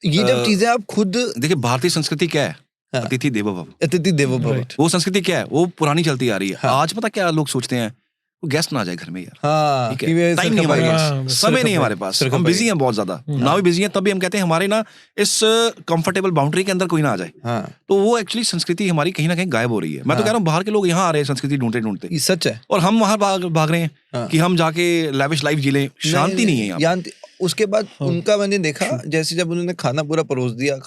ये जब चीजें आप खुद देखिए, भारतीय संस्कृति क्या है, अतिथि देवो भव, अतिथि देवो भव, वो संस्कृति क्या है, वो पुरानी चलती आ रही है। आज पता क्या लोग सोचते हैं, वो गेस्ट ना आ जाए घर में यार, हाँ, टाइम नहीं हमारे पास, समय नहीं हमारे पास, हम बिजी हैं बहुत ज्यादा, ना भी बिजी हैं तब भी हम कहते हैं हमारे ना इस कंफर्टेबल बाउंड्री के अंदर कोई ना आ जाए। तो वो एक्चुअली संस्कृति हमारी कहीं ना कहीं गायब हो रही है। मैं तो कह रहा हूँ बाहर के लोग यहाँ आ रहे हैं संस्कृति ढूंढते ढूंढते, सच है, और हम वहां भाग रहे हैं कि हम जाके लेविश लाइफ जी लें। शांति नहीं है यहाँ। उसके बाद उनका मैंने देखा, जैसे जब उन्होंने खाना पूरा परोस दिया,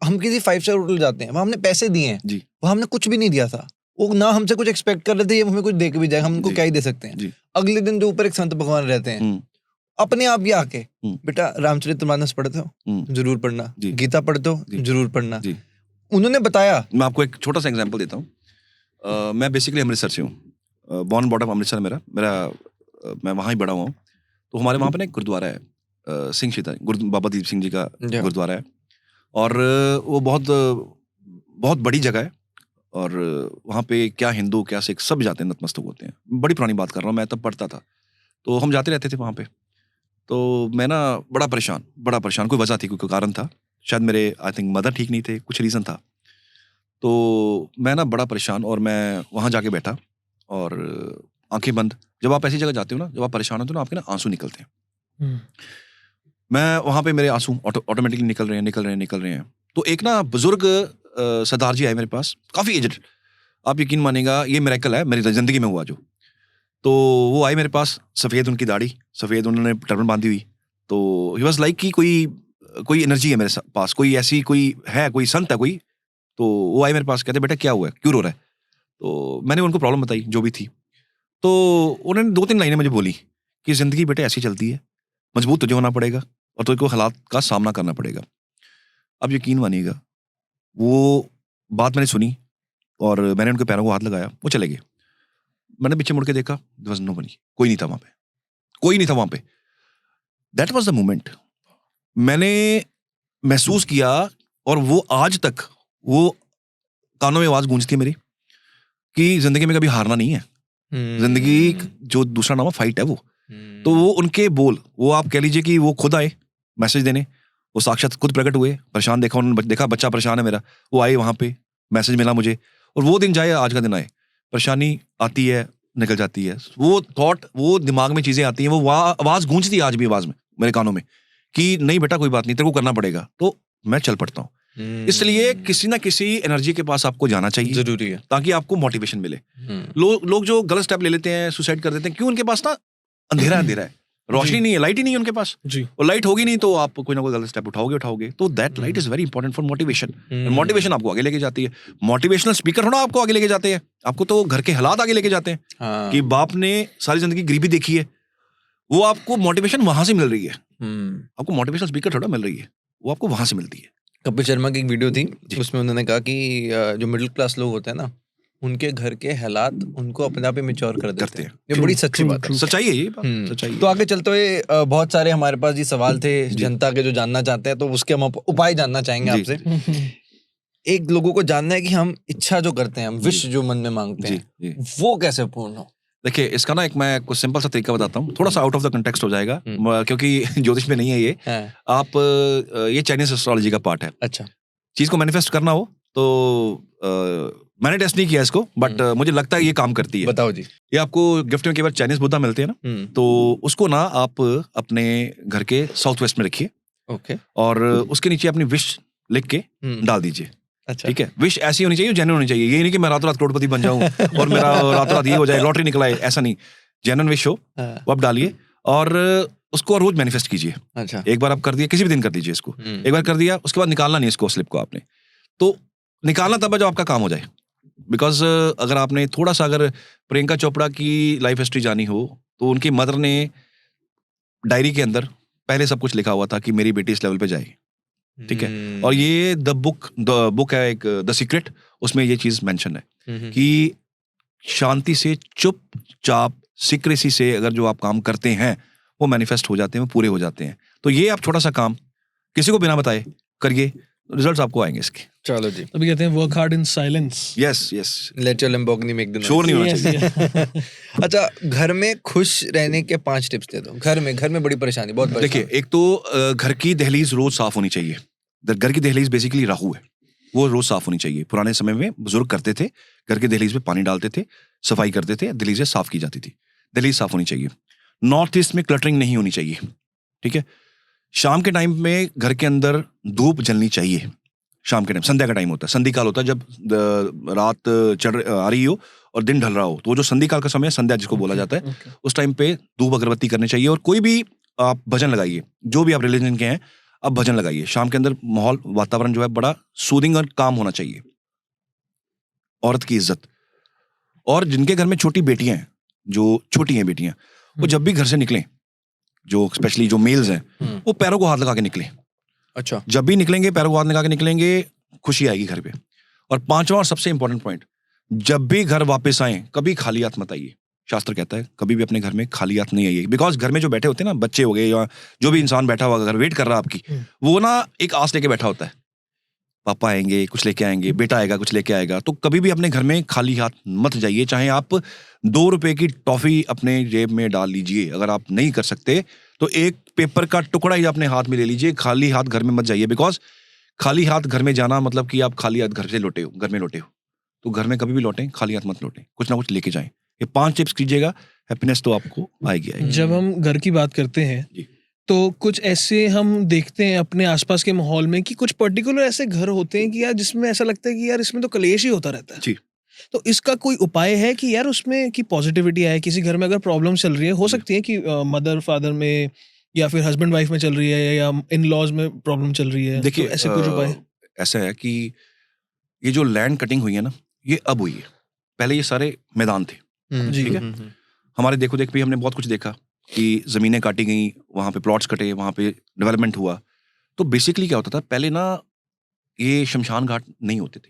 हम किसी 5 स्टार होटल जाते हैं, वहां हमने पैसे दिए हैं जी, वहां हमने कुछ भी नहीं दिया था, वो ना हमसे कुछ एक्सपेक्ट कर रहे थे, हमें कुछ दे के भी जाए, हम उनको क्या ही दे सकते हैं। अगले दिन जो ऊपर एक संत भगवान रहते हैं, अपने आप ही आके, बेटा रामचरितमानस पढ़ते हो, जरूर पढ़ना, गीता पढ़ते हो, जरूर पढ़ना। उन्होंने बताया, मैं आपको एक छोटा सा एग्जांपल देता हूँ। मैं बेसिकली अमृतसर से हूँ, बॉर्न बॉटम अमृतसर मेरा मैं वहाँ ही बड़ा हुआ हूँ। तो हमारे वहाँ पे ना एक गुरुद्वारा है, सिंह सीता बाबा दीप सिंह जी का गुरुद्वारा है, और वो बहुत बड़ी जगह है, और वहाँ पे क्या हिंदू क्या सिख सब जाते हैं, नतमस्तक होते हैं। बड़ी पुरानी बात कर रहा हूँ, मैं तब पढ़ता था, तो हम जाते रहते थे वहाँ पे। तो मैं ना बड़ा परेशान, कोई वजह थी, कोई कारण था, शायद मेरे आई थिंक मदर ठीक नहीं थे, कुछ रीज़न था। तो मैं ना बड़ा परेशान, और मैं वहाँ जाके बैठा और आंखें बंद। जब आप ऐसी जगह जाते हो ना, जब आप परेशान होते हो ना, आपके ना आंसू निकलते हैं। मैं वहाँ पे मेरे आंसू ऑटोमेटिकली निकल रहे हैं। तो एक ना बुजुर्ग सरदार जी आए मेरे पास, काफ़ी एजड, आप यकीन मानेगा ये मिरेकल है मेरी ज़िंदगी में हुआ जो। तो वो आए मेरे पास, सफ़ेद उनकी दाढ़ी, सफ़ेद उन्होंने टर्बन बांधी हुई, तो ही वाज लाइक कि कोई एनर्जी है मेरे पास, कोई ऐसी कोई संत है कोई। तो वो आए मेरे पास, कहते बेटा क्या हुआ है, क्यों रो रहा है। तो मैंने उनको प्रॉब्लम बताई जो भी थी। तो उन्होंने 2-3 लाइनें मुझे बोली कि ज़िंदगी बेटा ऐसी चलती है, मजबूत तुझे होना पड़ेगा और तुझको हालात का सामना करना पड़ेगा। अब यकीन मानिएगा, वो बात मैंने सुनी और मैंने उनके पैरों को हाथ लगाया, वो चले गए। मैंने पीछे मुड़ के देखा, देयर वाज नोबडी, कोई नहीं था वहाँ पे। दैट वाज द मोमेंट मैंने महसूस किया, और वो आज तक वो कानों में आवाज गूंजती है मेरी कि जिंदगी में कभी हारना नहीं है। जिंदगी जो दूसरा नाम है फाइट है वो। तो वो उनके बोल, वो आप कह लीजिए कि वो खुद आए मैसेज देने, वो साक्षात खुद प्रकट हुए, परेशान देखा उन्होंने, देखा बच्चा परेशान है मेरा, वो आए वहाँ पे, मैसेज मिला मुझे, और वो दिन जाए आज का दिन आए। परेशानी आती है निकल जाती है, वो थॉट, वो दिमाग में चीजें आती हैं, वो आवाज गूंजती है आज भी आवाज में मेरे कानों में कि नहीं बेटा कोई बात नहीं, तेरे को करना पड़ेगा। तो मैं चल पड़ता हूँ। इसलिए किसी ना किसी एनर्जी के पास आपको जाना चाहिए, जरूरी है, ताकि आपको मोटिवेशन मिले। लोग जो गलत स्टेप ले लेते हैं, सुसाइड कर देते हैं, क्यों? उनके पास ना अंधेरा है, रोशनी नहीं है, लाइट ही नहीं है उनके पास जी। और लाइट होगी नहीं तो आप कोई ना कोई गलत स्टेप उठाओगे। तो that light is very important for motivation. Motivation आपको आगे लेके जाती है। मोटिवेशनल स्पीकर होना आपको आगे लेके जाते हैं, आपको तो घर के हालात आगे लेके जाते हैं कि बाप ने सारी जिंदगी गरीबी देखी है, वो आपको मोटिवेशन वहां से मिल रही है। आपको मोटिवेशनल स्पीकर थोड़ा मिल रही है, वो आपको वहां से मिलती है। कपिल शर्मा की एक वीडियो थी, उसमें उन्होंने कहा कि जो मिडिल क्लास लोग होते हैं ना, उनके घर के हालात उनको अपने आप ही मैच्योर कर देते हैं। ये बड़ी सच्ची बात है, सच्चाई है ये बात, सच्चाई। तो आगे चलते हुए बहुत सारे हमारे पास जी सवाल थे जनता के जो जानना चाहते हैं, तो उसके हम उपाय जानना चाहेंगे आपसे। एक लोगों को जानना है कि हम इच्छा जो करते हैं, हम विश जो मन में मांगते हैं, वो कैसे पूर्ण हो। देखिए इसका ना एक मैं कुछ सिंपल सा तरीका बताता हूँ, थोड़ा सा आउट ऑफ द कंटेक्स्ट हो जाएगा क्योंकि ज्योतिष में नहीं है ये। आप ये चाइनीज एस्ट्रोलॉजी का पार्ट है। अच्छा। चीज को मैनिफेस्ट करना हो तो मैंने टेस्ट नहीं किया इसको, बट मुझे लगता है ये काम करती है। बताओ जी। ये आपको गिफ्ट में कई बार चाइनीज बुद्धा मिलते हैं ना, तो उसको ना आप अपने घर के साउथ वेस्ट में रखिए। ओके। और उसके नीचे अपनी विश लिख के डाल दीजिए। अच्छा। ठीक है, विश ऐसी होनी चाहिए, जेन्युइन होनी चाहिए। ये नहीं कि मैं रातों रात करोड़पति बन जाऊं और मेरा रातों रात ये हो जाए, लॉटरी निकला है, ऐसा नहीं। जेन्युइन विश हो वो आप डालिए और उसको रोज मैनिफेस्ट कीजिए। अच्छा। एक बार आप कर दिए, किसी भी दिन कर दीजिए इसको। एक बार कर दिया, उसके बाद निकालना नहीं इसको, स्लिप को आपने तो निकालना तब है जब आपका काम हो जाए। बिकॉज अगर आपने थोड़ा सा अगर प्रियंका चोपड़ा की लाइफ हिस्ट्री जानी हो तो उनकी मदर ने डायरी के अंदर पहले सब कुछ लिखा हुआ था कि मेरी बेटी इस लेवल पे जाए। ठीक है, और ये द बुक है एक द सीक्रेट, उसमें ये चीज मेंशन है कि शांति से, चुपचाप, सीक्रेसी से अगर जो आप काम करते हैं वो मैनिफेस्ट हो जाते हैं, वो पूरे हो जाते हैं। तो ये आप छोटा सा काम किसी को बिना बताए करिए, रिजल्ट्स आपको आएंगे इसके। चलो जी। अभी कहते हैं work hard in silence. Yes yes, let your Lamborghini make the noise. शोर नहीं होना चाहिए। अच्छा, घर में खुश रहने के 5 टिप्स दे दो। घर में बड़ी परेशानी, बहुत परेशानी। देखिए, एक तो घर की दहलीज रोज साफ होनी चाहिए। घर की दहलीज बेसिकली राहु है, वो रोज साफ होनी चाहिए। पुराने समय में बुजुर्ग करते थे, घर की दहलीज पे पानी डालते थे, सफाई करते थे, दहलीजें साफ की जाती थी। दहलीज साफ होनी चाहिए। नॉर्थ ईस्ट में क्लटरिंग नहीं होनी चाहिए। ठीक है, शाम के टाइम में घर के अंदर धूप जलनी चाहिए। शाम के टाइम, संध्या का टाइम होता है, संधि काल होता है, जब रात आ रही हो और दिन ढल रहा हो, तो वो जो संधि काल का समय है, संध्या जिसको बोला जाता है, उस टाइम पे धूप अगरबत्ती करनी चाहिए। और कोई भी आप भजन लगाइए, जो भी आप रिलीजन के हैं आप भजन लगाइए। शाम के अंदर माहौल, वातावरण जो है बड़ा सूदिंग और काम होना चाहिए। औरत की इज्जत, और जिनके घर में छोटी बेटियां हैं, जो छोटी हैं बेटियां, वो जब भी घर से निकलें, जो स्पेशली जो मेल्स हैं, वो पैरों को हाथ लगा के निकलें। अच्छा। जब भी निकलेंगे पैरों को हाथ लगा के निकलेंगे, खुशी आएगी घर पे। और 5वां और सबसे इंपॉर्टेंट पॉइंट, जब भी घर वापस आए कभी खाली हाथ मत आइए। शास्त्र कहता है कभी भी अपने घर में खाली हाथ नहीं आइए। बिकॉज घर में जो बैठे होते हैं ना, बच्चे हो गए या जो भी इंसान बैठा हुआ घर वेट कर रहा है आपकी, वो ना एक आस लेके बैठा होता है, पापा आएंगे कुछ लेके आएंगे, बेटा आएगा कुछ लेके आएगा। तो कभी भी अपने घर में खाली हाथ मत जाइए। चाहे आप 2 रुपए की टॉफी अपने जेब में डाल लीजिए, अगर आप नहीं कर सकते तो एक पेपर का टुकड़ा ही अपने हाथ में ले लीजिए। खाली हाथ घर में मत जाइए, बिकॉज खाली हाथ घर में जाना मतलब कि आप खाली हाथ घर से लौटे हो, घर में लौटे हो। तो घर में कभी भी लौटें, खाली हाथ मत लौटें, कुछ ना कुछ लेके जाएं। ये 5 टिप्स कीजिएगा, हैप्पीनेस तो आपको आएगी। जब हम घर की बात करते हैं तो कुछ ऐसे हम देखते हैं अपने आसपास के माहौल में कि कुछ पर्टिकुलर ऐसे घर होते हैं कि यार जिसमें ऐसा लगता है कि यार इसमें तो कलेश ही होता रहता है जी। तो इसका कोई उपाय है कि यार उसमें की पॉजिटिविटी आए? किसी घर में अगर प्रॉब्लम चल रही है, हो सकती है कि मदर फादर में या फिर हस्बैंड वाइफ में चल रही है या इन लॉज में प्रॉब्लम चल रही है, देखिए, तो ऐसे कुछ उपाय? ऐसा है कि ये जो लैंड कटिंग हुई है ना, ये अब हुई है। पहले ये सारे मैदान थे। जी। ठीक है, हमारे देखो देख भी हमने बहुत कुछ देखा कि जमीनें काटी गई, वहां पे प्लॉट्स कटे, वहां पे डेवलपमेंट हुआ। तो बेसिकली क्या होता था पहले ना, ये शमशान घाट नहीं होते थे।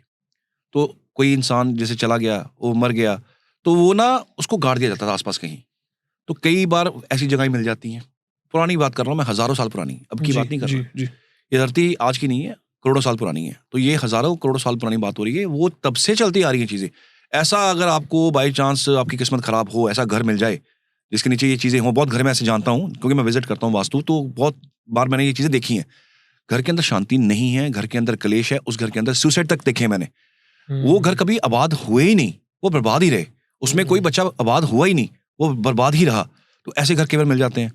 तो कोई इंसान जैसे चला गया, वो मर गया, तो वो ना उसको गाड़ दिया जाता था आसपास कहीं। तो कई बार ऐसी जगहें मिल जाती हैं। पुरानी बात कर रहा हूँ मैं, हजारों साल पुरानी, अब की बात नहीं कर रहा। ये धरती आज की नहीं है, करोड़ों साल पुरानी है। तो ये हजारों करोड़ों साल पुरानी बात हो रही है, वो तब से चलती आ रही है चीजें। ऐसा अगर आपको बाई चांस आपकी किस्मत खराब हो, ऐसा घर मिल जाए जिसके नीचे ये चीजें हो, बहुत घर में ऐसे जानता हूँ क्योंकि मैं विजिट करता हूँ वास्तु, तो बहुत बार मैंने ये चीजें देखी हैं। घर के अंदर शांति नहीं है, घर के अंदर कलेश है, उस घर के अंदर सुसाइड तक देखे मैंने। वो घर कभी आबाद हुए ही नहीं, वो बर्बाद ही रहे। उसमें कोई बच्चा आबाद हुआ ही नहीं, वो बर्बाद ही रहा। तो ऐसे घर कई बार मिल जाते हैं।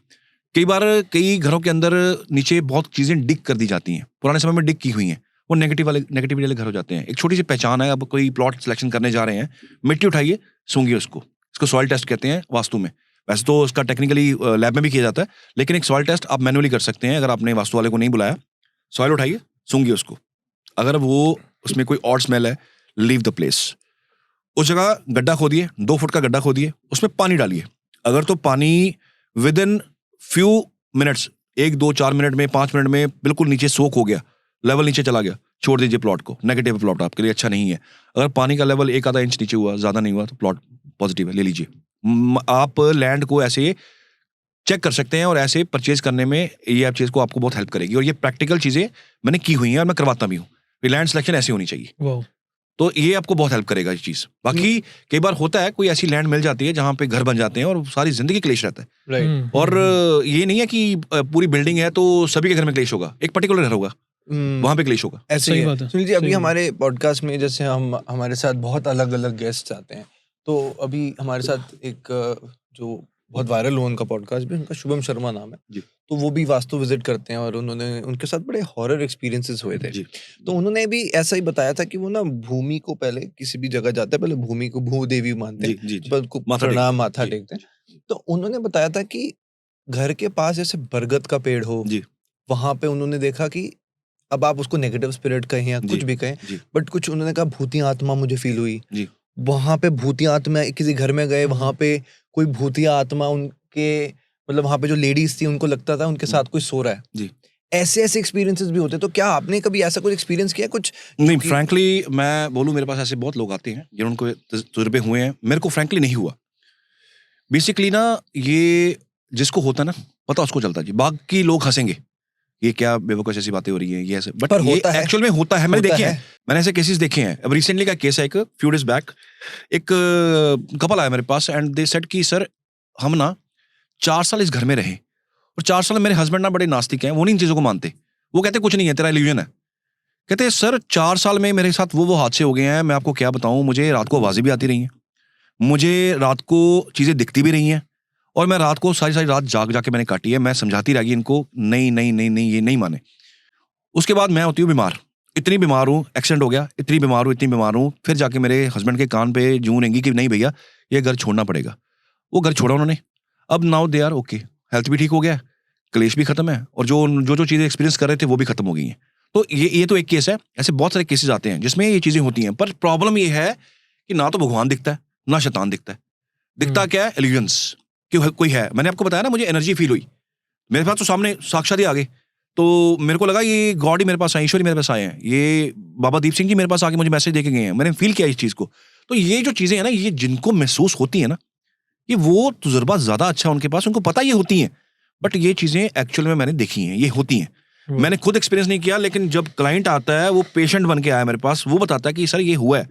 कई बार कई घरों के अंदर नीचे बहुत चीजें डिग कर दी जाती हैं, पुराने समय में डिग की हुई हैं, वो नेगेटिविटी वाले घर हो जाते हैं। एक छोटी सी पहचान है, अब कोई प्लॉट सिलेक्शन करने जा रहे हैं, मिट्टी उठाइए, सूंघिए उसको। इसको सॉइल टेस्ट कहते हैं वास्तु में। वैसे तो उसका टेक्निकली लैब में भी किया जाता है, लेकिन एक सॉइल टेस्ट आप मैनुअली कर सकते हैं। अगर आपने वास्तु वाले को नहीं बुलाया, सॉइल उठाइए, सूंघिए उसको। अगर वो उसमें कोई ऑड स्मेल है, लीव द प्लेस। उस जगह गड्ढा खोदिए, 2 फुट का गड्ढा खोदिए, उसमें पानी डालिए। अगर तो पानी with in few minutes, 1, 2, 4 minute में, 5 मिनट में बिल्कुल नीचे सोक हो गया, लेवल नीचे चला गया, छोड़ दीजिए प्लॉट को। नेगेटिव प्लॉट आपके लिए अच्छा नहीं है। अगर पानी का लेवल 1 आधा इंच नीचे हुआ, ज्यादा नहीं हुआ, तो प्लॉट पॉजिटिव है, ले लीजिए। आप लैंड को ऐसे चेक कर सकते हैं और ऐसे परचेज करने में ये आप चीज को आपको बहुत हेल्प करेगी। और ये प्रैक्टिकल चीजें मैंने की हुई हैं और मैं करवाता भी हूँ। लैंड सिलेक्शन ऐसी होनी चाहिए। तो ये आपको बहुत हेल्प करेगा ये चीज। बाकी कई बार होता है कोई ऐसी लैंड मिल जाती है जहाँ पे घर बन जाते हैं और सारी जिंदगी क्लेश रहता है, राइट। और ये नहीं है कि पूरी बिल्डिंग है तो सभी के घर में क्लेश होगा, एक पर्टिकुलर घर होगा वहां पे क्लेश होगा। ऐसे ही सही है। बात है, सुनील जी, सही अभी बात है। हमारे पॉडकास्ट में जैसे हमारे साथ बहुत अलग अलग गेस्ट आते हैं, तो अभी हमारे साथ एक जो बहुत वायरल हुआ उनका पॉडकास्ट भी, उनका शुभम शर्मा नाम है जी। तो वो भी वास्तु विजिट करते हैं और उन्होंने उनके साथ बड़े हॉरर एक्सपीरियंसेस हुए थे। जी। तो उन्होंने भी ऐसा ही बताया था कि वो ना भूमि को पहले किसी भी जगह जाते हैं, पहले भूमि को भूदेवी मानते जी हैं, जी जी। पर उनको माथा प्रणाम टेकते हैं। माथा जी, टेकते हैं। जी, तो उन्होंने बताया था कि घर के पास जैसे बरगद का पेड़ हो, जी वहां पे उन्होंने देखा कि अब आप उसको नेगेटिव स्पिरिट कहें या कुछ जी भी कहें, जी बट कुछ उन्होंने कहा भूतिया आत्मा मुझे फील हुई। जी वहां पे भूतिया आत्मा, किसी घर में गए, वहां पे कोई भूतिया आत्मा उनके, मतलब वहां पे जो लेडीज थी उनको लगता था उनके साथ कोई सो रहा है। जी। ऐसे ऐसे एक्सपीरियंसेस भी होते हैं। तो क्या आपने कभी ऐसा कुछ एक्सपीरियंस किया कुछ? नहीं, फ्रैंकली मैं बोलूं, मेरे पास ऐसे बहुत लोग आते हैं जिनको तजुर्बे हुए हैं, मेरे को फ्रैंकली नहीं हुआ। बेसिकली ना ये जिसको होता है ना पता उसको चलता है जी। बाकी लोग हंसेंगे, ये क्या बेवकूफ ऐसी बातें हो रही हैं, ये ऐसे, बट पर ये होता है। एक्चुअल में होता है। मैंने होता देखे है। हैं, मैंने ऐसे केसेस देखे हैं। अब रिसेंटली का केस है, एक फ्यू डेज बैक एक कपल आया मेरे पास एंड दे सेड कि सर हम ना 4 साल इस घर में रहे और 4 साल मेरे हस्बैंड ना बड़े नास्तिक हैं, वो नहीं इन चीजों को मानते। वो कहते कुछ नहीं है, तेरा इल्यूजन है। कहते सर 4 साल में मेरे साथ वो हादसे हो गए हैं, मैं आपको क्या बताऊं, मुझे रात को आवाजें भी आती रही हैं, मुझे रात को चीजें दिखती भी रही हैं, और मैं रात को सारी सारी रात जाग जाके मैंने काटी है। मैं समझाती रही इनको, नहीं नहीं नहीं नहीं, ये नहीं माने। उसके बाद मैं होती हूँ बीमार, इतनी बीमार हूँ, एक्सीडेंट हो गया, इतनी बीमार हूँ, इतनी बीमार हूँ, फिर जाके मेरे हस्बैंड के कान पे जूं रहेंगी कि नहीं भैया ये घर छोड़ना पड़ेगा। वो घर छोड़ा उन्होंने। अब now they are okay, health भी ठीक हो गया, क्लेश भी खत्म है, और जो जो जो चीजें एक्सपीरियंस कर रहे थे वो भी खत्म हो गई हैं। तो ये तो एक केस है। ऐसे बहुत सारे केसेस आते हैं जिसमें ये चीजें होती हैं, पर प्रॉब्लम ये है कि ना तो भगवान दिखता है ना शैतान दिखता है। दिखता क्या है? इल्यूजन्स, कि कोई है। मैंने आपको बताया ना, मुझे एनर्जी फील हुई, मेरे पास तो सामने साक्षात ही आ गए, तो मेरे को लगा ये गॉड ही मेरे पास आए, ईश्वर ही मेरे पास आए हैं, ये बाबा दीप सिंह जी मेरे पास आके मुझे मैसेज देके गए हैं, मैंने फील किया इस चीज को। तो ये जो चीजें हैं ना, ये जिनको महसूस होती है ना, ये वो तजुर्बा ज्यादा अच्छा है उनके पास, उनको पता ये होती हैं। बट ये चीजें एक्चुअल में मैंने देखी हैं, ये होती हैं। मैंने खुद एक्सपीरियंस नहीं किया, लेकिन जब क्लाइंट आता है, वो पेशेंट बन के आया मेरे पास, वो बताता है कि सर ये हुआ है।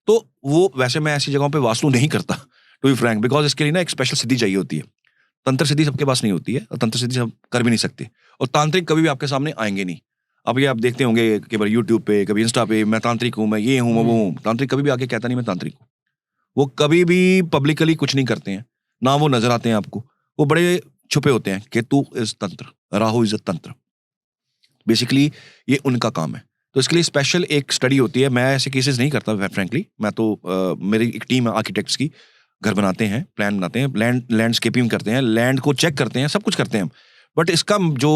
तो वो वैसे मैं ऐसी जगहों पे वास्तु नहीं करता, टू बी फ्रैंक, बिकॉज इसके लिए ना एक स्पेशल सिद्धि चाहिए होती है। तंत्र सिद्धि सबके पास नहीं होती है, और तंत्र सिद्धि सब कर भी नहीं सकते, और तांत्रिक कभी भी आपके सामने आएंगे नहीं। अब ये आप देखते होंगे कि बार यूट्यूब पे, कभी इंस्टा पे, मैं तांत्रिक हूँ, मैं ये हूँ, मैं वो हूँ। तांत्रिक कभी भी आके कहता नहीं मैं तांत्रिक हूँ। वो कभी भी पब्लिकली कुछ नहीं करते हैं, ना वो नजर आते हैं आपको, वो बड़े छुपे होते हैं। केतु इज तंत्र, राहु इज तंत्र, बेसिकली ये उनका काम है। तो इसके लिए स्पेशल एक स्टडी होती है। मैं ऐसे केसेस नहीं करता फ्रैंकली, मैं तो मेरी एक टीम है आर्किटेक्ट्स की, घर बनाते हैं, प्लान बनाते हैं, लैंडस्केपिंग करते हैं, लैंड को चेक करते हैं, सब कुछ करते हैं। बट इसका जो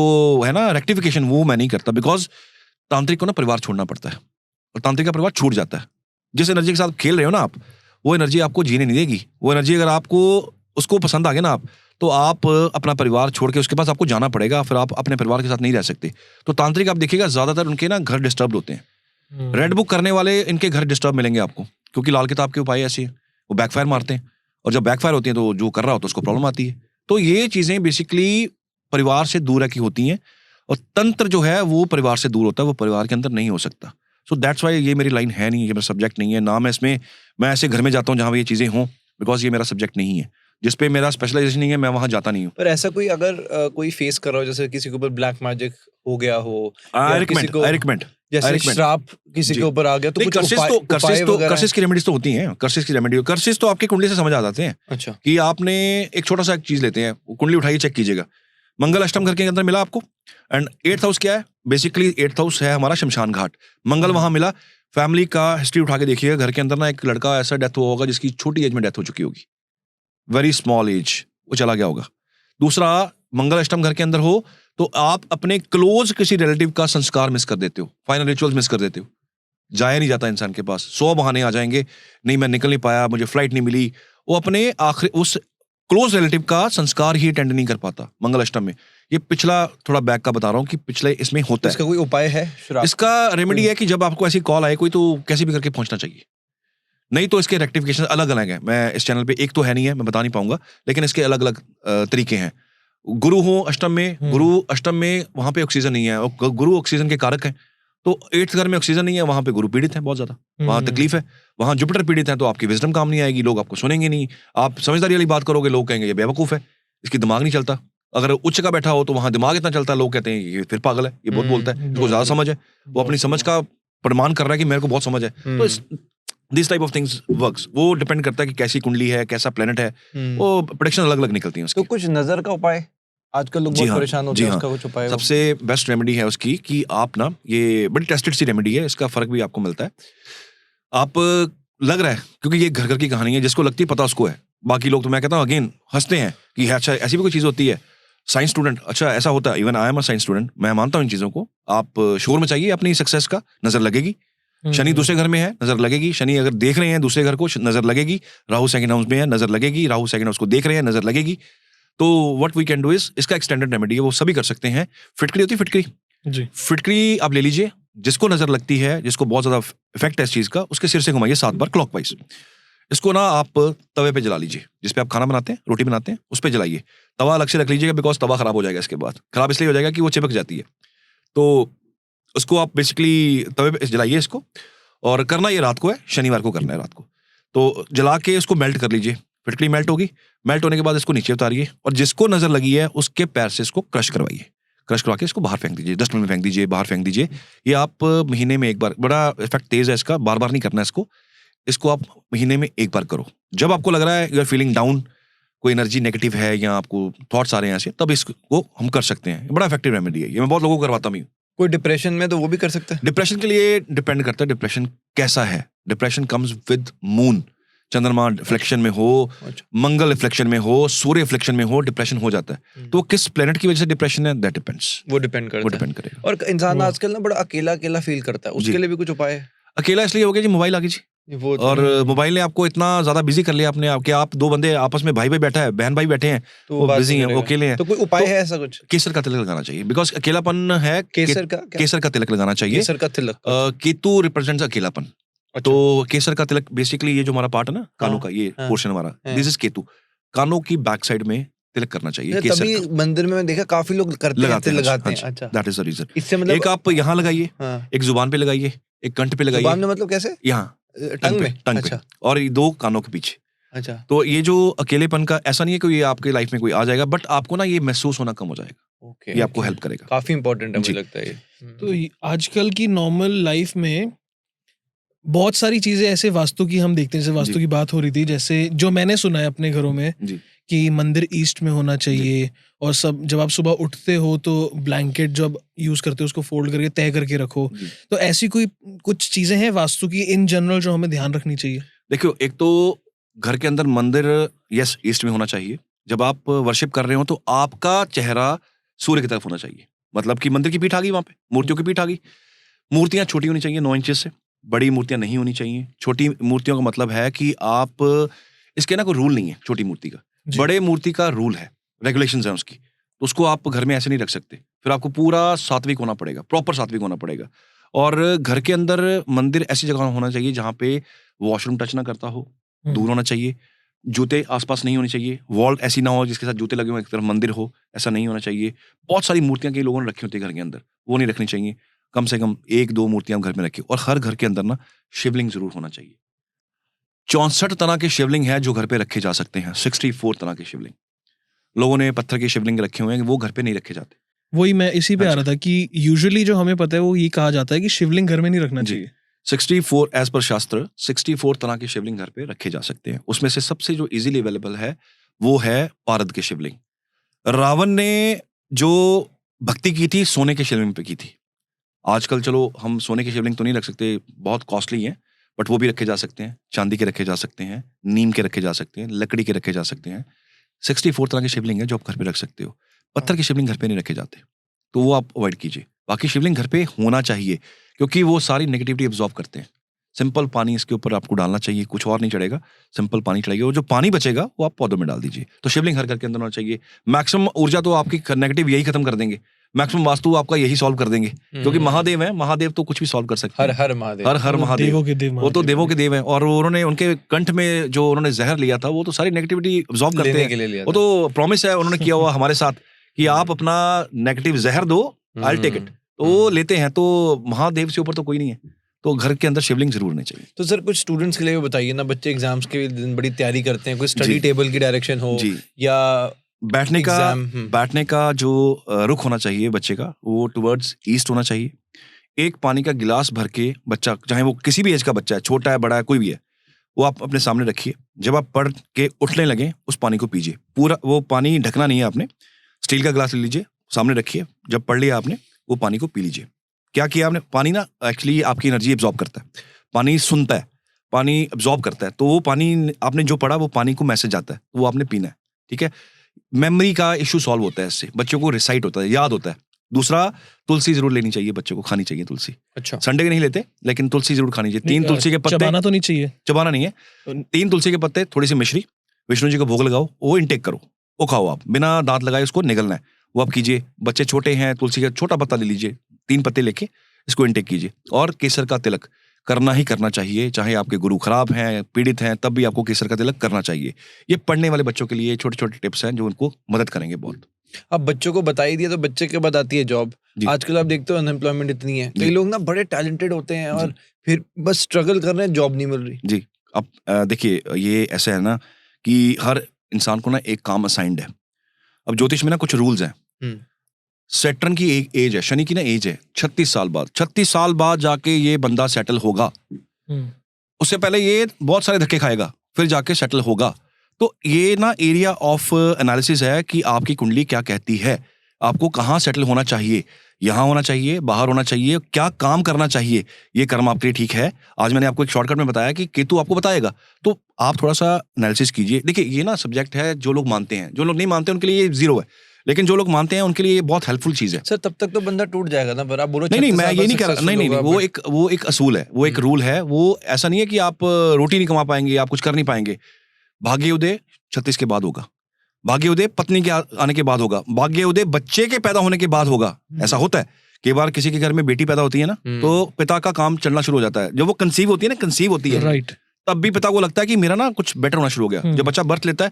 है ना रेक्टिफिकेशन, वो मैं नहीं करता, बिकॉज तांत्रिक को ना परिवार छोड़ना पड़ता है, और तांत्रिक का परिवार छूट जाता है। जिस एनर्जी के साथ खेल रहे हो ना आप, वो एनर्जी आपको जीने नहीं देगी। वो एनर्जी अगर आपको उसको पसंद आ गया ना आप, तो आप अपना परिवार छोड़ के उसके पास आपको जाना पड़ेगा, फिर आप अपने परिवार के साथ नहीं रह सकते। तो तांत्रिक आप देखिएगा ज्यादातर उनके ना घर डिस्टर्ब होते हैं। रेड बुक करने वाले इनके घर डिस्टर्ब मिलेंगे आपको, क्योंकि लाल किताब के उपाय ऐसे हैं, वो बैकफायर मारते हैं, और जब बैकफायर होती है तो जो कर रहा हो तो उसको प्रॉब्लम आती है। तो ये चीजें बेसिकली परिवार से दूर की होती हैं, और तंत्र जो है वो परिवार से दूर होता है, वो परिवार के अंदर नहीं हो सकता। सो दैट्स वाई ये मेरी लाइन है नहीं, ये मेरा सब्जेक्ट नहीं है ना। मैं इसमें मैं ऐसे घर में जाता हूँ जहाँ ये चीजें हों, बिकॉज ये मेरा सब्जेक्ट नहीं है, जिसपे मेरा स्पेशलाइजेशन नहीं है, मैं वहां जाता नहीं हूँ। पर ऐसा कोई अगर कोई फेस कर रहा हो, जैसे किसी के ऊपर ब्लैक मैजिक हो गया हो, आई रिकमेंड जैसे श्राप किसी के ऊपर आ गया, तो कुछ कर्सिस की रेमेडीज तो होती हैं। कर्सिस तो आपकी कुंडली से समझ आ जाते हैं। अच्छा, कि आपने एक छोटा सा चीज लेते हैं, कुंडली उठाइए, चेक कीजिएगा, मंगल अष्टम घर के अंदर मिला आपको, एंड 8th हाउस क्या है? बेसिकली 8th हाउस है हमारा शमशान घाट, मंगल वहां मिला। फैमिली का हिस्ट्री उठा के देखिएगा, घर के अंदर ना एक लड़का ऐसा डेथ हुआ होगा जिसकी छोटी एज में डेथ हो चुकी होगी, वेरी स्मॉल एज, वो चला गया होगा। दूसरा, मंगल अष्टम घर के अंदर हो तो आप अपने क्लोज किसी रिलेटिव का संस्कार मिस कर देते हो, फाइनल रिचुअल्स मिस कर देते हो, जाया नहीं जाता इंसान के पास, 100 बहाने आ जाएंगे, नहीं मैं निकल नहीं पाया, मुझे फ्लाइट नहीं मिली, वो अपने आखिरी उस क्लोज रिलेटिव का संस्कार ही अटेंड नहीं कर पाता मंगल अष्टम में। ये पिछला थोड़ा बैक का बता रहा हूँ कि पिछले इसमें होता है। इसका कोई उपाय है? इसका रेमेडी है कि जब आपको ऐसी कॉल आए कोई, तो कैसे भी करके पहुंचना चाहिए, नहीं तो इसके रेक्टिफिकेशन अलग अलग है। मैं इस चैनल पे एक तो है नहीं है, मैं बता नहीं पाऊंगा, लेकिन इसके अलग अलग तरीके हैं। गुरु हो अष्टम में, गुरु अष्टम में वहां पे ऑक्सीजन नहीं है, और गुरु ऑक्सीजन के कारक हैं, तो 8th घर में ऑक्सीजन नहीं है, वहां पे गुरु पीड़ित है, बहुत ज्यादा वहां तकलीफ है। वहां जुपिटर पीड़ित है तो आपकी विजडम काम नहीं आएगी, लोग आपको सुनेंगे नहीं, आप समझदारी वाली बात करोगे, लोग कहेंगे ये बेवकूफ है, इसकी दिमाग नहीं चलता। अगर उच्च का बैठा हो तो वहां दिमाग इतना चलता है, लोग कहते हैं ये फिर पागल है, ये बहुत बोलता है, इसको ज्यादा समझ है, वो अपनी समझ का प्रमाण कर रहा है कि मेरे को बहुत समझ है। तो this type of things works, वो डिपेंड करता है कि कैसी कुंडली है, कैसा प्लेनेट है, वो प्रेडिक्शन अलग अलग निकलती है उसकी। तो कुछ नजर का उपाय आजकल लोग बहुत परेशान होते हैं, उसका कुछ उपाय? सबसे बेस्ट रेमेडी है उसकी कि आप ना, ये बड़ी टेस्टेड सी रेमेडी है, इसका फर्क भी आपको मिलता है। आप लग रहा है, क्योंकि ये घर घर की कहानी है, जिसको लगती है पता उसको है, बाकी लोग तो मैं कहता हूँ अगेन हंसते हैं कि अच्छा ऐसी भी कोई चीज होती है। साइंस स्टूडेंट, अच्छा ऐसा होता है, even I am a science student, मैं मानता हूँ इन चीजों को। आप शोर में चाहिए अपनी सक्सेस का, नजर लगेगी। शनि दूसरे घर में है, नजर लगेगी। शनि अगर देख रहे हैं दूसरे घर को, नजर लगेगी। राहु सेकंड हाउस में है, नजर लगेगी। राहु सेकंड हाउस को देख रहे हैं, नजर लगेगी। तो what we can do is, इसका एक्सटेंडेड रेमेडी है, वो सभी कर सकते हैं। फिटकरी होती है, फिटकरी जी, फिटकरी आप ले लीजिए, जिसको नजर लगती है, जिसको बहुत ज्यादा इफेक्ट है इस चीज का, उसके सिर से घुमाइए 7 बार क्लॉकवाइज। इसको ना आप तवे पे जला लीजिए, जिस पे आप खाना बनाते हैं, रोटी बनाते हैं, उस पे जलाइए। तवा अलग से रख लीजिएगा, बिकॉज तवा खराब हो जाएगा इसके बाद। खराब इसलिए हो जाएगा कि वो चिपक जाती है। तो उसको आप बेसिकली तवे पे जलाइए इसको, और करना ये रात को है, शनिवार को करना है रात को। तो जला के इसको मेल्ट कर लीजिए, फिटकरी मेल्ट होगी। मेल्ट होने के बाद इसको नीचे उतारिए, और जिसको नजर लगी है उसके पैर से इसको क्रश करवाइए। क्रश करवा के इसको बाहर फेंक दीजिए, डस्टबिन में फेंक दीजिए, बाहर फेंक दीजिए। ये आप महीने में एक बार, बड़ा इफेक्ट तेज है इसका, बार बार नहीं करना है इसको। इसको आप महीने में एक बार करो। जब आपको लग रहा है यू आर फीलिंग डाउन, कोई एनर्जी नेगेटिव है या आपको थॉट्स आ रहे हैं ऐसे, तब इसको हम कर सकते हैं। बड़ा इफेक्टिव रेमेडी है ये, मैं बहुत लोगों को करवाता हूँ। कोई डिप्रेशन में तो वो भी कर सकता है? डिप्रेशन के लिए डिपेंड करता है डिप्रेशन कैसा है। डिप्रेशन कम्स विद मून, चंद्रमा रिफ्लेक्शन में हो, मंगल रिफ्लेक्शन में हो, सूर्य रिफ्लेक्शन में हो, डिप्रेशन हो जाता है। तो किस प्लेनेट की वजह से डिप्रेशन है, दैट डिपेंड्स, वो डिपेंड करेगा। और इंसान आजकल ना बड़ा अकेला अकेला फील करता है, उसके लिए भी कुछ उपाय है? अकेला इसलिए हो गया जी, मोबाइल आ गई जी। और मोबाइल ने आपको इतना ज्यादा बिजी कर लिया अपने आप कि आप 2 बंदे आपस में, भाई भाई बैठा है, बहन भाई बैठे हैं, तो वो बिजी हैं, वो अकेले हैं। तो कोई उपाय है ऐसा कुछ? केसर का तिलक लगाना चाहिए, बिकॉज अकेलापन है। केसर का तिलक लगाना चाहिए। केसर का तिलक, केतु रिप्रेजेंट्स अकेलापन। तो केसर का तिलक बेसिकली ये जो हमारा पार्ट है ना, कानों का ये पोर्शन हमारा, दिस इज केतु। कानों की बैक साइड में तिलक करना चाहिए। तभी मंदिर में मैं देखा काफी लोग करते हैं, लगाते हैं। अच्छा, दैट इज द रीजन। इससे मतलब एक आप यहाँ लगाइए, एक जुबान पे लगाइए, एक कंठ पे लगाइए। जुबान में मतलब कैसे? यहाँ टंग में? पे, और 2 कानों के पीछे। अच्छा, तो ये जो अकेलेपन का, ऐसा नहीं है कि ये आपके लाइफ में कोई आ जाएगा, बट आपको ना ये महसूस होना कम हो जाएगा। ये आपको हेल्प करेगा। काफी इंपॉर्टेंट है मुझे लगता है ये। तो आजकल की नॉर्मल लाइफ में बहुत सारी चीजें ऐसे वास्तु की हम देखते हैं, जैसे वास्तु की बात हो रही थी, जैसे जो मैंने सुना है अपने घरों में कि मंदिर ईस्ट में होना चाहिए, और सब जब आप सुबह उठते हो तो ब्लैंकेट जो आप यूज करते हो उसको फोल्ड करके तय करके रखो। तो ऐसी कोई कुछ चीजें हैं वास्तु की इन जनरल जो हमें ध्यान रखनी चाहिए? देखियो, एक तो घर के अंदर मंदिर यस ईस्ट में होना चाहिए। जब आप वर्शिप कर रहे हो तो आपका चेहरा सूर्य की तरफ होना चाहिए, मतलब कि मंदिर की पीठ आ गई, वहां पे मूर्तियों की पीठ आ गई। मूर्तियां छोटी होनी चाहिए, 9 इंचेस से बड़ी मूर्तियां नहीं होनी चाहिए। छोटी मूर्तियों का मतलब है कि आप, इसके ना कोई रूल नहीं है छोटी मूर्ति का, बड़े मूर्ति का रूल है, रेगुलेशंस है उसकी। तो उसको आप घर में ऐसे नहीं रख सकते, फिर आपको पूरा सात्विक होना पड़ेगा, प्रॉपर सात्विक होना पड़ेगा। और घर के अंदर मंदिर ऐसी जगह होना चाहिए जहाँ पे वॉशरूम टच ना करता हो, दूर होना चाहिए। जूते आसपास नहीं होने चाहिए। वॉल ऐसी ना हो जिसके साथ जूते लगे हो, एक तरफ मंदिर हो, ऐसा नहीं होना चाहिए। बहुत सारी मूर्तियां कई लोगों ने रखी होती है घर के अंदर, वो नहीं रखनी चाहिए। कम से कम 1-2 मूर्तियां घर में रखी। और हर घर के अंदर ना शिवलिंग जरूर होना चाहिए। 64 तरह के शिवलिंग है जो घर पे रखे जा सकते हैं। 64 तरह के शिवलिंग, लोगों ने पत्थर के शिवलिंग रखे हुए हैं, वो घर पे नहीं रखे जाते। वही मैं इसी पे आ रहा था कि यूजुअली जो हमें पता है वो ये कहा जाता है कि शिवलिंग घर में नहीं रखना चाहिए। 64 एज पर शास्त्र 64 तरह के शिवलिंग घर पे रखे जा सकते हैं। उसमें से सबसे जो इजीली अवेलेबल है वो है पारद के शिवलिंग। रावण ने जो भक्ति की थी सोने के शिवलिंग पे की थी। आजकल चलो हम सोने के शिवलिंग तो नहीं रख सकते, बहुत कॉस्टली हैं, बट वो भी रखे जा सकते हैं। चांदी के रखे जा सकते हैं, नीम के रखे जा सकते हैं, लकड़ी के रखे जा सकते हैं। 64 तरह के शिवलिंग है जो आप घर पे रख सकते हो। पत्थर के शिवलिंग घर पे नहीं रखे जाते, तो वो आप अवॉइड कीजिए। बाकी शिवलिंग घर पे होना चाहिए क्योंकि वो सारी नेगेटिविटी एब्जॉर्ब करते हैं। सिंपल पानी इसके ऊपर आपको डालना चाहिए, कुछ और नहीं चढ़ेगा, सिंपल पानी चढ़ाइए और जो पानी बचेगा वो आप पौधों में डाल दीजिए। तो शिवलिंग हर घर के अंदर होना चाहिए। मैक्सिमम ऊर्जा तो आपकी नेगेटिव यही खत्म कर देंगे, मैक्सिमम वास्तु आपका यही सॉल्व कर देंगे, क्योंकि महादेव है, महादेव तो कुछ भी सॉल्व कर सकते हैं। हर महादेव, हर महादेव, वो तो देवों के देव हैं। और उन्होंने उनके कंठ में जो उन्होंने जहर लिया था वो तो सारी नेगेटिविटी एब्जॉर्ब करते हैं। वो तो प्रॉमिस है उन्होंने किया हुआ हमारे साथ कि आप अपना नेगेटिव जहर दो, आई विल टेक इट। तो लेते हैं, तो महादेव से ऊपर तो कोई नहीं है, तो घर के अंदर शिवलिंग जरूर होने चाहिए। तो सर कुछ स्टूडेंट्स के लिए बताइए ना, बच्चे एग्जाम्स के दिन बड़ी तैयारी करते हैं, कोई स्टडी जी। टेबल की डायरेक्शन हो जी। या बैठने का जो रुख होना चाहिए बच्चे का, वो टुवर्ड्स ईस्ट होना चाहिए। एक पानी का गिलास भर के बच्चा, चाहे वो किसी भी एज का बच्चा है, छोटा है बड़ा है कोई भी है, वो आप अपने सामने रखिए। जब आप पढ़ के उठने लगे उस पानी को पीजिए। पूरा वो पानी ढकना नहीं है आपने, स्टील का गिलास ले लीजिए, सामने रखिए, जब पढ़ लिया आपने वो पानी को पी लीजिए। क्या किया आपने? पानी ना एक्चुअली आपकी एनर्जी एब्जॉर्ब करता है, पानी सुनता है, पानी एब्जॉर्ब करता है, तो वो पानी आपने जो पढ़ा वो पानी को मैसेज आता है, वो आपने पीना है, ठीक है। मेमोरी का इशू सॉल्व होता है इससे, बच्चों को रिसाइट होता है, याद होता है। दूसरा, तुलसी जरूर लेनी चाहिए बच्चों को, खानी चाहिए तुलसी। अच्छा, संडे के नहीं लेते, लेकिन तुलसी जरूर खानी चाहिए। 3 तुलसी के पत्ते, चबाना तो नहीं चाहिए, चबाना नहीं है, 3 तुलसी के पत्ते, थोड़ी सी मिश्री, विष्णु जी को भोग लगाओ, वो इंटेक करो, वो खाओ आप, बिना दांत लगाए उसको निगलना है, वो आप कीजिए। बच्चे छोटे हैं, तुलसी का छोटा पत्ता ले लीजिए, 3 पत्ते लेके इसको इंटेक कीजिए। और केसर का तिलक करना ही करना चाहिए, चाहे आपके गुरु खराब हैं, पीड़ित हैं, तब भी आपको केसर का तिलक करना चाहिए। ये पढ़ने वाले बच्चों के लिए छोटे छोटे टिप्स हैं जो उनको मदद करेंगे बहुत। अब बच्चों को बता ही दिया तो बच्चे के बाद आती है जॉब। आजकल आप देखते हो अनएम्प्लॉयमेंट इतनी है, कई लोग ना बड़े टैलेंटेड होते हैं और फिर बस स्ट्रगल कर रहे हैं, जॉब नहीं मिल रही। जी, अब देखिए ये ऐसा है ना कि हर इंसान को ना एक काम असाइंड है। अब ज्योतिष में ना कुछ रूल्स हैं। सैटर्न की एक एज है, शनि की ना एज है 36 साल बाद। 36 साल बाद जाके ये बंदा सेटल होगा, उससे पहले ये बहुत सारे धक्के खाएगा, फिर जाके सेटल होगा। तो ये ना एरिया ऑफ एनालिसिस है कि आपकी कुंडली क्या कहती है, आपको कहाँ सेटल होना चाहिए, यहाँ होना चाहिए, बाहर होना चाहिए, क्या काम करना चाहिए, ये कर्म आपके लिए ठीक है। आज मैंने आपको एक शॉर्टकट में बताया कि केतु आपको बताएगा, तो आप थोड़ा सा एनालिसिस कीजिए। देखिए ये ना सब्जेक्ट है, जो लोग मानते हैं, जो लोग नहीं मानते उनके लिए ये जीरो है, लेकिन जो लोग मानते हैं उनके लिए ये बहुत हेल्पफुल चीज है। सर तब तक तो बंदा टूट जाएगा ना, पर आप बोलो नहीं, मैं ये नहीं कह रहा, नहीं, वो एक असूल है, वो एक रूल है, वो ऐसा नहीं है कि आप रोटी नहीं कमा पाएंगे, आप कुछ कर नहीं पाएंगे। भाग्य उदय 36 के बाद होगा, भाग्य उदय पत्नी के आने के बाद होगा, भाग्य उदय बच्चे के पैदा होने के बाद होगा। ऐसा होता है कई बार, किसी के घर में बेटी पैदा होती है ना, तो पिता का काम चलना शुरू हो जाता है। जब वो कंसीव होती है, राइट, तब भी पिता को लगता है कि मेरा ना कुछ बेटर होना शुरू हो गया। जब बच्चा बर्थ लेता है,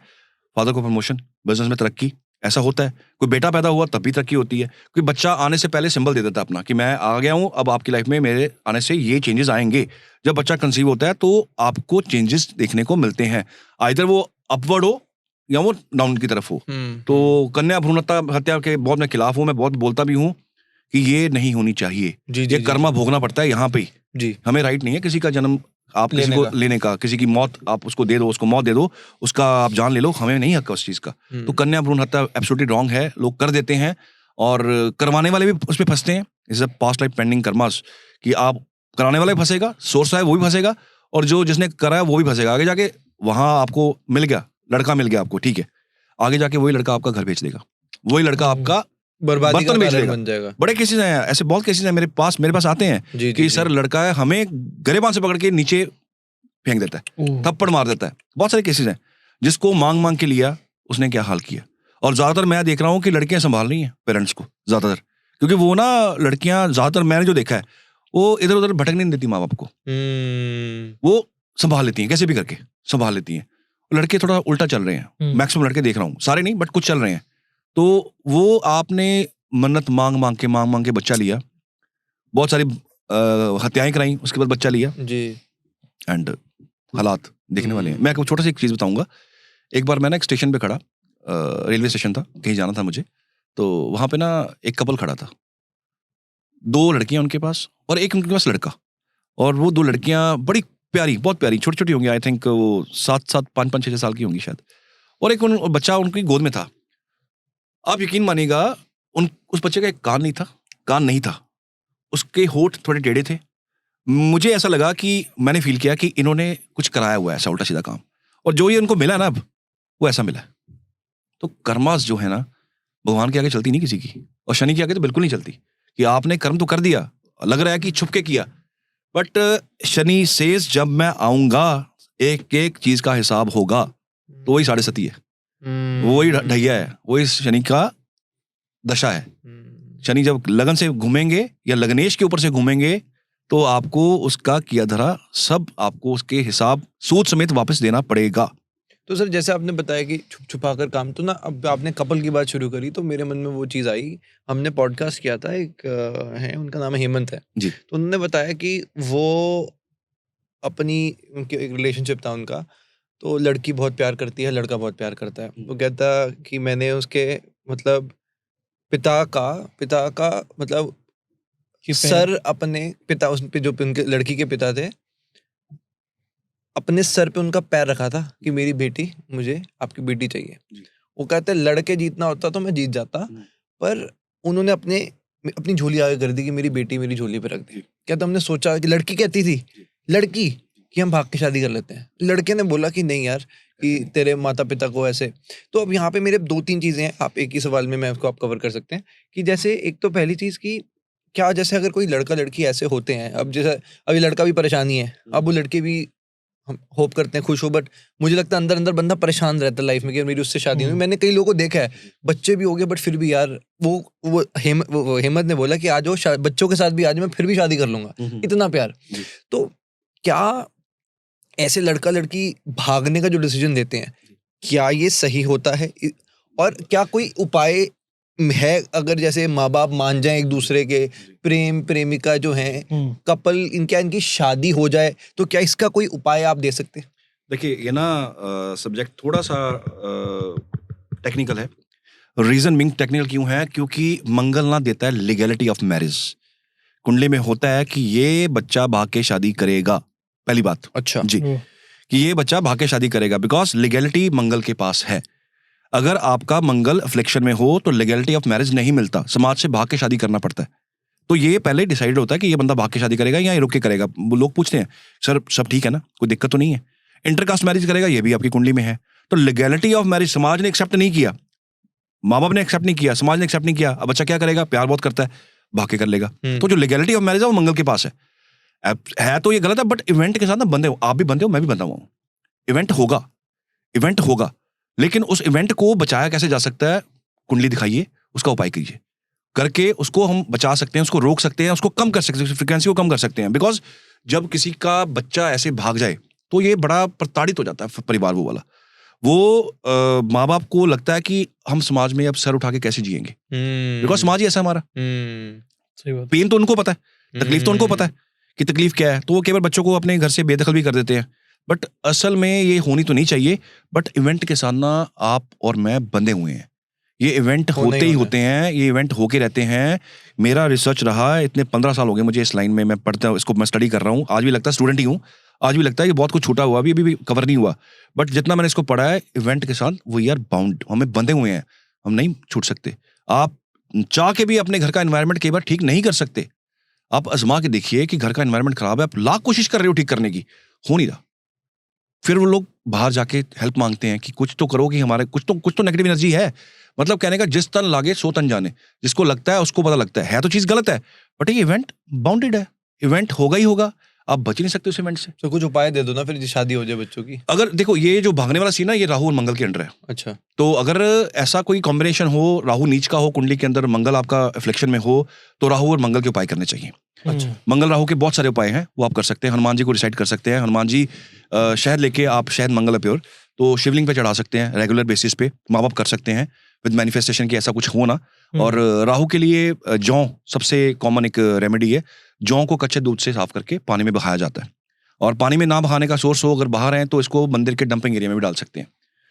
फादर को प्रमोशन, बिजनेस में तरक्की, ऐसा होता है। कोई बेटा पैदा हुआ तब भी तरक्की होती है। कोई बच्चा आने से पहले सिंबल दे देता है अपना कि मैं आ गया हूं, अब आपकी लाइफ में मेरे आने से ये चेंजेस आएंगे। जब बच्चा कंसीव होता है तो आपको चेंजेस देखने को मिलते हैं, आइदर वो अपवर्ड हो या वो डाउन की तरफ हो। तो कन्या भ्रूण हत्या के बहुत मैं खिलाफ हूँ, मैं बहुत बोलता भी हूँ कि ये नहीं होनी चाहिए। ये कर्मा भोगना पड़ता है यहाँ पे जी। हमें राइट नहीं है किसी का जन्म आप किसी को लेने का, किसी की मौत आप उसको दे दो, उसको मौत दे दो, उसका आप जान ले लो, हमें नहीं हक उस चीज का। तो कन्या भ्रूण हत्या एब्सोल्युटली रॉन्ग है, लोग कर देते हैं और करवाने वाले भी उसमें फंसते हैं। Is a past life pending karmas, कि आप कराने वाला भी फंसेगा, सोर्स है वो भी फंसेगा, और जो जिसने करा है वो भी फंसेगा। आगे जाके वहां आपको मिल गया, लड़का मिल गया आपको, ठीक है, आगे जाके वही लड़का आपका घर भेज देगा, वही लड़का आपका बर्बादी का कारण बन जाएगा। बड़े केसेस हैं ऐसे, बहुत केसेस हैं मेरे पास आते हैं कि सर लड़का है, हमें गरेबान से पकड़ के नीचे फेंक देता है, थप्पड़ मार देता है। बहुत सारे केसेस हैं जिसको मांग के लिया, उसने क्या हाल किया। और ज्यादातर मैं देख रहा हूँ कि लड़कियां संभाल रही हैं पेरेंट्स को ज्यादातर, क्योंकि वो ना लड़कियां ज्यादातर, मैंने जो देखा है, वो इधर उधर भटकने नहीं देती माँ बाप को, वो संभाल लेती हैं, कैसे भी करके संभाल लेती हैं। लड़के थोड़ा उल्टा चल रहे हैं, मैक्सिमम लड़के देख रहा हूँ, सारे नहीं बट कुछ चल रहे हैं। तो वो आपने मन्नत मांग के बच्चा लिया, बहुत सारी हत्याएं कराई, उसके बाद बच्चा लिया जी, एंड हालात देखने वाले हैं। मैं आपको छोटा सा एक चीज बताऊंगा। एक बार मैं ना एक स्टेशन पे खड़ा, रेलवे स्टेशन था, कहीं जाना था मुझे, तो वहां पे ना एक कपल खड़ा था, 2 लड़कियां उनके पास और एक उनके पास लड़का, और वो 2 लड़कियां बड़ी प्यारी, बहुत प्यारी, छोटी छोटी होंगी, आई थिंक वो 7-7, 5-5, 6 साल की होंगी शायद, और एक बच्चा उनकी गोद में था। आप यकीन मानिएगा, उस बच्चे का एक कान नहीं था, उसके होंठ थोड़े टेढ़े थे। मुझे ऐसा लगा कि मैंने फील किया कि इन्होंने कुछ कराया हुआ है ऐसा उल्टा सीधा काम, और जो ये उनको मिला ना अब वो ऐसा मिला। तो कर्मास जो है ना, भगवान के आगे चलती नहीं किसी की, और शनि के आगे तो बिल्कुल नहीं चलती। कि आपने कर्म तो कर दिया, लग रहा है कि छुप के किया, बट शनि सेज जब मैं आऊंगा एक एक चीज का हिसाब होगा। तो वही 7.5 है, वही ढैया है, वही शनि का दशा है। शनि जब लगन से घूमेंगे या लगनेश के ऊपर से घूमेंगे, तो आपको उसका किया धरा सब, आपको उसके हिसाब सूद समेत वापस देना पड़ेगा। तो सर जैसे आपने बताया कि छुप छुपा कर काम, तो ना अब आपने कपल की बात शुरू करी तो मेरे मन में वो चीज़ आई। हमने पॉडकास्ट किया था, एक है, उनका नाम है हेमंत है जी। तो उन्होंने बताया कि वो अपनी, उनके एक रिलेशनशिप था उनका, तो लड़की बहुत प्यार करती है, लड़का बहुत प्यार करता है। वो कहता कि मैंने उसके मतलब पिता का मतलब कि पैर- सर अपने पिता, उस पे जो उनके लड़की के पिता थे, अपने सर पे उनका पैर रखा था कि मेरी बेटी, मुझे आपकी बेटी चाहिए। जी। वो कहते लड़के जीतना होता तो मैं जीत जाता, पर उन्होंने अपनी झोली आगे कर दी कि मेरी बेटी मेरी झोली पे रख दी। कहते हमने सोचा कि लड़की कहती थी, लड़की कि हम भाग के शादी कर लेते हैं। लड़के ने बोला कि नहीं यार, कि तेरे माता पिता को ऐसे। तो अब यहाँ पे मेरे 2-3 चीजें हैं, आप एक ही सवाल में मैं उसको आप कवर कर सकते हैं। कि जैसे एक तो पहली चीज की, क्या जैसे अगर कोई लड़का लड़की ऐसे होते हैं, अब जैसे अभी लड़का भी परेशानी है, अब वो लड़के भी हम होप करते हैं खुश हो, बट मुझे लगता है अंदर अंदर बंदा परेशान रहता है लाइफ में कि मेरी उससे शादी हुई। मैंने कई लोगों को देखा है, बच्चे भी हो गए, बट फिर भी यार वो हेमंत ने बोला कि आज वो बच्चों के साथ भी आज मैं फिर भी शादी कर लूंगा, इतना प्यार। तो क्या ऐसे लड़का लड़की भागने का जो डिसीजन देते हैं, क्या ये सही होता है? और क्या कोई उपाय है, अगर जैसे माँ बाप मान जाएं एक दूसरे के, प्रेम प्रेमिका जो हैं कपल, इनकी शादी हो जाए, तो क्या इसका कोई उपाय आप दे सकते हैं? देखिए ये ना सब्जेक्ट थोड़ा सा टेक्निकल है। रीजन बिंग टेक्निकल क्यों है? क्योंकि मंगल ना देता है लीगैलिटी ऑफ मैरिज। कुंडली में होता है कि ये बच्चा भाग के शादी करेगा, पहली बात। अच्छा जी, कि ये बच्चा भाग के शादी करेगा, बिकॉज लीगैलिटी मंगल के पास है। अगर आपका मंगल अफ्लिक्शन में हो तो लीगैलिटी ऑफ मैरिज नहीं मिलता, समाज से भाग के शादी करना पड़ता है। तो ये पहले डिसाइड होता है कि ये बंदा भाग के शादी करेगा या ये रुक के करेगा। वो लोग पूछते हैं सर सब ठीक है ना, कोई दिक्कत तो नहीं है? इंटरकास्ट मैरिज करेगा, ये भी आपकी कुंडली में है। तो लीगैलिटी ऑफ मैरिज समाज ने एक्सेप्ट नहीं किया, माँ बाप ने एक्सेप्ट नहीं किया, समाज ने एक्सेप्ट नहीं किया। अब बच्चा क्या करेगा? प्यार बहुत करता है, भाग के कर लेगा। तो जो लीगैलिटी ऑफ मैरिज है वो मंगल के पास है। है तो ये गलत है, बट इवेंट के साथ ना बंधे हो, आप भी बंधे हो, मैं भी बंधा हुआ हूँ। इवेंट होगा, लेकिन उस इवेंट को बचाया कैसे जा सकता है? कुंडली दिखाइए, उसका उपाय कीजिए, करके उसको हम बचा सकते हैं, उसको रोक सकते हैं, उसको कम कर सकते हैं, फ्रिक्वेंसी को कम कर सकते हैं। बिकॉज जब किसी का बच्चा ऐसे भाग जाए तो ये बड़ा प्रताड़ित हो जाता है परिवार, वो वाला। वो माँ बाप को लगता है कि हम समाज में अब सर उठा के कैसे जिएंगे, बिकॉज समाज ही ऐसा हमारा। सही बात। पेन तो उनको पता है, तकलीफ तो उनको पता है कि तकलीफ क्या है, तो वो केवल बच्चों को अपने घर से बेदखल भी कर देते हैं। बट असल में ये होनी तो नहीं चाहिए। बट इवेंट के साथ ना आप और मैं बंधे हुए हैं, ये इवेंट होते ही होते हैं, ये इवेंट होके रहते हैं। मेरा रिसर्च रहा है, इतने 15 साल हो गए मुझे इस लाइन में, मैं पढ़ता हूँ, इसको मैं स्टडी कर रहा हूँ। आज भी लगता है स्टूडेंट ही हूँ, आज भी लगता है कि बहुत कुछ छूटा हुआ, अभी भी कवर नहीं हुआ। बट जितना मैंने इसको पढ़ा है, इवेंट के साथ वो यार बाउंड, हमें बंधे हुए हैं, हम नहीं छूट सकते। आप चाह के भी अपने घर का एनवायरनमेंट कई बार ठीक नहीं कर सकते। आप आजमा के देखिए कि घर का एनवायरनमेंट खराब है, आप लाख कोशिश कर रहे हो ठीक करने की, हो नहीं रहा। फिर वो लोग बाहर जाके हेल्प मांगते हैं कि कुछ तो करो, कि हमारे कुछ तो नेगेटिव एनर्जी है। मतलब कहने का जिस तन लागे सो तन जाने, जिसको लगता है उसको पता लगता है तो चीज गलत है। बट ये इवेंट बाउंडेड है, इवेंट होगा ही होगा, आप बच ही नहीं सकते उस इवेंट से। तो कुछ उपाय दे दो ना फिर, शादी हो जाए बच्चों की। अगर देखो ये जो भागने वाला सीन है, ये राहु और मंगल के अंडर है। अच्छा, तो अगर ऐसा कोई कॉम्बिनेशन हो, राहु नीच का हो कुंडली के अंदर, मंगल आपका अफ्लिक्शन में हो, तो राहु और मंगल के उपाय करने चाहिए। अच्छा, मंगल राहु के बहुत सारे उपाय हैं, वो आप कर सकते हैं। हनुमान जी को डिसाइड कर सकते हैं, हनुमान जी शहद लेके आप, शहद मंगल प्योर, तो शिवलिंग पे चढ़ा सकते हैं रेगुलर बेसिस पे, माँ बाप कर सकते हैं विद मैनिफेस्टेशन की, ऐसा कुछ हो ना। और राहु के लिए जौ सबसे कॉमन एक रेमेडी है। जौ को कच्चे दूध से साफ करके पानी में बहाया जाता है, और पानी में ना बहाने का सोर्स हो, अगर बाहर हैं तो इसको मंदिर के डंपिंग एरिया में भी डाल सकते हैं।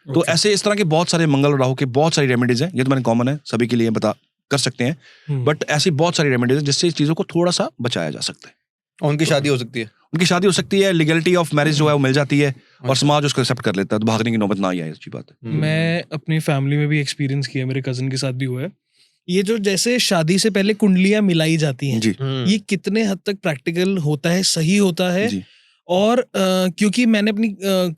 तो ऐसे इस तरह के बहुत सारे मंगल और राहु के बहुत सारी रेमेडीज हैं, ये तो मैंने कॉमन है सभी के लिए बता कर सकते हैं। बट ऐसी बहुत सारी रेमेडीज हैं जिससे इस चीजों को थोड़ा सा बचाया जा सकता है। और उनकी शादी हो सकती है, उनकी शादी हो सकती है, लीगैलिटी ऑफ मैरिज जो है वो मिल जाती है, और समाज उसको एक्सेप्ट कर लेता है, तो भागने की नौबत ना आई है, अच्छी बात है। मैं अपनी फैमिली में भी एक्सपीरियंस किया, मेरे कजन के साथ भी हुआ है। ये जो जैसे शादी से पहले कुंडलियां मिलाई जाती हैं, जी ये कितने हद तक प्रैक्टिकल होता है, सही होता है? जी और क्योंकि मैंने अपनी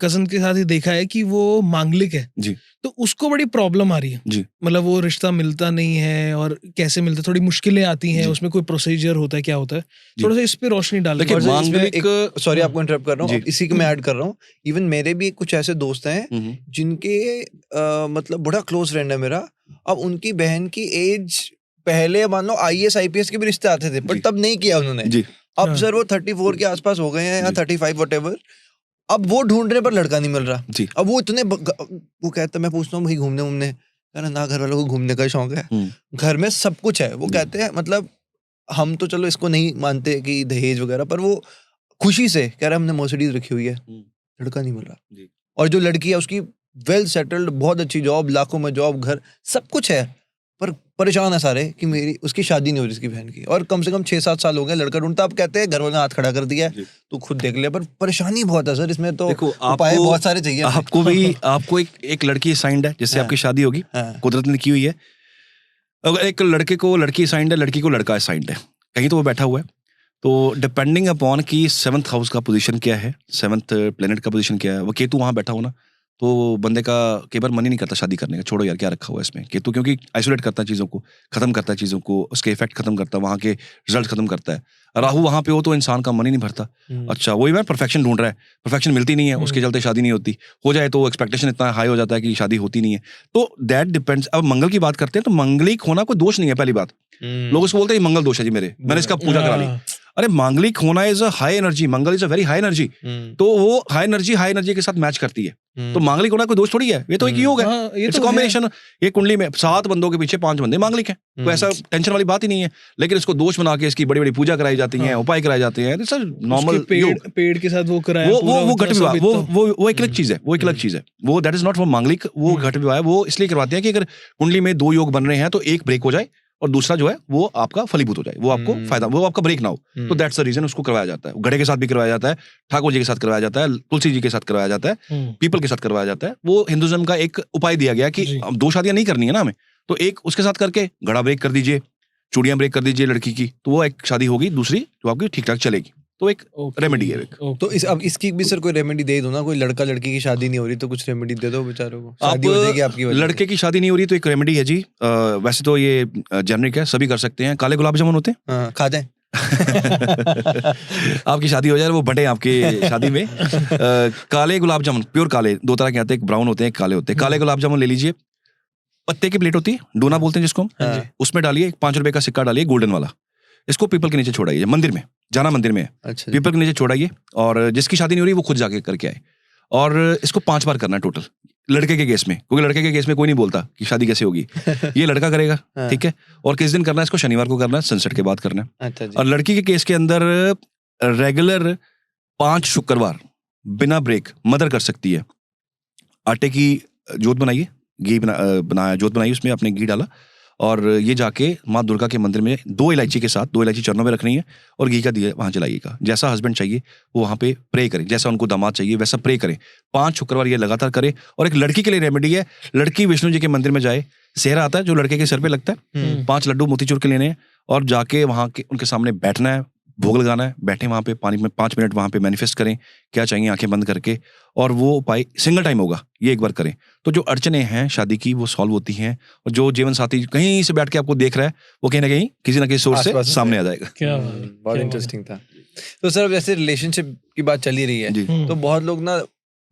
कजन के साथ ही देखा है कि वो मांगलिक है जी तो उसको बड़ी प्रॉब्लम आ रही है जी। मतलब वो रिश्ता मिलता नहीं है, और कैसे मिलता है, थोड़ी मुश्किलें आती हैं, जी। उसमें कोई प्रोसीजर होता है, क्या होता है, जी। थोड़ा सा इस पे रोशनी डाल। देखिए, मांगलिक- सॉरी आपको इंटरप्ट कर रहा हूँ, जी। इसी के मैं ऐड कर रहा हूँ। इवन मेरे भी कुछ ऐसे दोस्त हैं जिनके मतलब बड़ा क्लोज फ्रेंड है मेरा। अब उनकी बहन की एज, पहले मान लो IAS IPS के भी रिश्ते आते थे, पर जी। तब नहीं किया उन्होंने। जी अब सर वो 34 के आसपास हो गए हैं, या 35 व्हाटएवर, अब वो ढूंढने पर लड़का नहीं मिल रहा जी। अब वो इतने वो कहता, मैं पूछता हूँ भाई घूमने ना, घर वालों को घूमने का शौक है, घर में सब कुछ है, वो कहते हैं मतलब हम तो चलो इसको नहीं मानते कि दहेज वगैरह, पर वो खुशी से कह रहा है हमने मर्सिडीज रखी हुई है, लड़का नहीं मिल रहा। और जो लड़की है उसकी वेल सेटल्ड, बहुत अच्छी जॉब, लाखों में जॉब, घर, सब कुछ है, पर परेशान है सारे कि मेरी उसकी शादी नहीं हो रही उसकी बहन की, और कम से कम 6-7 साल हो गए लड़का ढूंढता। अब कहते हैं घर वालों ने हाथ खड़ा कर दिया है, तो खुद देख ले, पर परेशानी बहुत है सर इसमें, तो उपाय बहुत सारे चाहिए। आपको भी आपको एक लड़की असाइंड है जिससे आपकी शादी होगी, कुदरत ने की हुई है। अगर एक लड़के को लड़की असाइंड है, लड़की को लड़का असाइंड है, कहीं तो वो बैठा हुआ है, तो डिपेंडिंग अपॉन कि 7th हाउस का पोजीशन क्या है, 7th प्लेनेट का पोजीशन क्या है, वो केतु वहाँ बैठा हो ना, तो बंदे का कई बार मन ही नहीं करता शादी करने का, छोड़ो यार क्या रखा हुआ है इसमें। केतु क्योंकि आइसोलेट करता है चीज़ों को, खत्म करता है चीज़ों को, उसके इफेक्ट खत्म करता है, वहाँ के रिजल्ट खत्म करता है। राहु वहाँ पे हो तो इंसान का मन ही नहीं भरता। अच्छा वही मैं परफेक्शन ढूंढ रहा है, परफेक्शन मिलती नहीं है, उसके चलते शादी नहीं होती, हो जाए तो एक्सपेक्टेशन इतना हाई हो जाता है कि शादी होती नहीं है। तो दैट डिपेंड्स। अब मंगल की बात करते हैं तो मंगलिक होना कोई दोष नहीं है, पहली बात। लोग उसको बोलते हैं मंगल दोष है जी मेरे, मैंने इसका पूजा करा ली। अरे मांगलिक होना is a high energy, Mangal is a very high energy, तो वो हाई एनर्जी के साथ मैच करती है। तो मांगलिक होना कोई दोष थोड़ी है, ये तो एक योग है, इट्स कॉम्बिनेशन। ये कुंडली में 7 बंदों के पीछे 5 बंदे मांगलिक हैं, तो ऐसा टेंशन वाली बात ही नहीं है। लेकिन इसको दोष बना के इसकी बड़ी बड़ी पूजा कराई जाती है, उपाय कराए जाते हैं, सर नॉर्मल पेड़ के साथ वो कराया, वो घट विवाह, वो एक अलग चीज है, वो एक अलग चीज है, वो दैट इज नॉट फॉर मांगलिक। वो घट विवाह वो इसलिए करवाते हैं कि अगर कुंडली में 2 योग बन रहे हैं तो एक ब्रेक हो जाए और दूसरा जो है वो आपका फलीभूत हो जाए, वो आपको फायदा, वो आपका ब्रेक ना हो। तो दैट्स द रीजन उसको करवाया जाता है। घड़े के साथ भी करवाया जाता है, ठाकुर जी के साथ करवाया जाता है, तुलसी जी के साथ करवाया जाता है, पीपल के साथ करवाया जाता है। वो हिंदुइज्म का एक उपाय दिया गया कि 2 शादियां नहीं करनी है ना हमें, तो एक उसके साथ करके घड़ा ब्रेक कर दीजिए, चूड़ियां ब्रेक कर दीजिए लड़की की, तो वो एक शादी होगी, दूसरी जो आपकी ठीक ठाक चलेगी। तो एक रेमेडी है। तो अब इसकी भी सर कोई रेमेडी दे दो ना, कोई लड़का लड़की की शादी नहीं हो रही तो कुछ रेमेडी दे दो बेचारों को, शादी हो जाएगी आपकी वजह से। लड़के की शादी नहीं हो रही तो एक रेमेडी है जी, वैसे तो ये जेनरिक है, सभी कर सकते हैं। काले गुलाब जामुन होते हैं, खा जाए आपकी शादी हो जाए, वो बटे आपके शादी में। काले गुलाब जामुन, प्योर काले, 2 तरह के आते हैं, एक ब्राउन होते हैं, एक काले होते हैं। काले गुलाब जामुन ले लीजिए, पत्ते की प्लेट होती है, डोना बोलते हैं जिसको हम, उसमें डालिए 5 रुपए का सिक्का डालिए गोल्डन वाला, इसको पीपल के नीचे छोड़ाइए, मंदिर में जाना, मंदिर में अच्छा पीपल के नीचे छोड़ाइए, और जिसकी शादी नहीं हो रही वो खुद जाके करके आए। और इसको 5 बार करना है टोटल, लड़के के केस में, क्योंकि लड़के के केस में कोई नहीं बोलता कि शादी कैसे होगी, ये लड़का करेगा, ठीक है। और किस दिन करना है इसको? शनिवार को करना है, सनसेट के बाद करना है। अच्छा जी। और लड़की के केस के अंदर रेगुलर 5 शुक्रवार बिना ब्रेक मदर कर सकती है। आटे की जोत बनाइए, घी बनाया, जोत बनाई, उसमें आपने घी डाला, और ये जाके माँ दुर्गा के मंदिर में 2 इलायची के साथ, 2 इलायची चरणों में रखनी है, और घी का दिया वहाँ जलाइएगा। जैसा हस्बैंड चाहिए वो वहाँ पे प्रे करें, जैसा उनको दामाद चाहिए वैसा प्रे करें। 5 शुक्रवार ये लगातार करें। और एक लड़की के लिए रेमेडी है, लड़की विष्णु जी के मंदिर में जाए, सेहरा आता है जो लड़के के सर पे लगता है, 5 लड्डू मोतीचूर के लेने हैं, और जाके वहाँ के उनके सामने बैठना है, भोग लगाना है, बैठे वहाँ पे पानी में 5 मिनट वहाँ पे मैनिफेस्ट करें क्या चाहिए, आंखें बंद करके, और वो उपाय सिंगल टाइम होगा, ये एक बार करें तो जो अड़चने हैं शादी की वो सॉल्व होती हैं। और जो जीवन साथी कहीं से बैठ के आपको देख रहा है वो कहीं ना कहीं किसी ना किसी सोर्स से सामने आ जाएगा। क्या बहुत इंटरेस्टिंग था। तो सर जैसे रिलेशनशिप की बात चली रही है, तो बहुत लोग ना,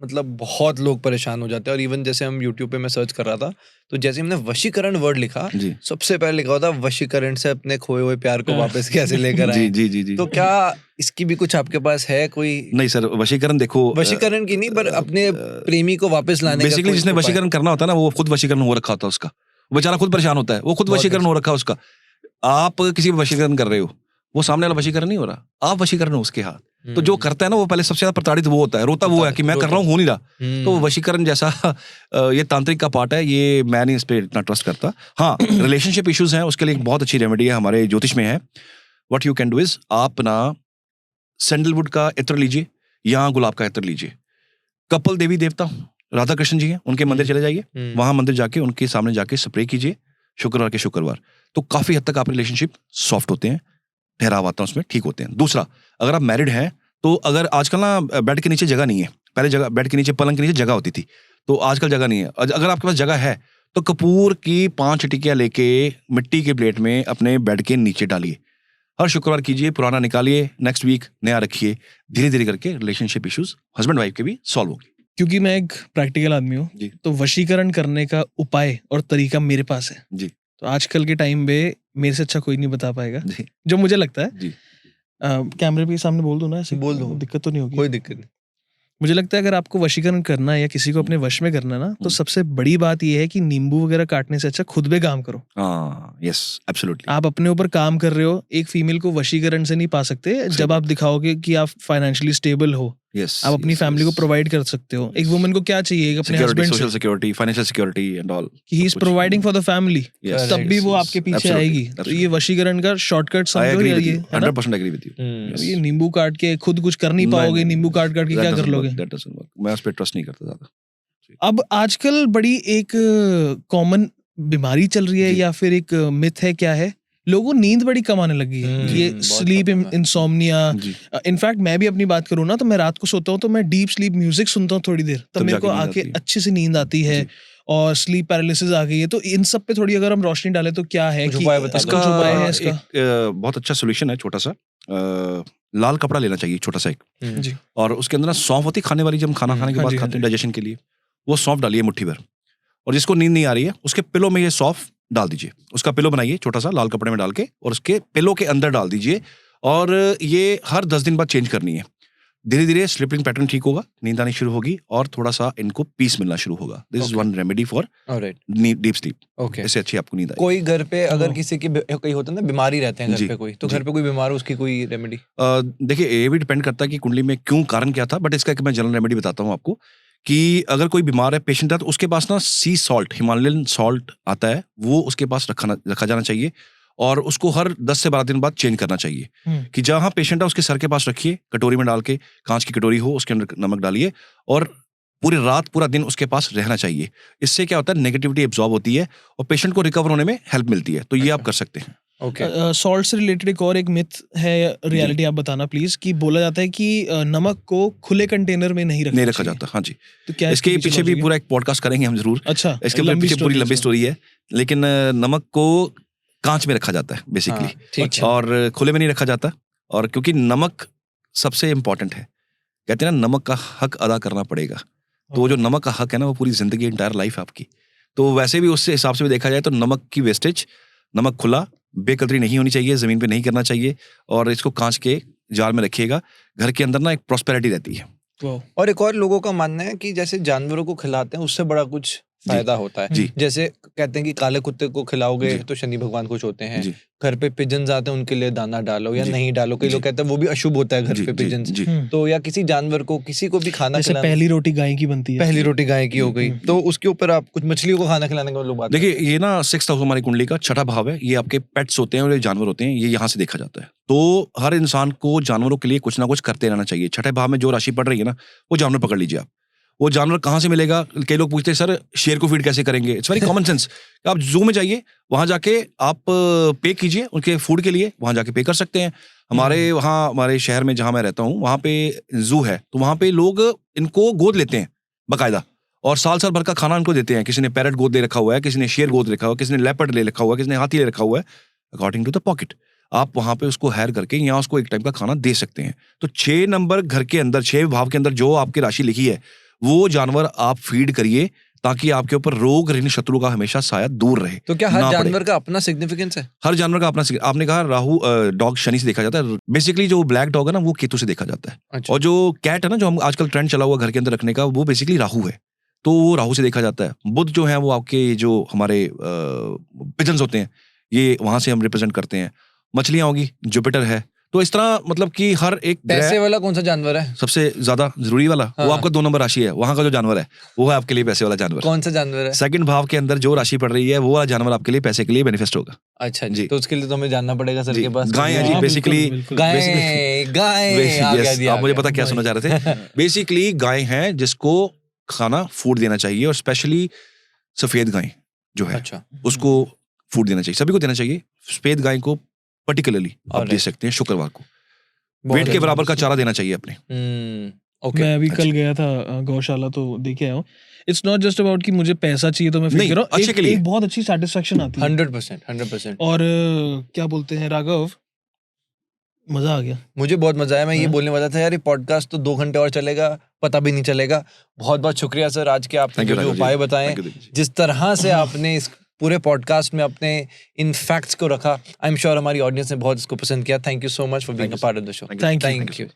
मतलब बहुत लोग परेशान हो जाते हैं। और इवन जैसे हम YouTube पे मैं सर्च कर रहा था, तो जैसे हमने वशीकरण वर्ड लिखा, सबसे पहले लिखा होता वशीकरण से अपने खोए हुए प्यार को वापस कैसे लेकर आए। जी। तो क्या इसकी भी कुछ आपके पास है कोई? नहीं सर, वशीकरण देखो, वशीकरण की नहीं, पर अपने प्रेमी को वापस लाने का बेसिकली जिसने वशीकरण करना होता है ना, वो खुद वशीकरण हो रखा होता है उसका, बेचारा खुद परेशान होता है, वो खुद वशीकरण हो रखा है उसका। आप किसी को वशीकरण कर रहे हो, वो सामने वाला वशीकरण नहीं हो रहा, आप वशीकरण हो उसके हाथ। तो जो करता है ना वो पहले सबसे ज्यादा प्रताड़ित वो होता है, रोता वो है कि मैं कर रहा हूँ, हो नहीं रहा। तो वशीकरण जैसा ये तांत्रिक का पार्ट है, ये मैं नहीं इस पे इतना ट्रस्ट करता। हाँ, रिलेशनशिप इश्यूज हैं उसके लिए एक बहुत अच्छी रेमेडी है, हमारे ज्योतिष में है। What you can do is, आप ना सैंडलवुड का इत्र लीजिए या गुलाब का इत्र लीजिए। कपल देवी देवता राधा कृष्ण जी हैं, उनके मंदिर चले जाइए, वहां मंदिर जाके उनके सामने जाके स्प्रे कीजिए शुक्रवार के शुक्रवार, तो काफी हद तक आपके रिलेशनशिप सॉफ्ट होते हैं, ठहराव आता है उसमें, ठीक होते हैं। दूसरा, अगर आप मैरिड हैं तो अगर आजकल ना बेड के नीचे जगह नहीं है, पहले जगह बेड के नीचे, पलंग के नीचे जगह होती थी, तो आजकल जगह नहीं है। अगर आपके पास जगह है तो कपूर की 5 टिकियां लेके मिट्टी के प्लेट में अपने बेड के नीचे डालिए, हर शुक्रवार कीजिए, पुराना निकालिए, नेक्स्ट वीक नया रखिए, धीरे धीरे करके रिलेशनशिप इश्यूज हस्बैंड वाइफ के भी सॉल्व होंगे। क्योंकि मैं एक प्रैक्टिकल आदमी हूँ, तो वशीकरण करने का उपाय और तरीका मेरे पास है जी। तो आजकल के टाइम पे मेरे से अच्छा कोई नहीं बता पाएगा जो मुझे लगता है। जी। कैमरे के सामने बोल दूं ना, ऐसे बोल दूं, दिक्कत तो नहीं होगी? कोई दिक्कत नहीं। मुझे लगता है अगर आपको वशीकरण करना है या किसी को अपने वश में करना है ना, तो सबसे बड़ी बात ये है कि नींबू वगैरह काटने से अच्छा खुद पे काम करो। Yes absolutely. आप अपने ऊपर काम कर रहे हो, एक फीमेल को वशीकरण से नहीं पा सकते जब आप दिखाओगे कि आप फाइनेंशियली स्टेबल हो, आप अपनी फैमिली को प्रोवाइड कर सकते हो। एक वुमन को क्या चाहिए? अपने husband social security, financial security and all, he is providing for the family, तब भी वो आपके पीछे आएगी। तो ये वशीकरण का शॉर्टकट समझो या ये 100% एग्री विद यू। ये नींबू काट के खुद कुछ कर नहीं पाओगे, नींबू काट के क्या कर लोगे? मैं उस पर ट्रस्ट नहीं करता ज्यादा। अब आजकल बड़ी एक कॉमन बीमारी चल रही है या फिर एक मिथ है, क्या है, लोगों नींद बड़ी कम आने लगी है, ये स्लीप इंसोम्निया। इनफैक्ट मैं भी अपनी बात करूँ ना, तो मैं रात को सोता हूँ तो मैं डीप स्लीप म्यूजिक सुनता हूँ थोड़ी देर, तब मेरे को आके अच्छे से नींद आती है और स्लीप पैरालिसिस आ गई है। तो इन सब पे थोड़ी अगर हम रोशनी डालें तो क्या है कि इसका इसका बहुत अच्छा सोल्यूशन है, छोटा सा लाल कपड़ा लेना चाहिए, छोटा सा एक जी, और उसके अंदर ना सौंफ होती खाने वाली, जब हम खाना खाने के बाद खाते हैं डाइजेशन के लिए, वो सौंफ डालिए मुट्ठी भर, और जिसको नींद नहीं आ रही है उसके पिलो में ये सौंफ डाल दीजिए, उसका पिलो बनाइए छोटा सा लाल कपड़े में डाल के, और उसके पिलो के अंदर डाल दीजिए, और ये हर 10 दिन बाद चेंज करनी है। धीरे धीरे स्लीपिंग पैटर्न ठीक होगा, नींद आनी शुरू होगी और थोड़ा सा इनको पीस मिलना शुरू होगा। This is one remedy for deep sleep. Okay, इससे अच्छी आपको नींद आएगी। कोई घर पे अगर किसी की कोई होता है ना बीमारी रहते हैं घर पे कोई, तो घर पे कोई बीमार हो उसकी कोई रेमेडी? देखिए ये भी डिपेंड करता है कि कुंडली में क्यों कारण क्या था, बट इसका एक मैं जनरल रेमेडी बताता हूँ आपको कि अगर कोई बीमार है, पेशेंट है, तो उसके पास ना सी सॉल्ट, हिमालयन सॉल्ट आता है, वो उसके पास रखा जाना चाहिए, और उसको हर 10 से 12 दिन बाद चेंज करना चाहिए। कि जहाँ पेशेंट है उसके सर के पास रखिए, कटोरी में डाल के, कांच की कटोरी हो, उसके अंदर नमक डालिए, और पूरी रात पूरा दिन उसके पास रहना चाहिए। इससे क्या होता है, नेगेटिविटी एब्जॉर्ब होती है और पेशेंट को रिकवर होने में हेल्प मिलती है। तो ये आप कर सकते हैं। सॉल्ट से रिलेटेड एक और एक मिथ है, रियलिटी आप बताना प्लीज, कि बोला जाता है कि नमक को खुले कंटेनर में नहीं रखा जाता। हाँ जी, तो क्या इसके पीछे भी पूरा एक पॉडकास्ट करेंगे हम जरूर। अच्छा, इसके पीछे पूरी लंबी स्टोरी है, लेकिन नमक को कांच में रखा जाता है बेसिकली, और खुले में नहीं रखा जाता। और क्योंकि नमक सबसे इम्पोर्टेंट है, कहते हैं ना नमक का हक अदा करना पड़ेगा, तो जो नमक का हक है ना, वो पूरी जिंदगी, इंटायर लाइफ आपकी। तो वैसे भी उससे हिसाब से भी देखा जाए तो नमक की वेस्टेज, नमक खुला बेकदरी नहीं होनी चाहिए, जमीन पे नहीं करना चाहिए, और इसको कांच के जार में रखिएगा। घर के अंदर ना एक प्रॉस्पेरिटी रहती है। और एक और लोगों का मानना है कि जैसे जानवरों को खिलाते हैं उससे बड़ा कुछ फायदा होता है। जैसे कहते हैं कि काले कुत्ते को खिलाओगे तो शनि भगवान खुश होते हैं। घर पे पिजन्स आते हैं, उनके लिए दाना डालो या नहीं डालो, कई लोग कहते हैं वो भी अशुभ होता है घर पे पिजन्स। तो या किसी जानवर को, किसी को भी खाना खिलाना, पहली रोटी गाय की बनती है, पहली रोटी गाय की हो गई, तो उसके ऊपर आप कुछ मछलियों को खाना खिलाने का लोग बात देखिए, ये ना 6th हाउस हमारी कुंडली का छठा भाव है, ये आपके पेट्स होते हैं और ये जानवर होते हैं, ये यहाँ से देखा जाता है। तो हर इंसान को जानवरों के लिए कुछ ना कुछ करते रहना चाहिए। छठे भाव में जो राशि पड़ रही है ना, वो जानवर पकड़ लीजिए आप। वो जानवर कहाँ से मिलेगा? कई लोग पूछते हैं सर शेर को फीड कैसे करेंगे? It's very common sense. आप जू में जाइए, वहां जाके आप पे कीजिए उनके फूड के लिए, वहां जाके पे कर सकते हैं। हमारे शहर में जहां मैं रहता हूँ, वहां पे जू है, तो वहां पे लोग इनको गोद लेते हैं बाकायदा, और साल भर का खाना इनको देते हैं। किसी ने पैरट गोद ले रखा हुआ है, किसी ने शेर गोद रखा हुआ है, किसी ने लेपर्ड ले रखा हुआ है, किसी ने हाथी ले रखा हुआ है, अकॉर्डिंग टू द पॉकेट। आप वहां पे उसको हायर करके यहाँ उसको एक टाइम का खाना दे सकते हैं। तो 6 नंबर घर के अंदर, 6 भाव के अंदर जो आपकी राशि लिखी है, वो जानवर आप फीड करिए, ताकि आपके ऊपर रोग ऋण शत्रु का हमेशा साया दूर रहे। तो क्या हर जानवर का अपना सिग्निफिकेंस है? हर जानवर का अपना, आपने कहा राहु डॉग शनि से देखा जाता है। बेसिकली जो ब्लैक डॉग है ना, वो केतु से देखा जाता है। अच्छा। और जो कैट है ना, जो हम आजकल ट्रेंड चला हुआ घर के अंदर रखने का, वो बेसिकली राहु है, तो वो राहु से देखा जाता है। बुध जो है वो आपके जो हमारे पिजन्स होते हैं, ये वहां से हम रिप्रेजेंट करते हैं। मछलियां होगी, जुपिटर है। तो इस तरह मतलब कि हर एक पैसे वाला कौन सा जानवर है सबसे ज्यादा जरूरी वाला? वो आपका 2 नंबर राशि है, वहां का जो जानवर है वो है आपके लिए पैसे वाला जानवर। कौन सा जानवर है? 2nd भाव के अंदर जो राशि पड़ रही है, वो वाला जानवर आपके लिए पैसे के लिए बेनिफिट होगा। अच्छा जी, तो उसके लिए तो हमें जानना पड़ेगा सर के पास। गाय है जी, बेसिकली गाय। आप मुझे पता क्या सुनना चाह रहे थे? बेसिकली गाय है जिसको खाना फूड देना चाहिए, और स्पेशली सफेद गाय जो है, उसको फूड देना चाहिए, सभी को देना चाहिए। सफेद गाय को पर्टिकुलरली आप दे सकते हैं शुक्रवार को, वेट के बराबर का चारा देना चाहिए अपने। मैं अभी कल गया था गौशाला, तो देखे आया हूँ। इट्स नॉट जस्ट अबाउट कि मुझे पैसा चाहिए तो मैं फीड कर रहा हूँ, एक बहुत अच्छी सेटिस्फेक्शन आती है। 100%। और क्या बोलते हैं राघव, मजा आ गया, मुझे बहुत मजा आया। मैं ये बोलने वाला था यार, ये पॉडकास्ट तो 2 घंटे और चलेगा, पता भी नहीं चलेगा। बहुत बहुत शुक्रिया सर आज के आपने जो उपाय बताए, जिस तरह से आपने इस पूरे पॉडकास्ट में अपने इन फैक्ट्स को रखा। आई एम श्योर हमारी ऑडियंस ने बहुत इसको पसंद किया। Thank you so much for being a part of the show. Thank you.